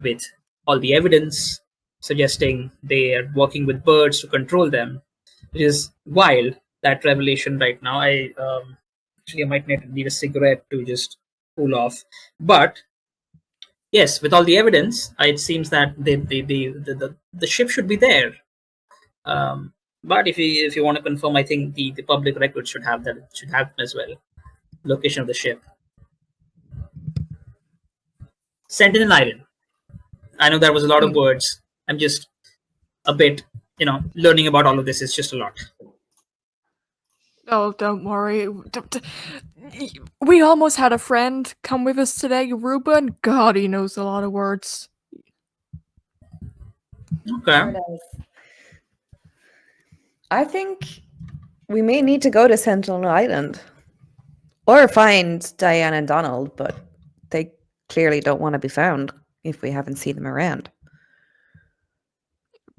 with all the evidence suggesting they are working with birds to control them, which is wild. That revelation right now. Actually I might need a cigarette to just cool off. But yes, with all the evidence, it seems that the ship should be there. But if you want to confirm, I think the public record should have that. It should have them as well. Location of the ship. Sentinel Island. I know there was a lot of words. I'm just a bit, learning about all of this is just a lot. Oh, don't worry. We almost had a friend come with us today, Ruben. God, he knows a lot of words. Okay. I think we may need to go to Sentinel Island or find Diane and Donald, but they clearly don't want to be found if we haven't seen them around.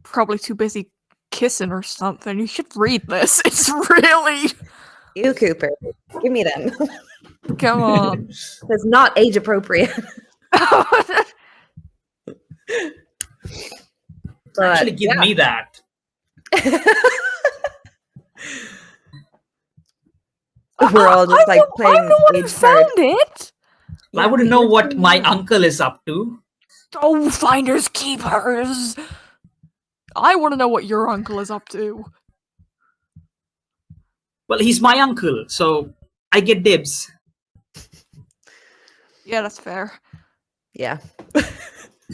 Probably too busy kissing or something. You should read this. It's really... You, Cooper. Give me them. Come on. That's not age appropriate. Actually, give me that. We're all just like playing. I'm the one who found it. I wouldn't know what my uncle is up to. Oh, finders keepers. I want to know what your uncle is up to. Well, he's my uncle, so I get dibs. Yeah, that's fair. Yeah.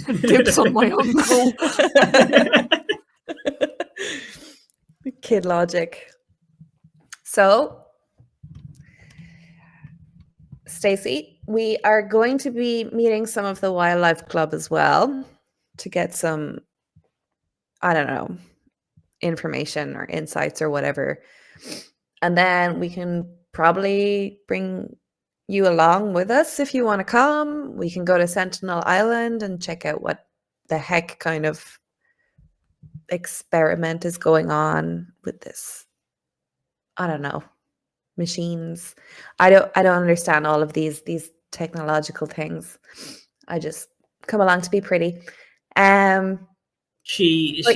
Dibs on my uncle. Kid logic. So, Stacey, we are going to be meeting some of the Wildlife Club as well to get some, I don't know, information or insights or whatever. And then we can probably bring you along with us if you want to come. We can go to Sentinel Island and check out what the heck kind of experiment is going on with this. I don't know. Machines. I don't understand all of these technological things. I just come along to be pretty. She's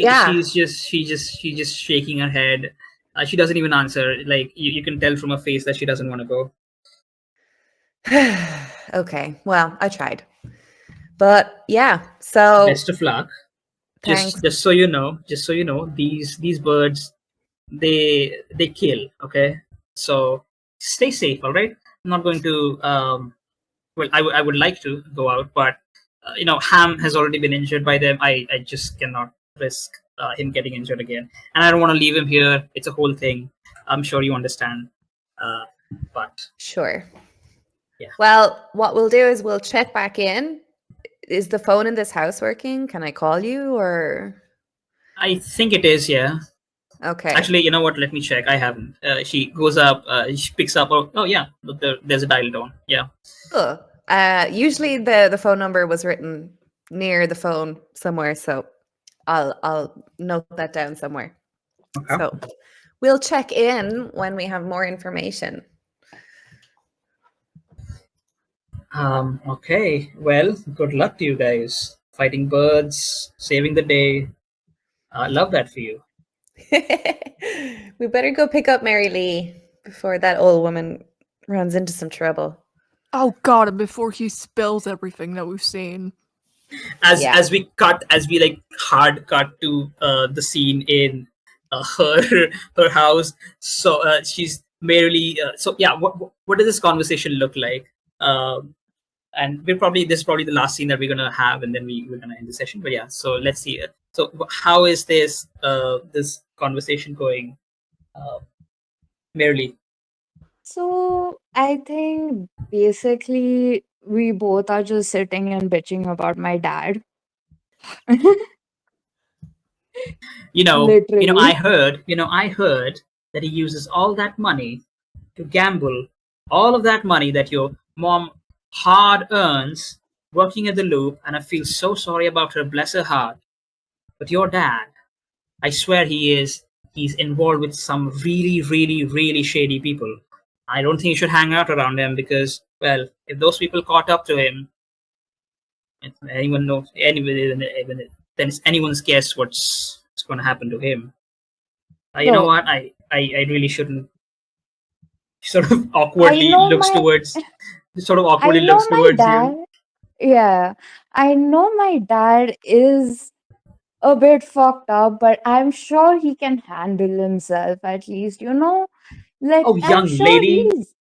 just shaking her head. She doesn't even answer. Like you can tell from her face that she doesn't want to go. Okay, well, I tried, but yeah. So best of luck. Thanks. Just so you know, these birds, they kill. Okay, so stay safe. All right. I'm not going to. Well, I would like to go out, but Ham has already been injured by them. I just cannot risk him getting injured again, and I don't want to leave him here. It's a whole thing. I'm sure you understand. But sure. Yeah. Well, what we'll do is we'll check back in. Is the phone in this house working? Can I call you or? I think it is. Yeah. Okay. Actually, you know what? Let me check. I haven't. She goes up. She picks up. Oh yeah, there's a dial tone. Yeah. Cool. Usually the phone number was written near the phone somewhere, so I'll note that down somewhere. Okay. So we'll check in when we have more information. Okay. Well, good luck to you guys. Fighting birds, saving the day. I love that for you. We better go pick up Mary Lee before that old woman runs into some trouble. Oh god, and before he spills everything that we've seen. As we like hard cut to the scene in her house. So she's merely so yeah. What does this conversation look like? And this is probably the last scene that we're gonna have, and then we're gonna end the session. But yeah, so let's see. So how is this this conversation going, merely? So I think basically we both are just sitting and bitching about my dad. Literally. I heard that he uses all that money to gamble, all of that money that your mom hard earns working at the loop, and I feel so sorry about her, bless her heart. But your dad, I swear he's involved with some really, really, really shady people. I don't think you should hang out around him because, well, if those people caught up to him, if anyone knows, anybody, then it's anyone's guess what's going to happen to him. You know No, what? I really shouldn't. Sort of awkwardly know looks my towards. Sort of I awkwardly know looks my towards dad. you. Yeah, I know my dad is a bit fucked up, but I'm sure he can handle himself at least, Like, Oh, I'm young sure lady, he's.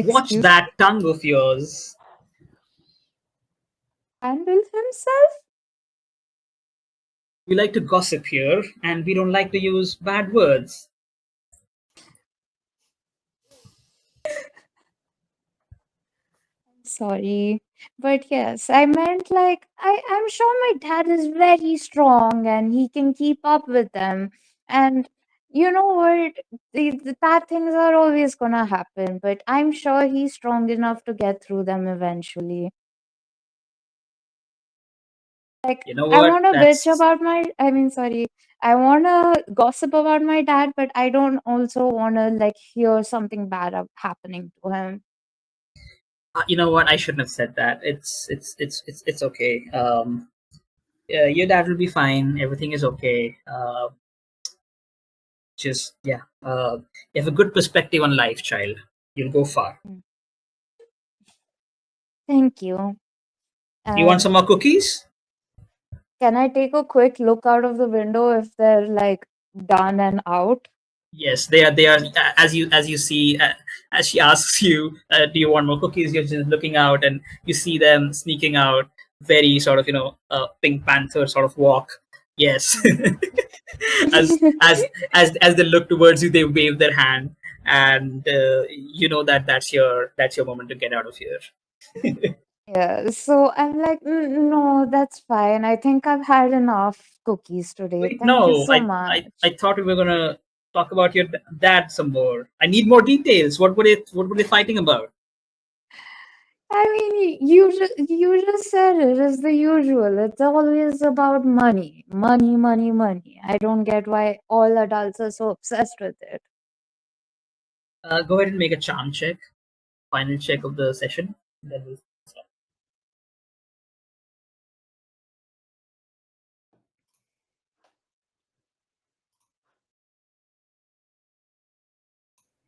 watch Excuse that tongue of yours. handle himself? We like to gossip here, and we don't like to use bad words. Sorry. But yes, I meant like I'm sure my dad is very strong and he can keep up with them. And you know what? The bad things are always gonna happen, but I'm sure he's strong enough to get through them eventually. Like, You know I what? want to bitch That's about I mean, sorry, I want to gossip about my dad, but I don't also want to like hear something bad happening to him. you know what? I shouldn't have said that. It's okay. Your dad will be fine. Everything is okay. Just yeah. You have a good perspective on life, child. You'll go far. Thank you. You want And some more cookies? can I take a quick look out of the window if they're like done and out? Yes, they are. They are. As you see, as she asks you, "Do you want more cookies?" You're just looking out, and you see them sneaking out. Very sort of Pink Panther sort of walk. Yes, as as they look towards you, they wave their hand, and you know that that's your moment to get out of here. Yeah, so I'm like, no, that's fine. I think I've had enough cookies today. Wait, Thank you no, so much. I thought we were gonna talk about your dad some more. I need more details. What were they fighting about? I mean, you just said it is the usual. It's always about money, money, money, money. I don't get why all adults are so obsessed with it. Go ahead and make a charm check. Final check of the session. Then we'll stop.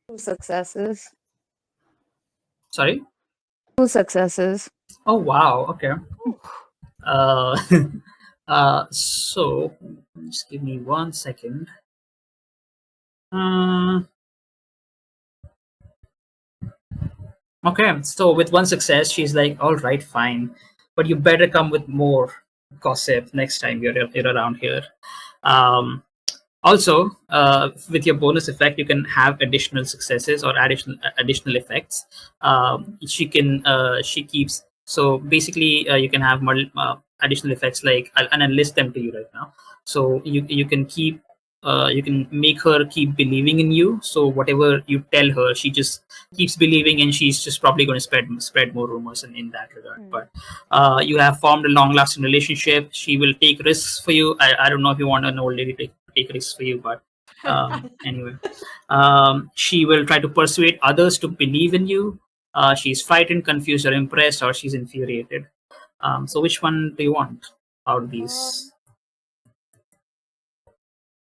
2 successes. Sorry. 2 successes. Oh wow. Okay. Uh, so just give me 1 second. Uh, okay. So with one success, she's like, "All right, fine, but you better come with more gossip next time you're around here." Um, Also, with your bonus effect, you can have additional successes or additional effects. She keeps, so basically you can have additional effects, like and I'll list them to you right now. So you can keep you can make her keep believing in you. So whatever you tell her, she just keeps believing, and she's just probably going to spread more rumors in that regard. Hmm. But you have formed a long lasting relationship. She will take risks for you. I don't know if you want an old lady to take risks for you, but anyway, she will try to persuade others to believe in you. She's frightened, confused, or impressed, or she's infuriated. So which one do you want out of these?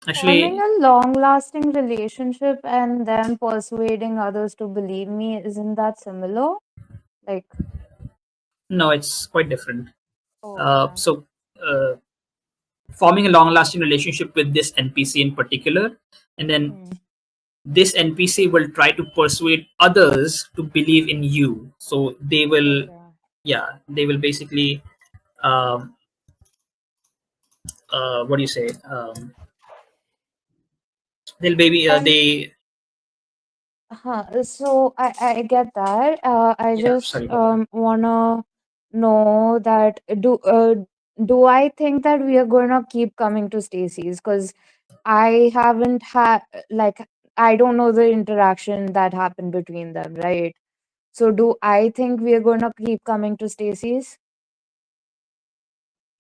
Forming Actually, a long-lasting relationship and then persuading others to believe me, isn't that similar? Like, no, it's quite different. oh, okay. So forming a long-lasting relationship with this NPC in particular, and then Hmm. this NPC will try to persuade others to believe in you. So they will, Okay. yeah, they will basically, um, what do you say? They'll maybe And they, so I get that. I yeah. just Sorry about that. wanna know that do I think that we are gonna keep coming to Stacy's? Because I haven't had like I don't know the interaction that happened between them, right? So do I think we are gonna keep coming to Stacy's,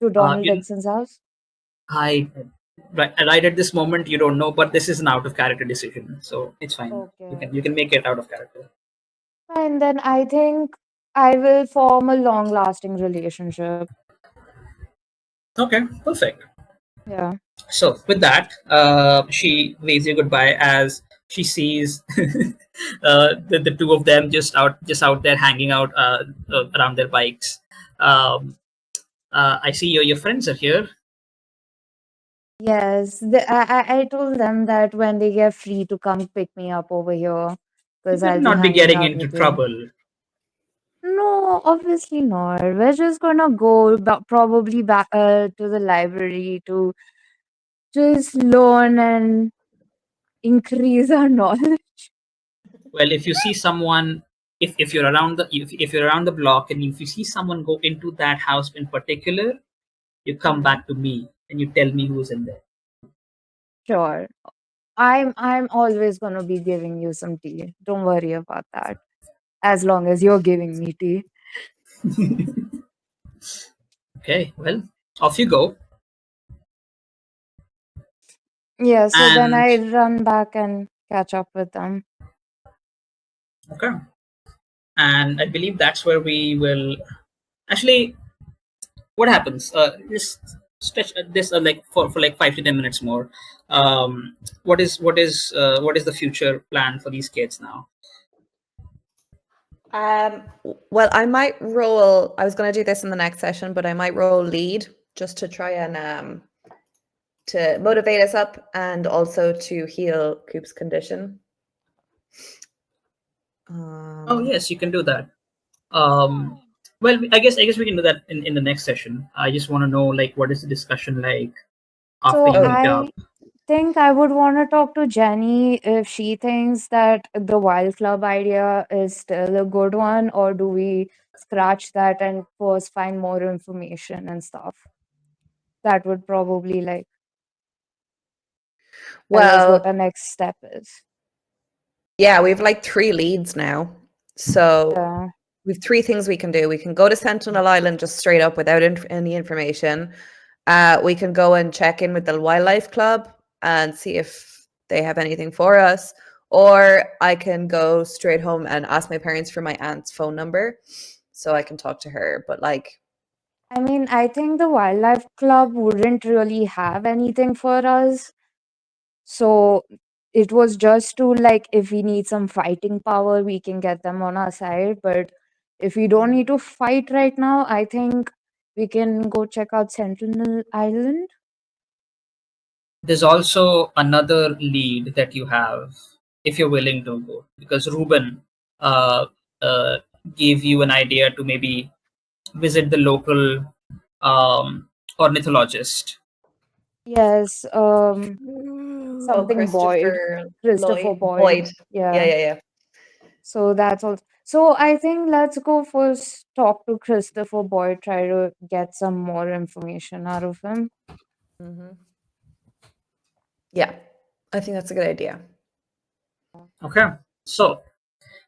to Donald You, Dixon's house? I right at this moment you don't know, but this is an out of character decision, so it's fine. Okay. You can make it out of character. And then I think I will form a long-lasting relationship. Okay, perfect. Yeah. So with that, she waves you goodbye as she sees the two of them just out there hanging out around their bikes. Um, I see your friends are here. Yes, I told them that when they get free to come pick me up over here, You because will I'll be not be hanging getting out into with you. trouble. No, obviously not. We're just gonna go probably back to the library to just learn and increase our knowledge. Well, if you see someone, if you're around if you're around the block, and if you see someone go into that house in particular, you come Hmm. back to me and you tell me who's in there. Sure. I'm always gonna be giving you some tea. Don't worry about that. As long as you're giving me tea. Okay, well, off you go. Yeah, so then And I run back and catch up with them. okay, and I believe that's where we will actually. What happens? Just stretch this like for like 5 to 10 minutes more. What is the future plan for these kids now? Well, I might roll. I was going to do this in the next session, but I might roll lead just to try and to motivate us up and also to heal Coop's condition. Oh yes, you can do that. Um, well, I guess we can do that in the next session. I just want to know like what is the discussion like after So you meet up. I think I would want to talk to Jenny if she thinks that the Wild Club idea is still a good one, or do we scratch that and first find more information and stuff? That would probably like tell us what Well, our next step is. yeah, we have like 3 leads now. So Yeah. we have 3 things we can do. We can go to Sentinel Island just straight up without any information. We can go and check in with the Wildlife Club and see if they have anything for us. Or I can go straight home and ask my parents for my aunt's phone number so I can talk to her. But like, I mean, I think the Wildlife Club wouldn't really have anything for us. So it was just to like, if we need some fighting power, we can get them on our side. But if we don't need to fight right now, I think we can go check out Sentinel Island. There's also another lead that you have if you're willing to go, because Ruben uh, uh, gave you an idea to maybe visit the local ornithologist. Yes, oh, something Boyd, Christopher Boyd. Boyd. Yeah, Yeah. yeah, yeah. So that's all. So I think let's go first talk to Christopher Boyd, try to get some more information out of him. Yeah, I think that's a good idea. Okay, so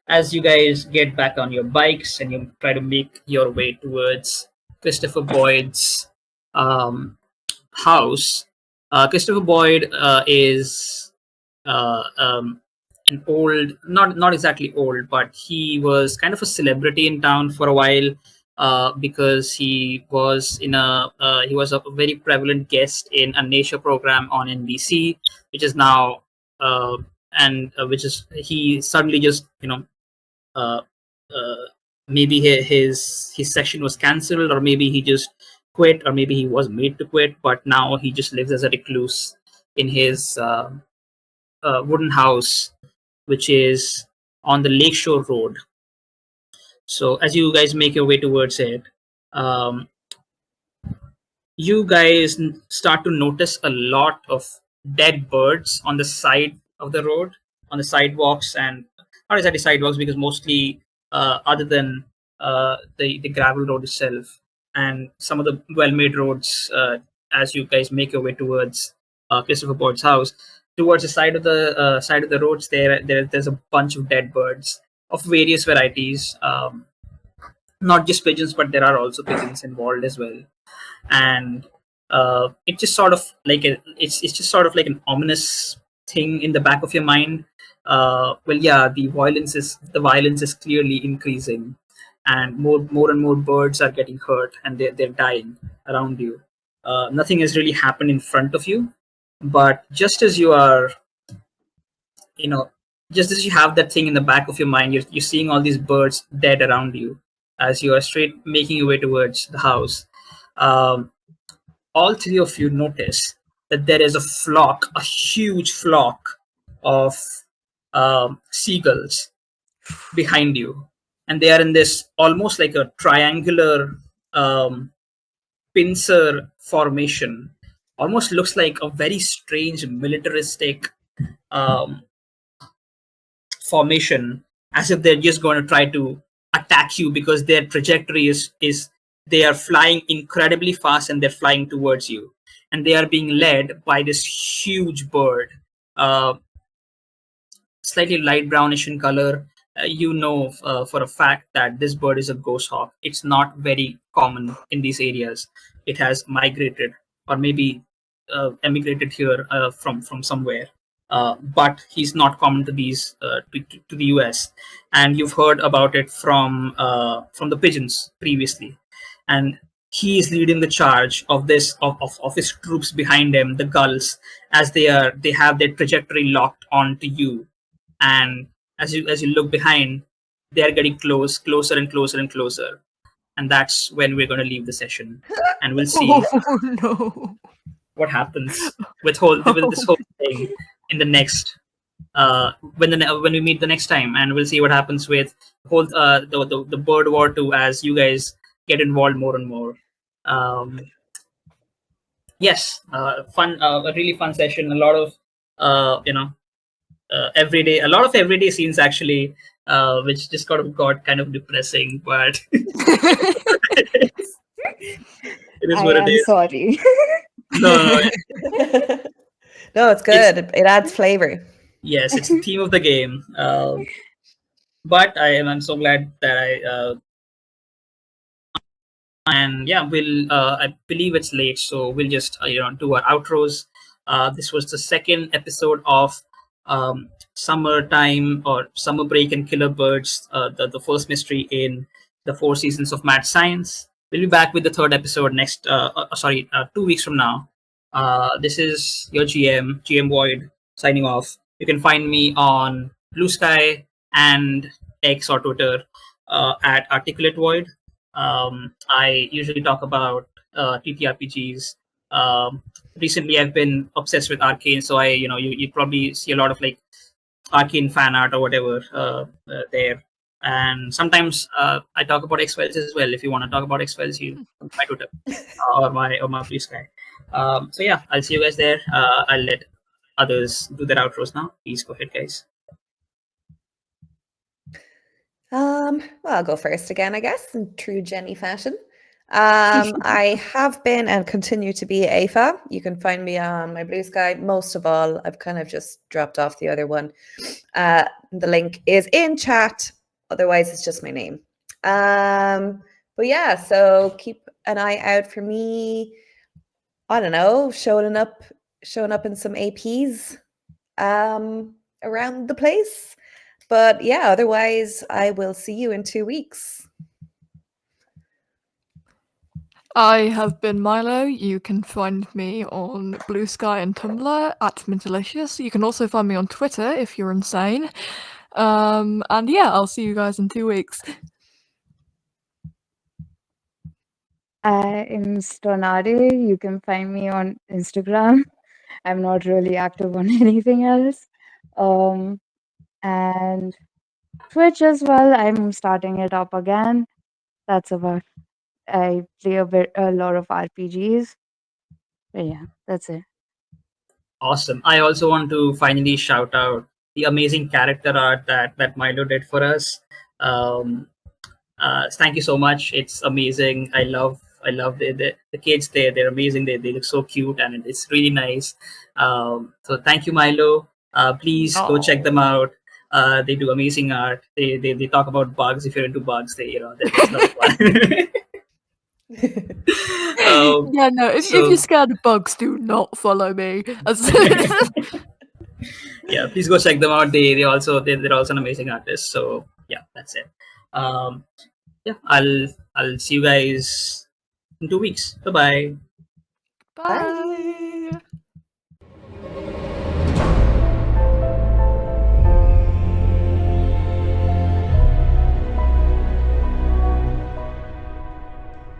as you guys get back on your bikes and you try to make your way towards Christopher Boyd's house, Christopher Boyd is an old, not exactly old, but he was kind of a celebrity in town for a while, because he was a very prevalent guest in a nature program on NBC, which is now and which is he suddenly just uh, uh, maybe his session was cancelled, or maybe he just quit, or maybe he was made to quit, but now he just lives as a recluse in his wooden house, which is on the Lakeshore Road. So as you guys make your way towards it, um, you guys start to notice a lot of dead birds on the side of the road, on the sidewalks, and not exactly sidewalks, because mostly other than the gravel road itself and some of the well-made roads, as you guys make your way towards Christopher Boyd's house, towards the side of the roads, there's a bunch of dead birds of various varieties, not just pigeons, but there are also pigeons involved as well. And it's just sort of like it's just sort of like an ominous thing in the back of your mind. Well, yeah, the violence is clearly increasing, and more and more birds are getting hurt, and they're dying around you. Nothing has really happened in front of you, but just as you are, you know, just as you have that thing in the back of your mind, you're seeing all these birds dead around you as you are straight making your way towards the house. Um, all three of you notice that there is a huge flock of seagulls behind you, and they are in this almost like a triangular um, pincer formation. Almost looks like a very strange militaristic um, formation, as if they're just going to try to attack you, because their trajectory is they are flying incredibly fast, and they're flying towards you, and they are being led by this huge bird, uh, slightly light brownish in color. For a fact that this bird is a ghost hawk. It's not very common in these areas. It has migrated, or maybe emigrated here from somewhere. But he's not common to to the US, and you've heard about it from the pigeons previously, and he is leading the charge of of his troops behind him, the gulls, as they have their trajectory locked onto you. And as you look behind, they are getting closer and closer and closer, and that's when we're going to leave the session, and we'll see Oh no. what happens with this whole thing in the next when we meet the next time, and we'll see what happens with the bird war too, as you guys get involved more and more. Yes, fun, a really fun session. A lot of everyday, a lot of everyday scenes actually, which just got kind of depressing, but it is I what it am is. sorry. No, No, it's good. It adds flavor. yes, it's the theme of the game. But I'm so glad that and yeah, I believe it's late, so we'll just do our outros. This was the second episode of Summertime, or Summer Break and Killer Birds, the first mystery in the 4 seasons of Mad Science. We'll be back with the third episode next 2 weeks from now. This is your GM Void, signing off. You can find me on Blue Sky and X or Twitter at Articulate Void. I usually talk about TTRPGs. Recently, I've been obsessed with Arcane, so you probably see a lot of like Arcane fan art or whatever there. And sometimes I talk about X Files as well. If you want to talk about X Files, you come to my Twitter or my Blue Sky. So yeah, I'll see you guys there. I'll let others do their outros now. Please go ahead, guys. Well, I'll go first again, I guess, in true Jenny fashion. I have been and continue to be Aoife. You can find me on my Blue Sky. Most of all, I've kind of just dropped off the other one. The link is in chat. Otherwise, it's just my name. But yeah, so keep an eye out for me. I don't know, showing up in some APs around the place. But yeah, otherwise, I will see you in 2 weeks. I have been Milo. You can find me on Blue Sky and Tumblr at Mintalicious. You can also find me on Twitter if you're insane. And yeah, I'll see you guys in 2 weeks. I'm Stonari. You can find me on Instagram. I'm not really active on anything else. And Twitch as well. I'm starting it up again. That's about. I play a lot of RPGs. But yeah, that's it. Awesome. I also want to finally shout out the amazing character art that Milo did for us. Thank you so much. It's amazing. I love the kids. They're amazing. They look so cute and it's really nice. So thank you, Milo. Please go check them out. They do amazing art. They talk about bugs. If you're into bugs, that's another one. Yeah, no, if you're scared of bugs, do not follow me. Yeah, please go check them out. They're also an amazing artist. So yeah, that's it. Yeah, I'll see you guys in 2 weeks. Bye-bye. Bye.